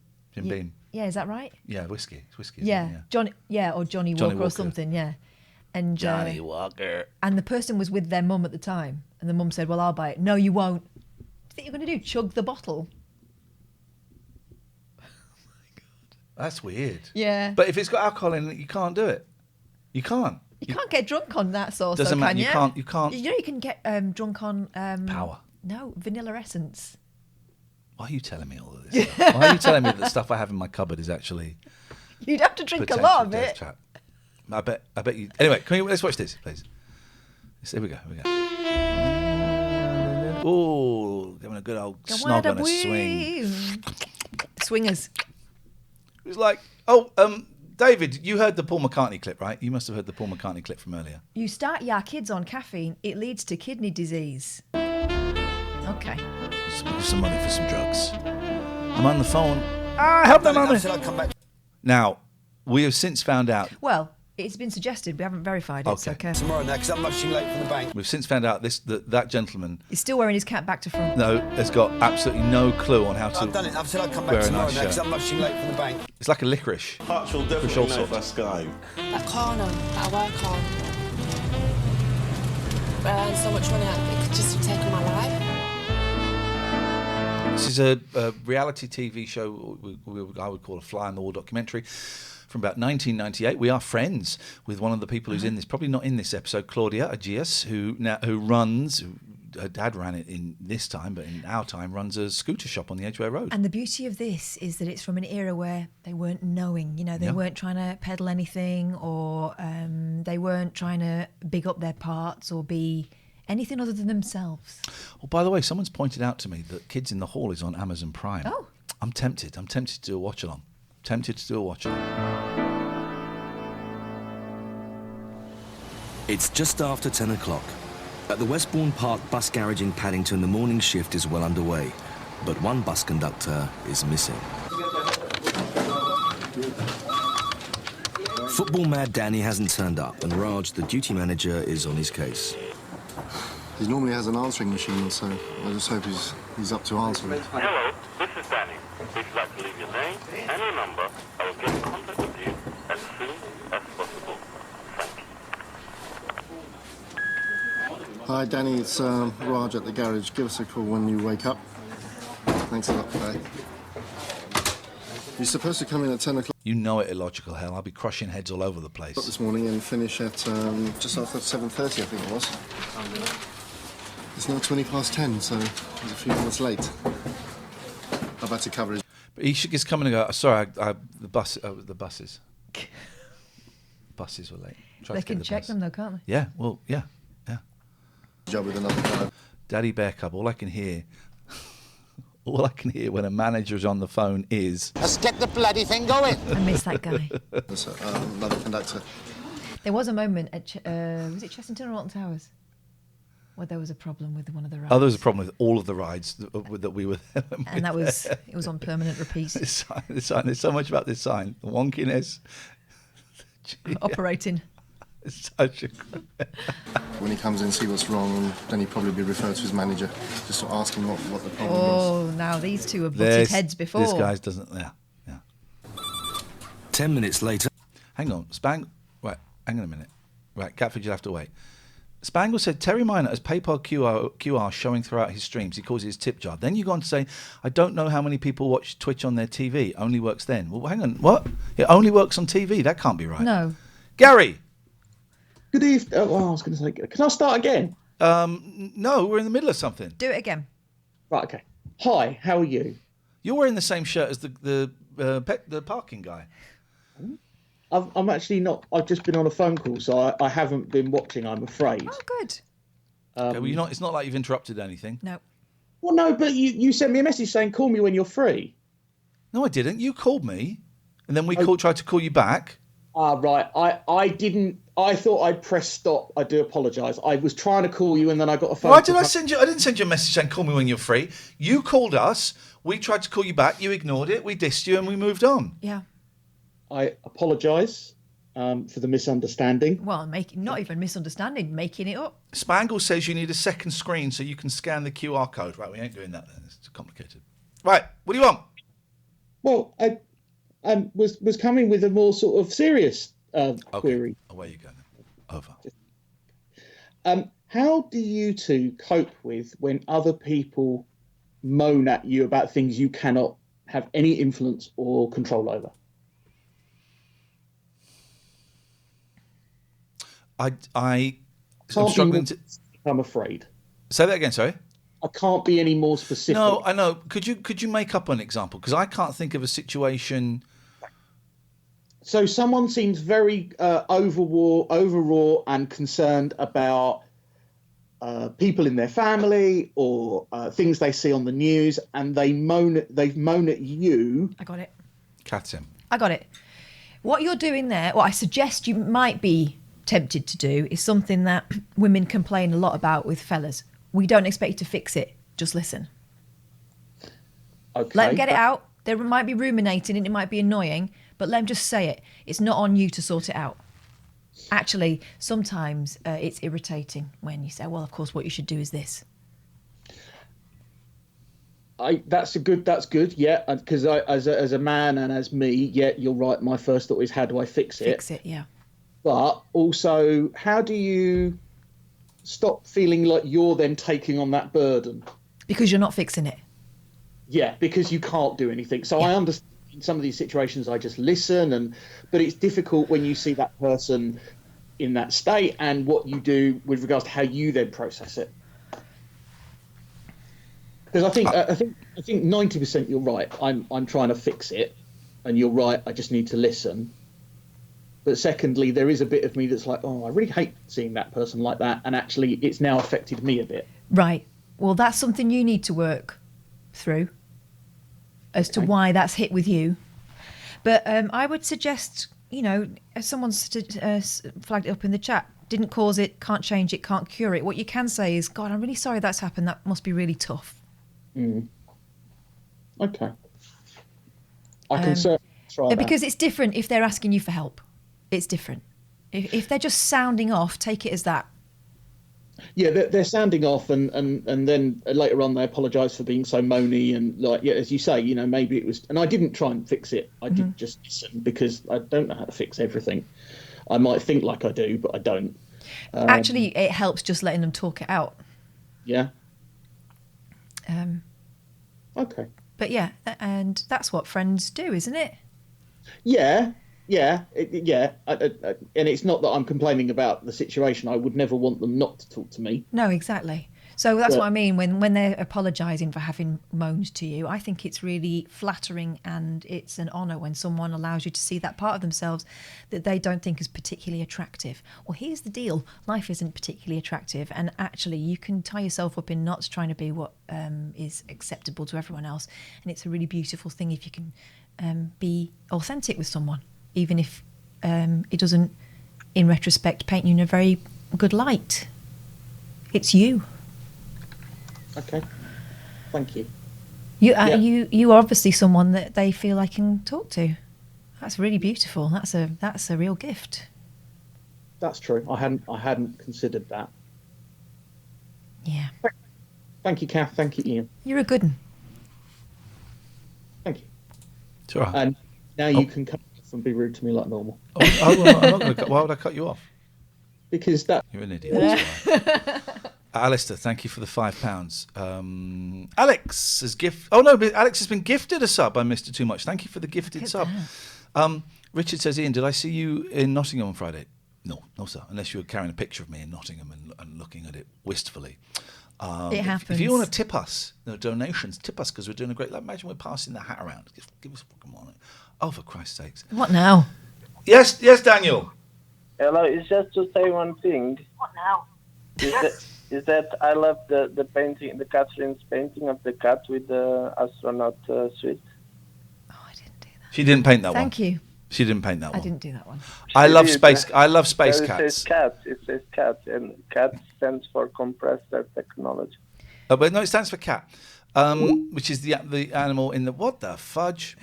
Yeah, is that right? Yeah, whiskey. It's whiskey. Yeah. Isn't it? Johnny. Yeah, or Johnny Johnny Walker or Walker. something. Yeah. And Johnny Walker. And the person was with their mum at the time, and the mum said, "Well, I'll buy it." No, you won't. What do you think you're going to do? Chug the bottle? That's weird. Yeah. But if it's got alcohol in it, you can't do it. You can't. You can't get drunk on that sauce. Doesn't though, matter. Can You you? can't. You can't. You know, you can get drunk on Power. No, vanilla essence. Why are you telling me all of this stuff? Why are you telling me that the stuff I have in my cupboard is actually You'd have to drink a lot of death it. trap? I bet you. Anyway, let's watch this, please. Here we go. Oh, giving a good old snog on a swing. Swingers. It was like, David, you heard the Paul McCartney clip, right? You must have heard the Paul McCartney clip from earlier. You start your kids on caffeine, it leads to kidney disease. Okay. Some money for some drugs. I'm on the phone. Help them on me. Now, we have since found out. Well, it's been suggested. We haven't verified it. So careful. Tomorrow now, because I'm rushing late from the bank. We've since found out that gentleman. He's still wearing his cap back to front. No, has got absolutely no clue on how to. I've done it. I've said I'd come wear back a tomorrow nice now, because shirt. I'm rushing late from the bank. It's like a licorice. Hutch will definitely know if I Sky. That car now, that I work on. I earn so much money out of it, it could just have taken my life. This is a reality TV show I would call a fly-on-the-wall documentary from about 1998. We are friends with one of the people who's in this, probably not in this episode, Claudia Agius, who her dad ran it in this time, but in our time runs a scooter shop on the Edgware Road. And the beauty of this is that it's from an era where they weren't knowing, they weren't trying to peddle anything, or they weren't trying to big up their parts or be anything other than themselves. Oh, by the way, someone's pointed out to me that Kids in the Hall is on Amazon Prime. Oh. I'm tempted to do a watch-along. It's just after 10 o'clock. At the Westbourne Park bus garage in Paddington, the morning shift is well underway, but one bus conductor is missing. Football mad Danny hasn't turned up, and Raj, the duty manager, is on his case. He normally has an answering machine, so I just hope he's up to answering. Hello, this is Danny. If you'd like to leave your name and your number, I will get in contact with you as soon as possible. Thank you. Hi, Danny, it's Raj at the garage. Give us a call when you wake up. Thanks a lot. Bye. You're supposed to come in at 10 o'clock. You know it, illogical hell. I'll be crushing heads all over the place. This morning and finish at just after 7:30, I think it was. It's now 20 past 10, so he's a few minutes late. I've had to cover his... But he should just come in and go, sorry, the buses. Buses were late. They can check them though, can't they? Yeah, well, yeah. Job with another fellow. Daddy Bear Cub, all I can hear when a manager's on the phone is... Let's get the bloody thing going. I miss that guy. Another conductor. There was a moment at, was it Chessington or Alton Towers? Where there was a problem with one of the rides. Oh, there was a problem with all of the rides that we were there. And it was on permanent repeat. This sign, there's so much about this sign. The wonkiness. Operating. It's such a... When he comes in, see what's wrong, and then he'd probably be referred to his manager just to ask him what the problem was. Oh, now these two have butted heads before. This guy doesn't... Yeah. 10 minutes later... Hang on, Right, hang on a minute. Right, Catford, you'll have to wait. Spangle said Terry Minor has PayPal QR showing throughout his streams. He calls it his tip jar. Then you go on to say, I don't know how many people watch Twitch on their TV. Only works then. Well, hang on. What? It only works on TV? That can't be right. No. Gary! Good evening. I was going to say, can I start again? No, we're in the middle of something. Do it again. Right, okay. Hi, how are you? You're wearing the same shirt as the parking guy. I'm actually not. I've just been on a phone call, so I haven't been watching, I'm afraid. Oh, good. Okay, well, it's not like you've interrupted anything. No. Well, no, but you sent me a message saying call me when you're free. No, I didn't. You called me, and then we tried to call you back. Right. I didn't. I thought I'd press stop. I do apologise. I was trying to call you, and then I got a phone. Why did I send you? I didn't send you a message saying call me when you're free. You called us. We tried to call you back. You ignored it. We dissed you, and we moved on. Yeah. I apologise for the misunderstanding. Well, not even misunderstanding, making it up. Spangle says you need a second screen so you can scan the QR code. Right, we ain't doing that then. It's too complicated. Right, what do you want? Well, was coming with a more sort of serious query. Away you go. Over. How do you two cope with when other people moan at you about things you cannot have any influence or control over? I'm struggling to. I'm afraid. Say that again. Sorry. I can't be any more specific. No, I know. Could you make up an example? Because I can't think of a situation. So someone seems very overwrought and concerned about people in their family or things they see on the news, and they moan at you. I got it. Katherine. I got it. What you're doing there, what I suggest you might be tempted to do, is something that women complain a lot about with fellas. We don't expect you to fix it. Just listen. Okay. Let them get it out. They might be ruminating and it might be annoying, but let them just say it. It's not on you to sort it out. Actually, sometimes it's irritating when you say, well, of course, what you should do is this. That's good, yeah. Because as a man and as me, yeah, you're right. My first thought is, how do I fix it? Fix it, yeah. But also, how do you stop feeling like you're then taking on that burden? Because you're not fixing it. Yeah, because you can't do anything. So I understand in some of these situations I just listen, but it's difficult when you see that person in that state and what you do with regards to how you then process it. Because I think 90% you're right. I'm trying to fix it, and you're right. I just need to listen. But secondly, there is a bit of me that's like, oh, I really hate seeing that person like that, and actually, it's now affected me a bit. Right. Well, that's something you need to work through as to why that's hit with you. But I would suggest, as someone's flagged it up in the chat, didn't cause it, can't change it, can't cure it. What you can say is, God, I'm really sorry that's happened. That must be really tough. Okay. I can certainly try that. Because it's different if they're asking you for help. It's different. If they're just sounding off, take it as that. Yeah, they're sounding off, and then later on they apologise for being so moany, and as you say, maybe it was. And I didn't try and fix it. I did just listen, because I don't know how to fix everything. I might think like I do, but I don't. Actually, it helps just letting them talk it out. Yeah. Okay. But yeah, and that's what friends do, isn't it? Yeah. And it's not that I'm complaining about the situation. I would never want them not to talk to me. No, exactly. So that's what I mean when they're apologising for having moaned to you. I think it's really flattering, and it's an honour when someone allows you to see that part of themselves that they don't think is particularly attractive. Well, here's the deal. Life isn't particularly attractive, and actually you can tie yourself up in knots trying to be what is acceptable to everyone else. And it's a really beautiful thing if you can be authentic with someone, even if it doesn't, in retrospect, paint you in a very good light. It's you. Okay, thank you. You are obviously someone that they feel I can talk to. That's really beautiful. That's a real gift. That's true. I hadn't considered that. Yeah. Thank you, Kath. Thank you, Ian. You're a good one. Thank you. It's all right. And now you can cut off and be rude to me like normal. I'm not going to. Why would I cut you off? Because you're an idiot. That's right. Alistair, thank you for the £5. Alex has but Alex has been gifted a sub by Mr. Too Much. Thank you for the gifted sub. Richard says, Ian, did I see you in Nottingham on Friday? No, sir. Unless you were carrying a picture of me in Nottingham and looking at it wistfully. It happens. If you want to tip us, donations, tip us, because we're doing a great. Imagine we're passing the hat around. Give us a fucking money. Oh, for Christ's sakes! What now? Yes, Daniel. Hello, it's just to say one thing. What now? Is that I love the painting, the Catherine's painting of the cat with the astronaut suit. She didn't paint that one. Thank you. She didn't paint that one. I didn't do that one. I love space cats. It says cat. It says cat, and cat stands for compressor technology. But no, it stands for cat, which is the animal in the what the fudge.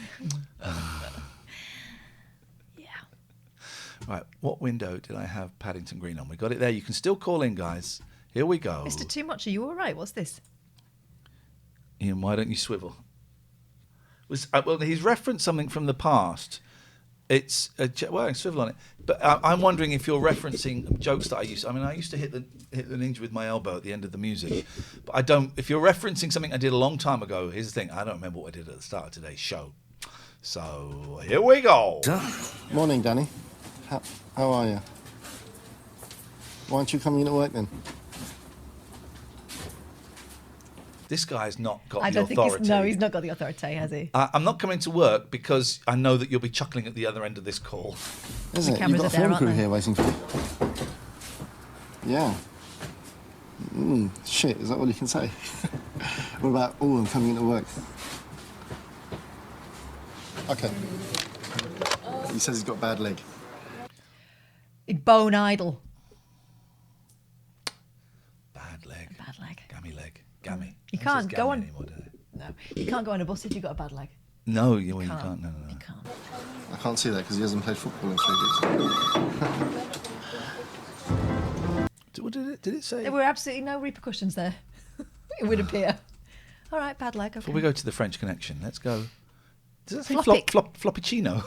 Right, what window did I have Paddington Green on? We got it there. You can still call in, guys. Here we go. Mr. Too Much, are you all right? What's this? Ian, why don't you swivel? was well, he's referenced something from the past. It's well, swivel on it. But I'm wondering if you're referencing jokes that I used. I mean, I used to hit the ninja with my elbow at the end of the music, but I don't. If you're referencing something I did a long time ago, here's the thing: I don't remember what I did at the start of today's show. So here we go. Morning, Danny. How are you? Why aren't you coming into work then? This guy's not got I the don't think authority. he's not got the authority, has he? I'm not coming to work because I know that you'll be chuckling at the other end of this call. Is it? You've got a film crew here waiting for you. Yeah. Shit, is that all you can say? What about, I'm coming into work? Okay. He says he's got a bad leg. Bone idle. Bad leg. Bad leg. Gammy leg. Gammy. You can't go on. No, you can't go on a bus if you've got a bad leg. No, you can't. No. You can't. I can't see that because he hasn't played football in 3 weeks. What did it say? There were absolutely no repercussions there. It would appear. All right, bad leg. Okay. Before we go to the French Connection, let's go. Does that say Floppic. floppicino?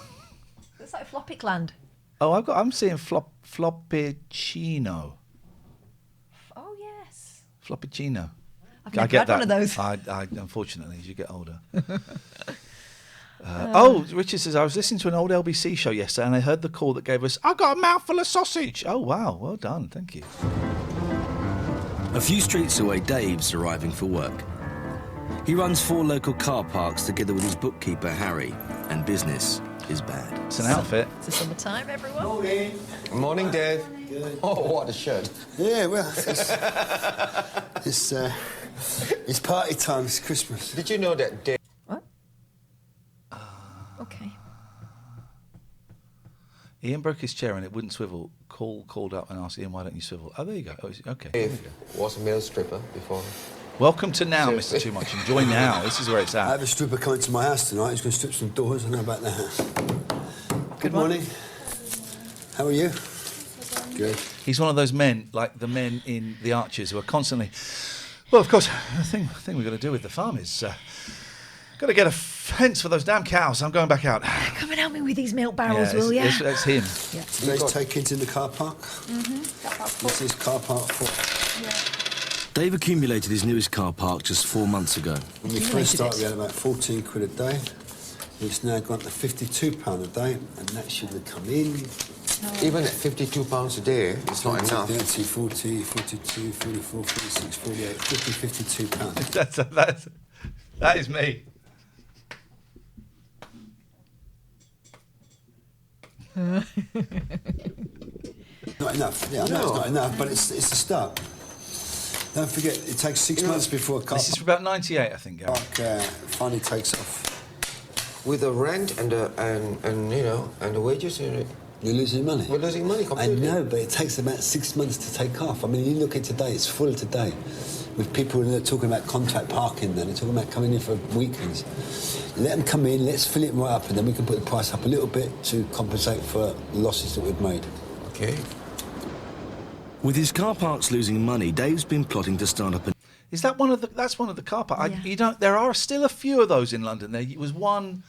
It's like Floppic Land. Oh, I'm seeing floppicino. Oh yes. Floppicino. I've never I get had that. one of those. I unfortunately, as you get older. Richard says, I was listening to an old LBC show yesterday and I heard the call that gave us, I got a mouthful of sausage. Oh, wow. Well done. Thank you. A few streets away, Dave's arriving for work. He runs 4 local car parks together with his bookkeeper, Harry, and business is bad. It's an outfit. It's the summertime, everyone. Morning, Dave. Good. Oh, what a shirt. Yeah, well, it's party time. It's Christmas. Did you know that Dave... Okay. Iain broke his chair and it wouldn't swivel. Called up and asked Iain, why don't you swivel? Oh, there you go. Oh, okay. Dave was a male stripper before. Welcome to Now, Mr. Too Much. Enjoy Now. This is where it's I at. have a stripper coming to my house tonight. He's going to strip some doors. I know about that. Good morning. How are you? Good. He's one of those men, like the men in The Archers, who are constantly... Well, of course, the thing we've got to do with the farm is... got to get a fence for those damn cows. I'm going back out. Come and help me with these milk barrels, Yeah, will you? That's him. Yeah. Today's take kids in the car park. This is car park 4. Dave accumulated his newest car park just 4 months ago. When we first started, we had about 14 quid a day. It's now gone to £52 a day, and that shouldn't have come in. Even at £52 a day, it's not enough. 30, 40, 42, 44, 46, 48, £52. That is me. Not enough. Yeah, I know it's not enough, but it's a start. Don't forget, it takes 6 months before a car This is for about 98, I think, Gary. park finally takes off. With the rent and the wages, you're losing money. We're losing money completely. I know, but it takes about 6 months to take off. I mean, you look at today; it's full today, with people that are talking about contract parking. Then they're talking about coming in for weekends. Let them come in. Let's fill it right up, and then we can put the price up a little bit to compensate for the losses that we've made. Okay. With his car parks losing money, Dave's been plotting to start up a... Is that one of the? That's one of the car parks. There are still a few of those in London. There was one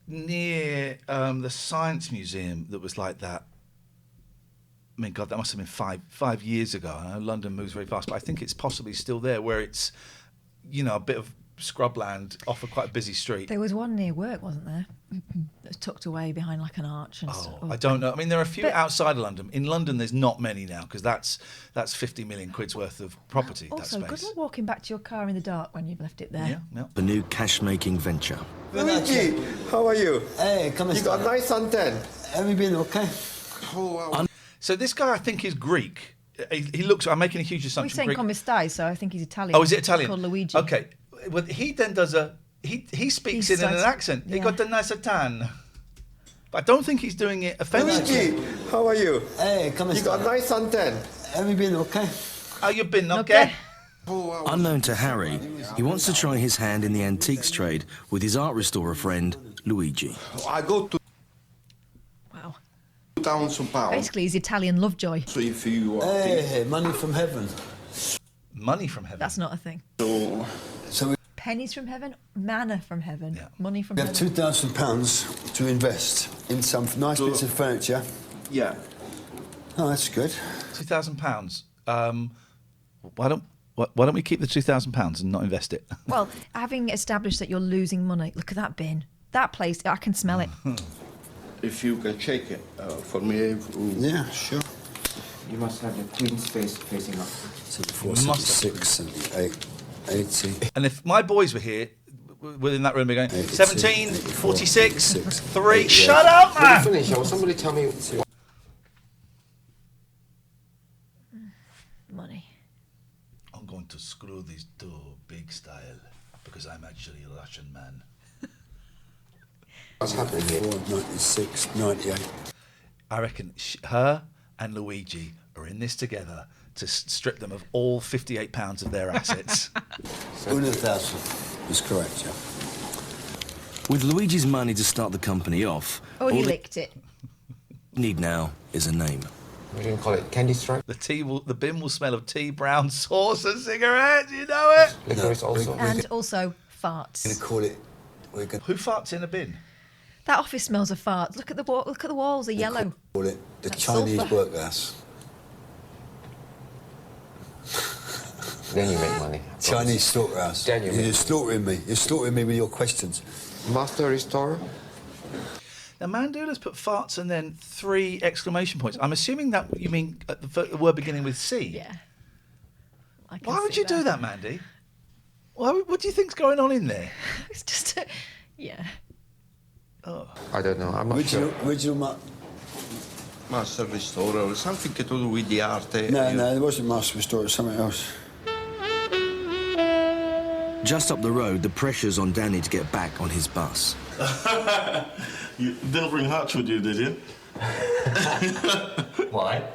near the Science Museum that was like that. I mean, God, that must have been five years ago. I know London moves very fast, but I think it's possibly still there, where it's a bit of scrubland off a quite busy street. There was one near work, wasn't there? That was tucked away behind like an arch and stuff. I don't know. I mean, there are a few outside of London. In London, there's not many now because that's 50 million quid's worth of property. Also, that good space. luck walking back to your car in the dark when you've left it there. Yeah. A new cash-making venture. Luigi, how are you? Hey, come on. You got a nice antenna. Have you been okay? So this guy, I think, is Greek. He looks. I'm making a huge We're assumption. saying Greek. come stai, so I think he's Italian. Oh, is it Italian? He's called Luigi. Okay. Well, he then does he speaks in an accent. He got the nice tan. But I don't think he's doing it offensively. Luigi, how are you? Hey, come on. You got a nice antenna. Have you been okay? Oh, you've been okay? Unknown to Harry, he wants to try his hand in the antiques trade with his art restorer friend, Luigi. I go to town São Paulo. Basically, he's Italian Lovejoy. So if you Hey, money from heaven. Money from heaven. That's not a thing. So pennies from heaven, manna from heaven, money from You have heaven. £2,000 to invest in some nice bits of furniture. Yeah. Oh, that's good. £2,000. Why don't we keep the £2,000 and not invest it? Well, having established that you're losing money, look at that bin. That place, I can smell it. If you can shake it for me. Yeah, sure. You must have the Queen's face facing up. 74, 76, 78, 80. And if my boys were here, within that room, they're going 17, 46, 3. Shut up, man! Finish. Somebody tell me. Money. I'm going to screw these two big style because I'm actually a Russian man. What's happening here? 96, 98. I reckon her and Luigi are in this together to strip them of all £58 of their assets. 100,000 is correct, yeah. With Luigi's money to start the company off, Oh, he all they licked it. need now is a name. We're going to call it Candy Stripe. The bin will smell of tea, brown sauce and cigarettes, you know it? Licorice also. And also farts. We're going to call it... Who farts in a bin? That office smells of farts. Look at the wall. Look at the walls. They're yellow. Call it the That's Chinese sulphur. workhouse. Then you make money. Chinese slaughterhouse. Then you You're make slaughtering me. You're slaughtering me with your questions. Master Restorer. Now, Mandula's put farts and then 3 exclamation points. I'm assuming that you mean the word beginning with C. Yeah. Why would you do that, Mandy? What do you think's going on in there? It's just, yeah. Oh. I don't know. I'm not sure. Original Master Restorer, something to do with the art. No, it wasn't Master Restorer, it was something else. Just up the road, the pressure's on Danny to get back on his bus. You didn't bring Hutch with you, did you? Why?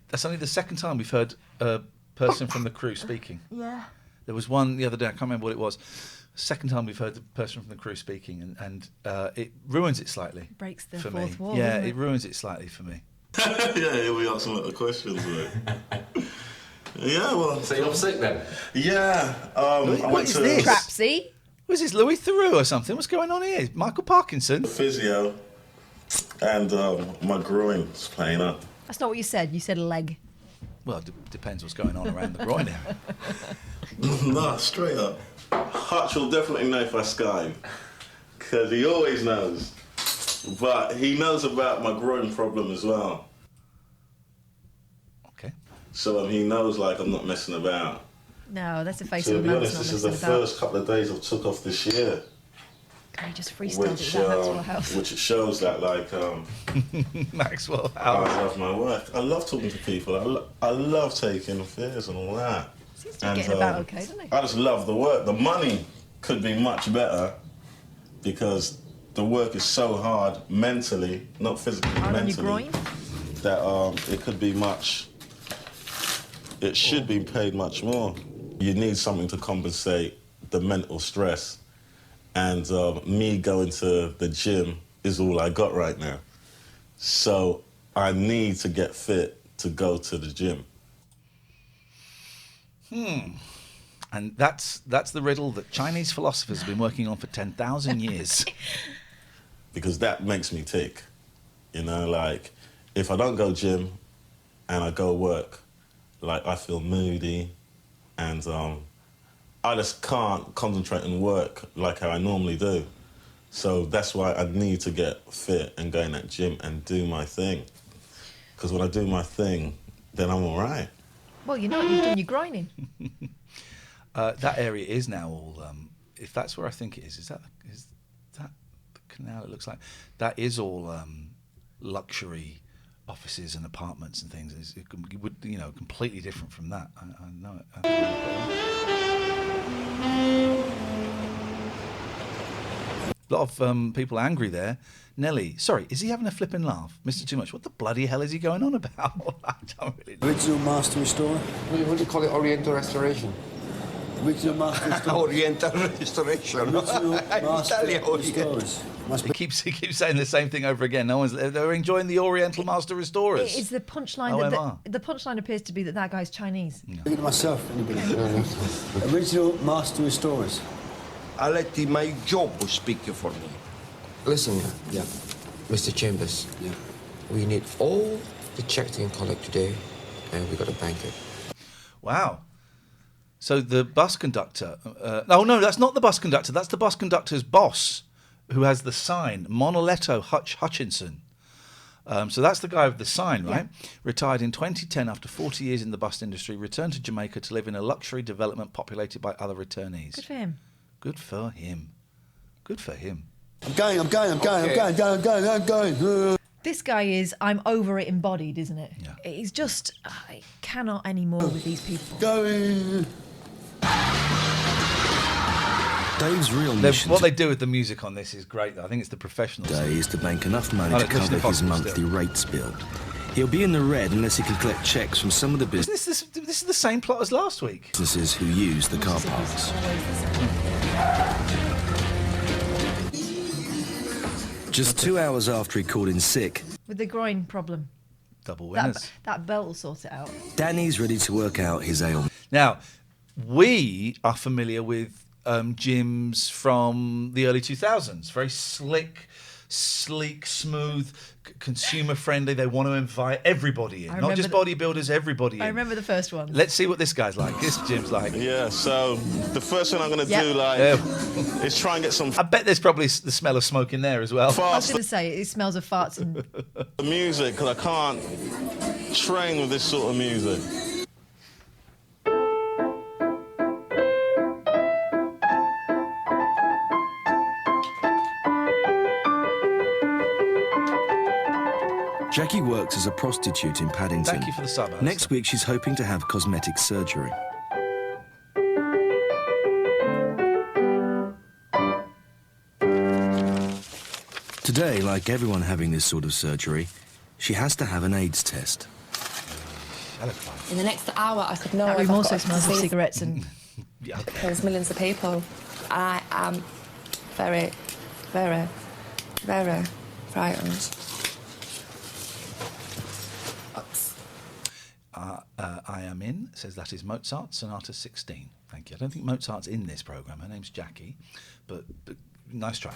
That's only the second time we've heard a person from the crew speaking. Yeah. There was one the other day, I can't remember what it was. Second time we've heard the person from the crew speaking, and it ruins it slightly. Breaks the for fourth me. wall. Yeah, doesn't it ruins it slightly for me. Yeah, here we got some little questions, mate. Yeah, well. So you're sick then? Yeah. I What went is to this? Trapsy. Was this Louis Theroux or something? What's going on here? Michael Parkinson? physio, and my groin's playing up. That's not what you said. You said leg. Well, it depends what's going on around the groin area. Nah, straight up. Hutch will definitely know if I Skype, because he always knows. But he knows about my groin problem as well. Okay. So he knows, like, I'm not messing about. No, that's a face To of a be man honest, that's this not is the messing about. first couple of days I've took off this year. Okay, just freestyled it with that Maxwell House. Which it shows that, like, Maxwell I House. love my work. I love talking to people. I love taking affairs and all that. Seems to be getting about okay, doesn't he? I just love the work. The money could be much better because the work is so hard mentally, not physically, Hard on your mentally, groin? that it could be much. It should be paid much more. You need something to compensate the mental stress. And me going to the gym is all I got right now. So I need to get fit to go to the gym. And that's the riddle that Chinese philosophers have been working on for 10,000 years. Because that makes me tick. You know, like, if I don't go gym and I go work, like, I feel moody and I just can't concentrate and work like how I normally do. So that's why I need to get fit and go in that gym and do my thing. Because when I do my thing, then I'm all right. Well, you know what you've done. You're groining. That area is now all. If that's where I think it is that the canal? It looks like that is all luxury offices and apartments and things. It would, you know, completely different from that. I know it. A lot of people angry there. Nelly, sorry, is he having a flipping laugh? Mr. Too Much, what the bloody hell is he going on about? I don't really know. Original Master Restorer? What do you call it? Oriental Restoration? Original Master Restorer? Oriental Restoration. Original Master Restorers. He keeps saying the same thing over again. They're enjoying the Oriental Master Restorers. It's the punchline. The punchline appears to be that guy's Chinese. Look at myself, anybody. Original Master Restorers. I let my job speak for me. Listen, Mr. Chambers. Yeah. We need all the checks you can collect today, and we got to bank it. Wow. So the bus conductor... no, that's not the bus conductor. That's the bus conductor's boss, who has the sign, Monoletto Hutchinson. So that's the guy with the sign, right? Yeah. Retired in 2010 after 40 years in the bus industry, returned to Jamaica to live in a luxury development populated by other returnees. Good for him. Good for him. Good for him. I'm going. This guy is, I'm over it embodied, isn't it? Yeah. He's just, I cannot anymore with these people. Going. Dave's real mission... What they do with the music on this is great, though. I think it's the professional day is to bank enough money to cover his monthly rates bill. He'll be in the red unless he can collect checks from some of the businesses... This is the same plot as last week. ...businesses who use the car parks. Just 2 hours after he called in sick... With the groin problem. Double winners. That belt will sort it out. Danny's ready to work out his ailment. Now, we are familiar with gyms from the early 2000s. Very slick, sleek, smooth, consumer-friendly. They want to invite everybody in. Not just bodybuilders, everybody in. I remember the first one. Let's see what this guy's like. This gym's like. Yeah, so the first thing I'm going to do, is try and get some... I bet there's probably the smell of smoke in there as well. I was going to say, it smells of farts and... music, because I can't train with this sort of music. Jackie works as a prostitute in Paddington. Thank you for the sub. Next week, she's hoping to have cosmetic surgery. Today, like everyone having this sort of surgery, she has to have an AIDS test. In the next hour, I could know. That room also smells of cigarettes and... There's millions of people. I am very, very, very frightened. Iain says that is Mozart Sonata 16. Thank you. I don't think Mozart's in this programme. Her name's Jackie, but nice try.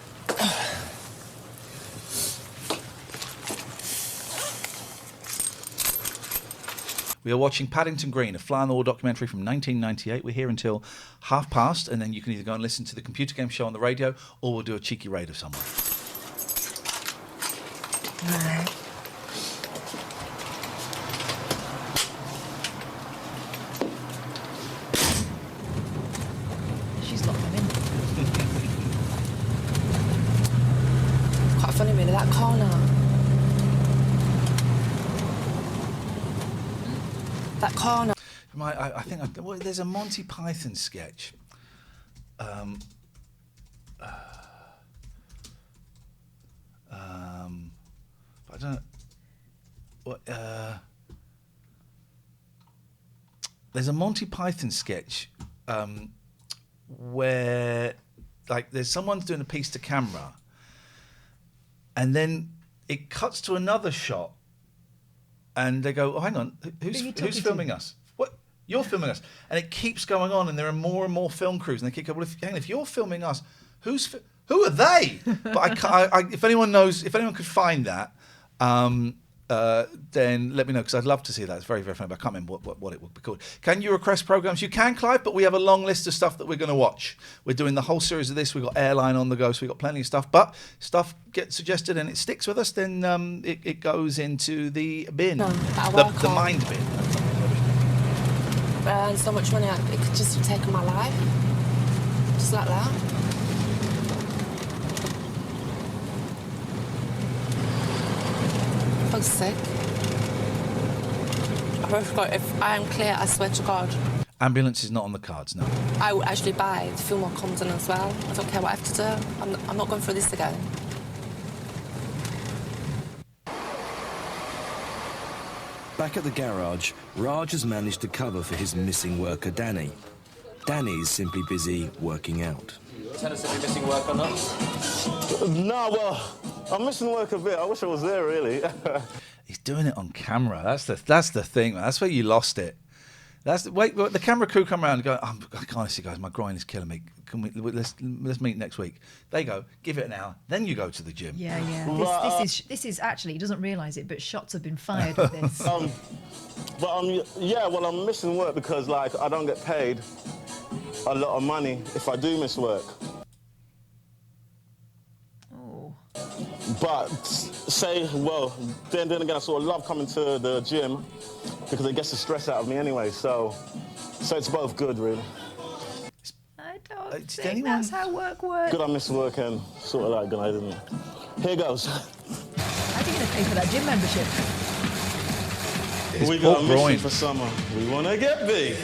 We are watching Paddington Green, a fly on the wall documentary from 1998. We're here until past, and then you can either go and listen to the computer game show on the radio, or we'll do a cheeky raid of someone. Right. She's locked them in. Quite funny, really, that corner. That corner. I think there's a Monty Python sketch. I don't. What? There's a Monty Python sketch where, like, there's someone's doing a piece to camera, and then it cuts to another shot. And they go, oh, hang on, who's filming us? What? You're filming us. And it keeps going on, and there are more and more film crews. And they keep going, well, if you're filming us, who are they? But if anyone knows, if anyone could find that, then let me know, because I'd love to see that. It's very, very funny, but I can't remember what it would be called. Can you request programmes? You can, Clive, but we have a long list of stuff that we're going to watch. We're doing the whole series of this. We've got Airline on the go, so we've got plenty of stuff. But stuff gets suggested and it sticks with us, then it goes into the bin, the mind bin. I earned so much money, it could just have taken my life. Just like that. I was sick. If I am clear, I swear to God. Ambulance is not on the cards, no. I will actually buy the funeral comes in as well. I don't care what I have to do. I'm not going through this again. Back at the garage, Raj has managed to cover for his missing worker, Danny. Danny's simply busy working out. Tell us if you're missing work or not. No, well, I'm missing work a bit. I wish I was there, really. He's doing it on camera. That's the thing, man. That's where you lost it. Wait, the camera crew come around and go, oh, honestly, guys, my groin is killing me. Let's meet next week. They go, give it an hour, then you go to the gym. Yeah. This is actually, he doesn't realise it, but shots have been fired with this. I'm missing work because, like, I don't get paid a lot of money if I do miss work. Oh. But then again, I sort of love coming to the gym because it gets the stress out of me anyway. So it's both good, really. I don't think that's how work works. Good, I miss work and sort of like good, isn't it? Here goes. How are you going to pay for that gym membership? We got a mission for summer. We want to get big.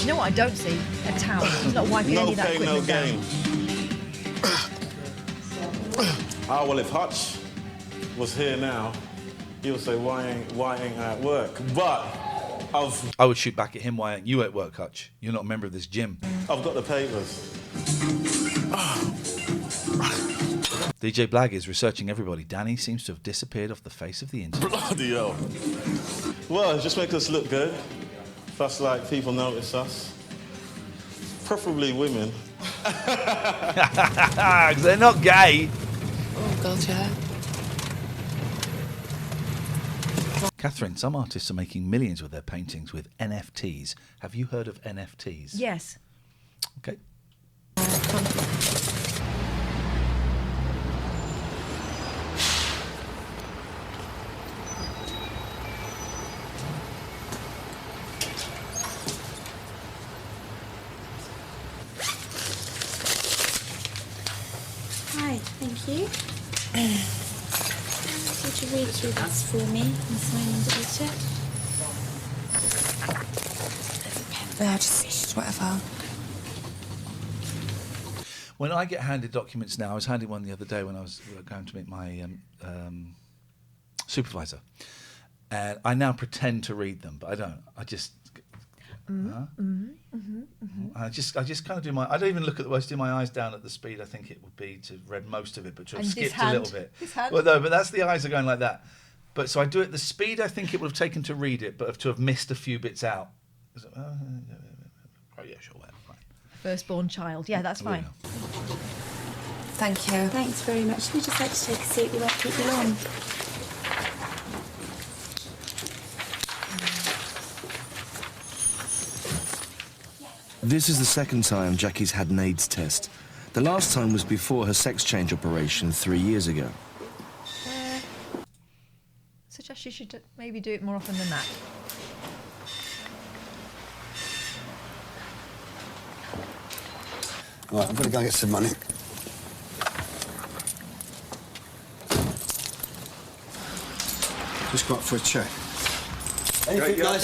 You know what I don't see? A towel. He's not wiping any of that equipment down. Oh, well, if Hutch was here now, he would say, why ain't I at work? But I would shoot back at him, why ain't you at work, Hutch? You're not a member of this gym. I've got the papers. DJ Blag is researching everybody. Danny seems to have disappeared off the face of the internet. Bloody hell. Well, it just makes us look good. Plus, like, people notice us. Preferably women. Because they're not gay. Oh, God, yeah. Katherine, some artists are making millions with their paintings with NFTs. Have you heard of NFTs? Yes. Okay. Hi, thank you. Would you read through this for me and sign underneath it? There's a pen there, just whatever. When I get handed documents now, I was handed one the other day when I was going to meet my supervisor. And I now pretend to read them, but I don't. I just... I just kind of do I don't even look at the words, do my eyes down at the speed I think it would be to read most of it, but to have skipped a little bit. Well, no, but that's the eyes are going like that. But so I do it the speed I think it would have taken to read it, but to have missed a few bits out. Oh, yeah, sure. Fine. Firstborn child. Yeah, that's fine. Yeah. Thank you. Thanks very much. We'd just like to take a seat. We won't keep you long. This is the second time Jackie's had an AIDS test. The last time was before her sex change operation 3 years ago. Suggest you should maybe do it more often than that. Right, I'm going to go get some money. Just go up for a check. Anything nice?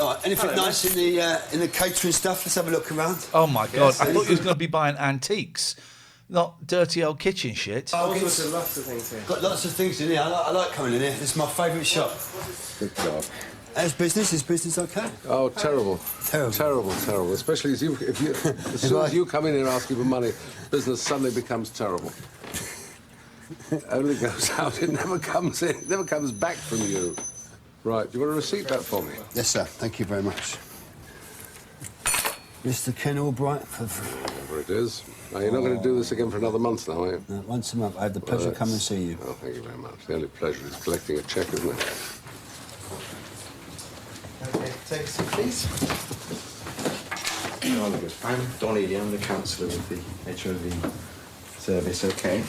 All right, anything nice in the catering stuff? Let's have a look around. Oh my God! I thought you was going to be buying antiques, not dirty old kitchen shit. Oh, there's lots of things here. Got lots of things in here. I like coming in here. It's my favourite shop. Good job. How's business? Is business okay? Oh, terrible. Terrible. Especially as soon as you come in here asking for money, business suddenly becomes terrible. It only goes out, it never comes in, it never comes back from you. Right, do you want a receipt back for me? Yes, sir. Thank you very much. Mr. Ken Albright. Whatever it is. Now, you're not going to do this again for another month now, are you? No, once a month. I had the pleasure of coming and see you. Oh, thank you very much. The only pleasure is collecting a cheque, isn't it? Okay, take a seat, please. I'm Don Ely, I'm the counsellor with the HIV service, okay.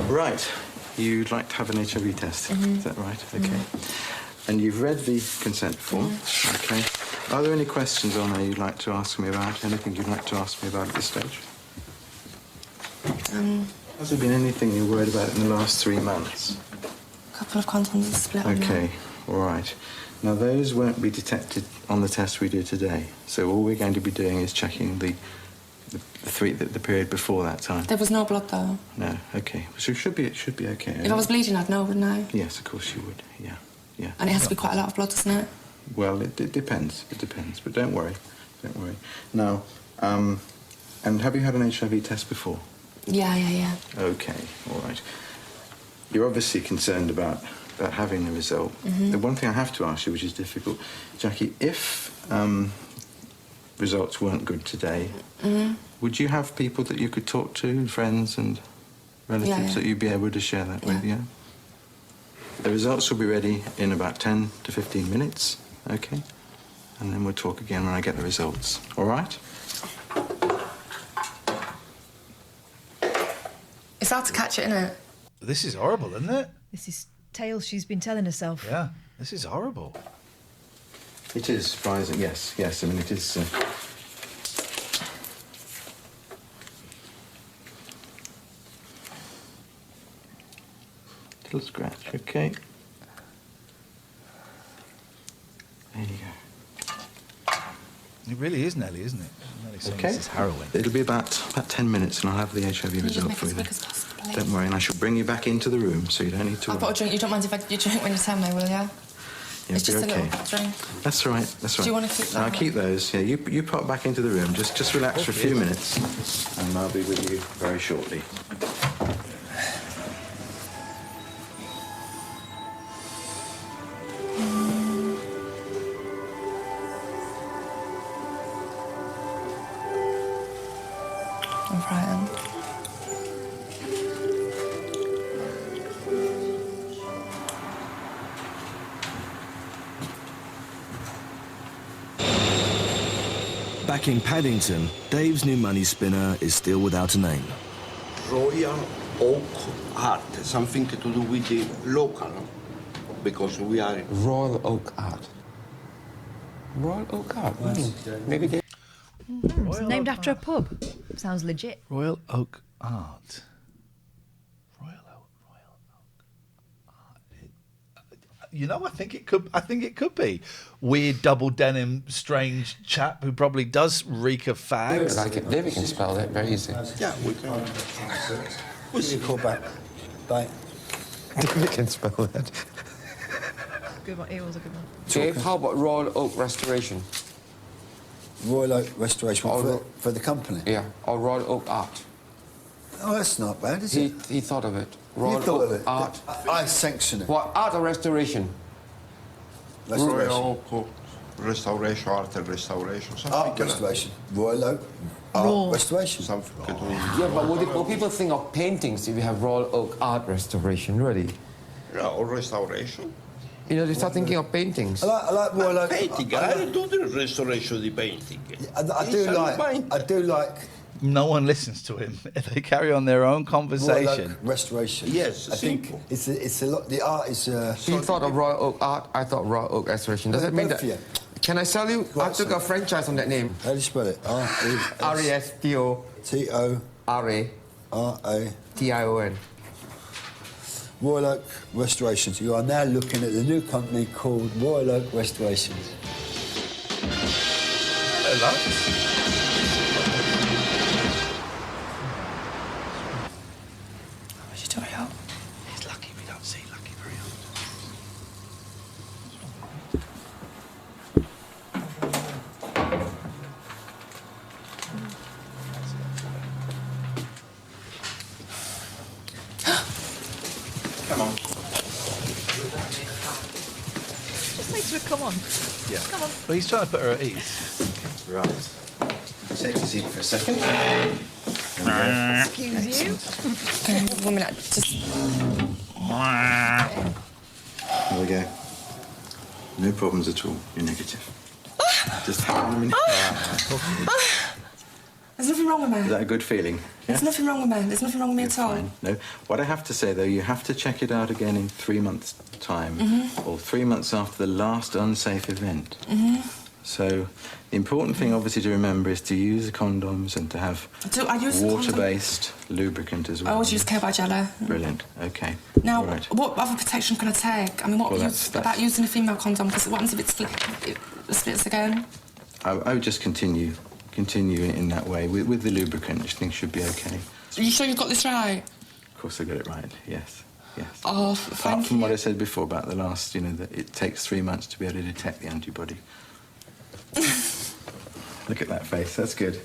Right, you'd like to have an HIV test, is that right? Okay. And you've read the consent form, okay. Are there any questions on there you'd like to ask me about? Anything you'd like to ask me about at this stage? Has there been anything you're worried about in the last 3 months? A couple of condoms split on Okay, all right. Now, those won't be detected on the test we do today. So all we're going to be doing is checking the period before that time. There was no blood, though. No, okay. So it should be okay. If I was bleeding, I'd know, wouldn't I? Yes, of course you would, yeah. And it has to be quite a lot of blood, doesn't it? Well, it depends. It depends, but don't worry. Don't worry. Now, and have you had an HIV test before? Yeah. Okay, all right. You're obviously concerned about having the result. The one thing I have to ask you, which is difficult, Jackie, if results weren't good today, would you have people that you could talk to, friends and relatives, that you'd be able to share that with? Yeah. The results will be ready in about 10 to 15 minutes, okay? And then we'll talk again when I get the results. All right? It's hard to catch it, isn't it? This is horrible, isn't it? This is tales she's been telling herself. Yeah, this is horrible. It is surprising, yes. I mean, it is... Little scratch, okay. There you go. It really is Nelly, isn't it? Nelly saying Okay. this is harrowing. It'll be about 10 minutes and I'll have the HIV result for you. Don't worry, and I shall bring you back into the room so you don't need to I've got a drink. You don't mind if you drink when you tell me, will you? Yeah, It's just okay. a little drink. That's all right, that's right. Do you want to keep that? I'll keep those. Yeah, you pop back into the room. Just relax for a few minutes and I'll be with you very shortly. I'm frightened. Back in Paddington, Dave's new money spinner is still without a name. Royal Oak Art, something to do with the local, because we are... Royal Oak Art. Royal Oak Art? Maybe they... It's named after a pub. Sounds legit. Royal Oak Art. You know, I think it could be weird double denim, strange chap who probably does reek of fags. David can spell that very easy. Yeah, we can. What's your call back? Bye. David can spell that. Good one. It was a good one. Dave, how about Royal Oak Restoration? Royal Oak Restoration for the company? Yeah, or Royal Oak Art. Oh, that's not bad, is it? He thought of it. Royal thought Oak of it? Art. I sanction it. What, art or restoration? Royal Oak Restoration, Art and Restoration. Art Restoration. Royal Oak Art Restoration. Something to do with... Yeah, but what people think of paintings if you have Royal Oak Art Restoration, really? Yeah, or restoration. You know, they start thinking of paintings. I like Royal Oak. Painting, I do the restoration of the painting. I do like... No one listens to him. They carry on their own conversation. Royal Oak Restoration. Yes, I think it's a lot. The art is. He thought of Royal Oak Art. I thought Royal Oak Restoration. Does that mean that? Can I sell you? I took a franchise on that name. How do you spell it? R-E-S-T-O. T-O. R-A-T-I-O-N. Royal Oak Restorations. You are now looking at the new company called Royal Oak Restorations. Hello, lads. It's lucky we don't see Lucky very Come on. Just say to her, come on. Yeah. Come on. Well, he's trying to put her at ease. Right. Take a seat for a second. Excuse you. Okay, 1 minute. Just... There we go. No problems at all. You're negative. Just hang on a minute. There's nothing wrong with me. Is that a good feeling? There's nothing wrong with me. There's nothing wrong with me at all. No. What I have to say, though, you have to check it out again in 3 months' time, or 3 months after the last unsafe event. So the important thing, obviously, to remember is to use the condoms and to have I use the condom. water-based lubricant as I well. always use Care by Jello. Brilliant. Okay. Now, All right. what other protection can I take? I mean, what Well, about using a female condom? Because what happens if it splits again? I would just continue in that way with the lubricant. I think should be okay. Are you sure you've got this right? Of course, I got it right. Yes. Oh, Apart thank from you. what I said before about the last, that it takes 3 months to be able to detect the antibody. Look at that face. That's good.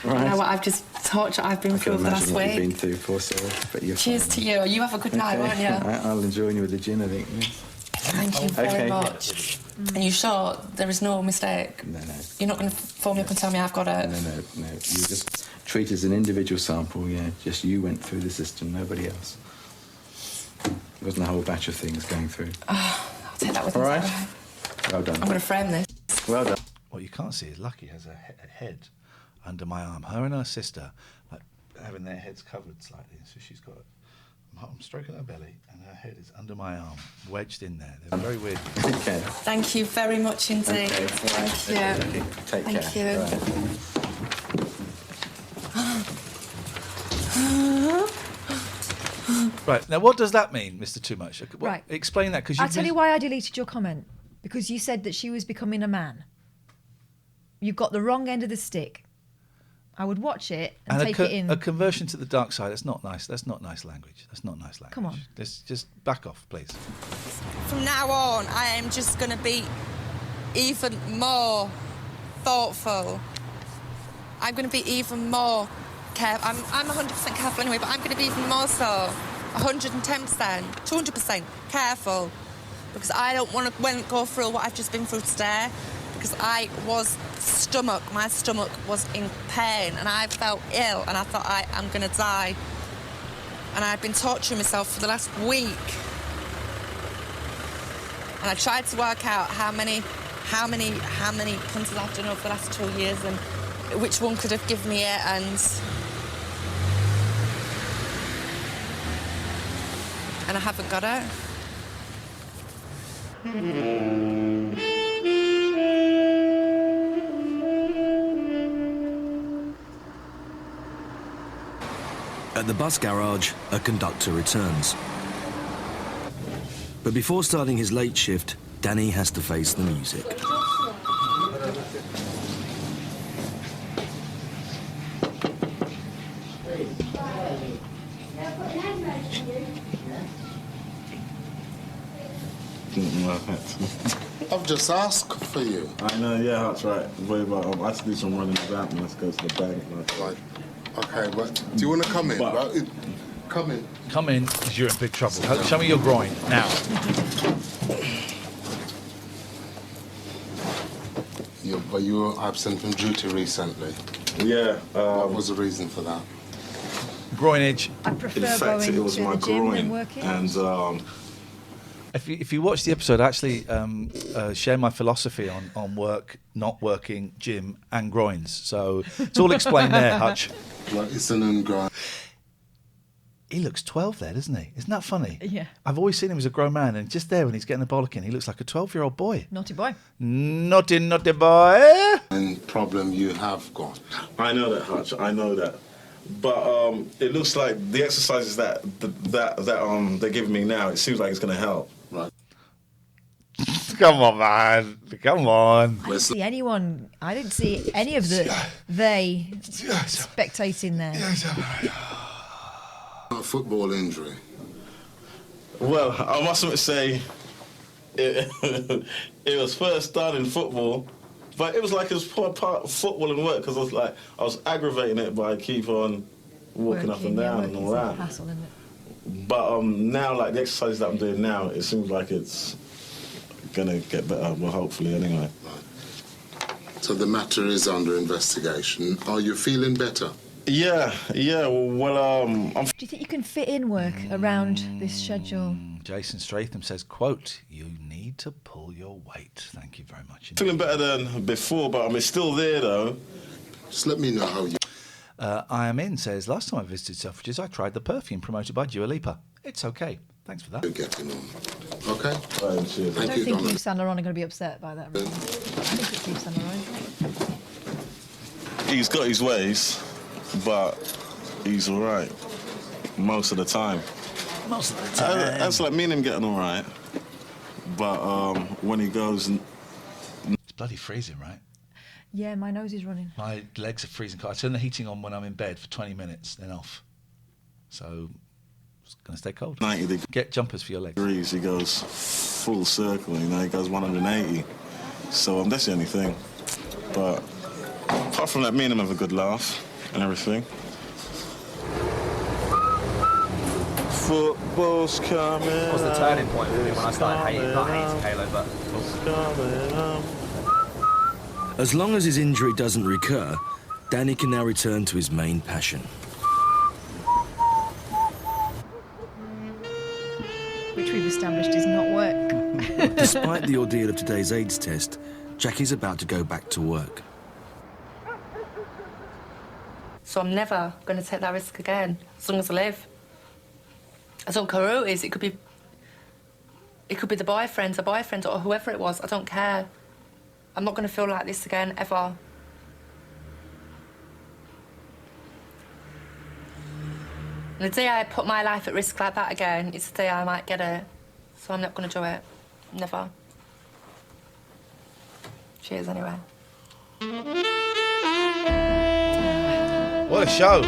You know what I've just thought I've been through for the last what you've been week. through, poor soul. But you're Cheers fine. to you. You have a good night, won't you? I'll enjoy you with the gin, I think. Yeah. Thank you very much. And you sure there is no mistake? No. You're not going to phone me up and tell me I've got it? No. You just treat it as an individual sample, yeah. Just you went through the system, nobody else. There wasn't a whole batch of things going through. Oh, I'll take that with me. All right. Well done. I'm going to frame this. Well done. What you can't see is Lucky has a head under my arm. Her and her sister, like, having their heads covered slightly. So she's got... I'm stroking her belly, and her head is under my arm, wedged in there. They're very weird. Okay. Thank you very much indeed. Okay. Thank you. Take care. Thank you. Right, now what does that mean, Mr. Too Much? Right. Explain that, because I'll tell you why I deleted your comment. Because you said that she was becoming a man. You got the wrong end of the stick. I would watch it and take it in. A conversion to the dark side, that's not nice. That's not nice language. Come on. Let's just back off, please. From now on, I am just going to be even more thoughtful. I'm going to be even more careful. I'm 100% careful anyway, but I'm going to be even more so. 110%, 200% careful. Because I don't want to go through what I've just been through today. Because my stomach was in pain and I felt ill and I thought I am going to die. And I've been torturing myself for the last week. And I tried to work out how many punters I've done over the last 2 years and which one could have given me it, and I haven't got it. At the bus garage, a conductor returns. But before starting his late shift, Danny has to face the music. I've just asked for you. I know, yeah, that's right. I had to do some running about and let's go to the bank. Right. Okay, but do you want to come in? Come in. Come in, because you're in big trouble. Show me your groin, now. But you were absent from duty recently. Yeah. What was the reason for that? Groinage. I prefer In fact, going it was to my the gym groin. than working. And if you watch the episode, I actually share my philosophy on work, not working, gym, and groins. So it's all explained there, Hutch. Like it's an ungrown. He looks 12 there, doesn't he? Isn't that funny? Yeah. I've always seen him as a grown man, and just there when he's getting the bollocking, he looks like a 12-year-old boy. Naughty boy. Naughty boy. And problem you have got. I know that, Hutch. I know that. But it looks like the exercises that they're giving me now, it seems like it's going to help. Right. Come on, man. Come on. I didn't see any of they spectating there. A football injury. Well, I must say, it was first done in football, but it was like it was part of football and work, because I was aggravating it by keep on walking up and down and all that. Hassle, isn't it? But now, like the exercises that I'm doing now, it seems like it's gonna get better. Well, hopefully, anyway. Right. So the matter is under investigation. Are you feeling better? Yeah. Well, Do you think you can fit in work around this schedule? Jason Stratham says, quote, "You need to pull your weight." Thank you very much. Feeling better than before, but I'm still there though. Just let me know how you... I am in says, last time I visited Selfridges, I tried the perfume promoted by Dua Lipa. It's okay. Thanks for that. You're getting on. Okay? Right, I don't think Yves Saint Laurent are going to be upset by that. Really. I think it's Yves Saint Laurent. He's got his ways, but he's all right most of the time. Most of the time. That's like me and him getting all right, but when he goes... It's bloody freezing, right? Yeah, my nose is running. My legs are freezing cold. I turn the heating on when I'm in bed for 20 minutes, then off. So it's going to stay cold. 90 degrees. Get jumpers for your legs. He goes full circle, he goes 180. So that's the only thing. But apart from that, me and him have a good laugh and everything. Football's coming. It was the turning point for me when I started hating, not hating Halo, but. As long as his injury doesn't recur, Danny can now return to his main passion. Which we've established does not work. Despite the ordeal of today's AIDS test, Jackie's about to go back to work. So I'm never going to take that risk again, as long as I live. I don't care who it is. It could be the boyfriend, or whoever it was. I don't care. I'm not going to feel like this again, ever. And the day I put my life at risk like that again, it's the day I might get it. So I'm not going to do it. Never. Cheers, anyway. What a show.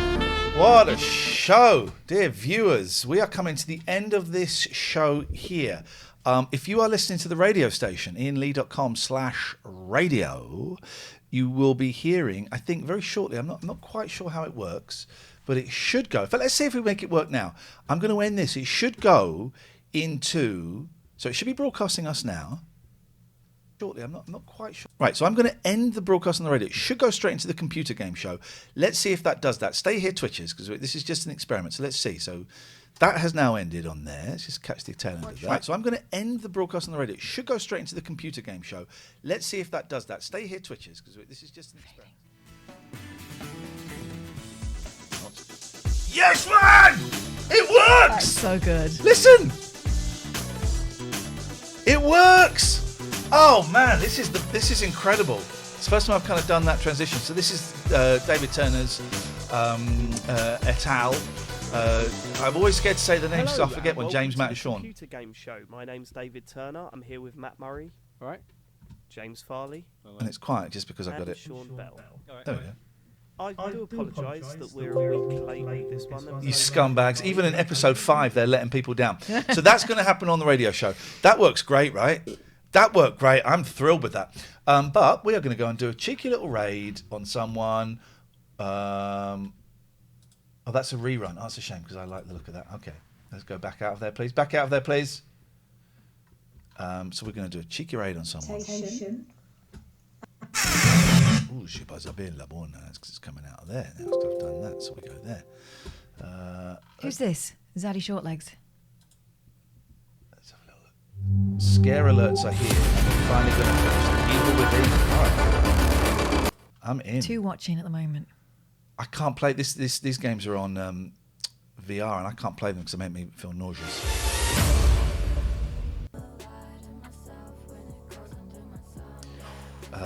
What a show. Dear viewers, we are coming to the end of this show here. If you are listening to the radio station, iainlee.com/radio, you will be hearing, I think very shortly, I'm not quite sure how it works, but it should go. But let's see if we make it work now. I'm going to end this. It should go into, so it should be broadcasting us now. Shortly, I'm not quite sure. Right, so I'm going to end the broadcast on the radio. It should go straight into the computer game show. Let's see if that does that. Stay here, Twitchers, because this is just an experiment. So let's see. So that has now ended on there. Let's just catch the tail end of that. Right, so I'm going to end the broadcast on the radio. It should go straight into the computer game show. Let's see if that does that. Stay here, Twitchers, because this is just an experiment. Yes, man! It works! That's so good. Listen! It works! Oh man, this is incredible. It's the first time I've kind of done that transition. So this is David Turner's et al. I'm always scared to say the names because I forget when James, Matt, and Sean. Computer game show. My name's David Turner. I'm here with Matt Murray. All right. James Farley. And it's quiet just because I've got and it. Sean Bell. There we go. I do apologise that we're a week late with this one. You scumbags. Even in episode 5, they're letting people down. So that's going to happen on the radio show. That works great, right? That worked great. I'm thrilled with that. But we are going to go and do a cheeky little raid on someone. Oh, that's a rerun. Oh, that's a shame because I like the look of that. Okay. Let's go back out of there, please. Back out of there, please. So we're going to do a cheeky raid on someone. Ooh, je pas bien la bonne. It's coming out of there. Now I've done that, so we go there. Who's this? Zaddy Shortlegs. Scare alerts are here. I'm finally going to finish the evil within. All right. I'm in. 2 watching at the moment. I can't play this. These games are on VR, and I can't play them because they make me feel nauseous.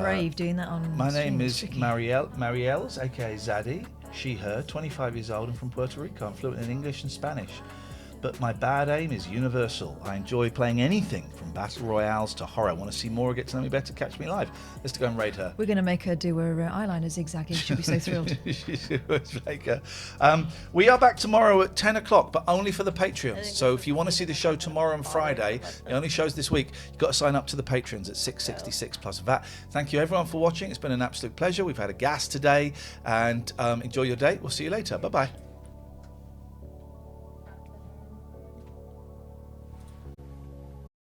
Brave doing that on. My stream. name It's is tricky. Mariel's, aka Zaddy. She, her, 25 years old and from Puerto Rico. I'm fluent in English and Spanish. But my bad aim is universal. I enjoy playing anything from battle royales to horror. I want to see more, get to know me better, catch me live. Let's go and raid her. We're going to make her do her eyeliner zigzagging. She'll be so thrilled. We are back tomorrow at 10 o'clock, but only for the Patreons. So if you want to see the show tomorrow and Friday, the only shows this week, you've got to sign up to the Patreons at $6.66 plus VAT. Thank you everyone for watching. It's been an absolute pleasure. We've had a gas today, and enjoy your day. We'll see you later. Bye-bye.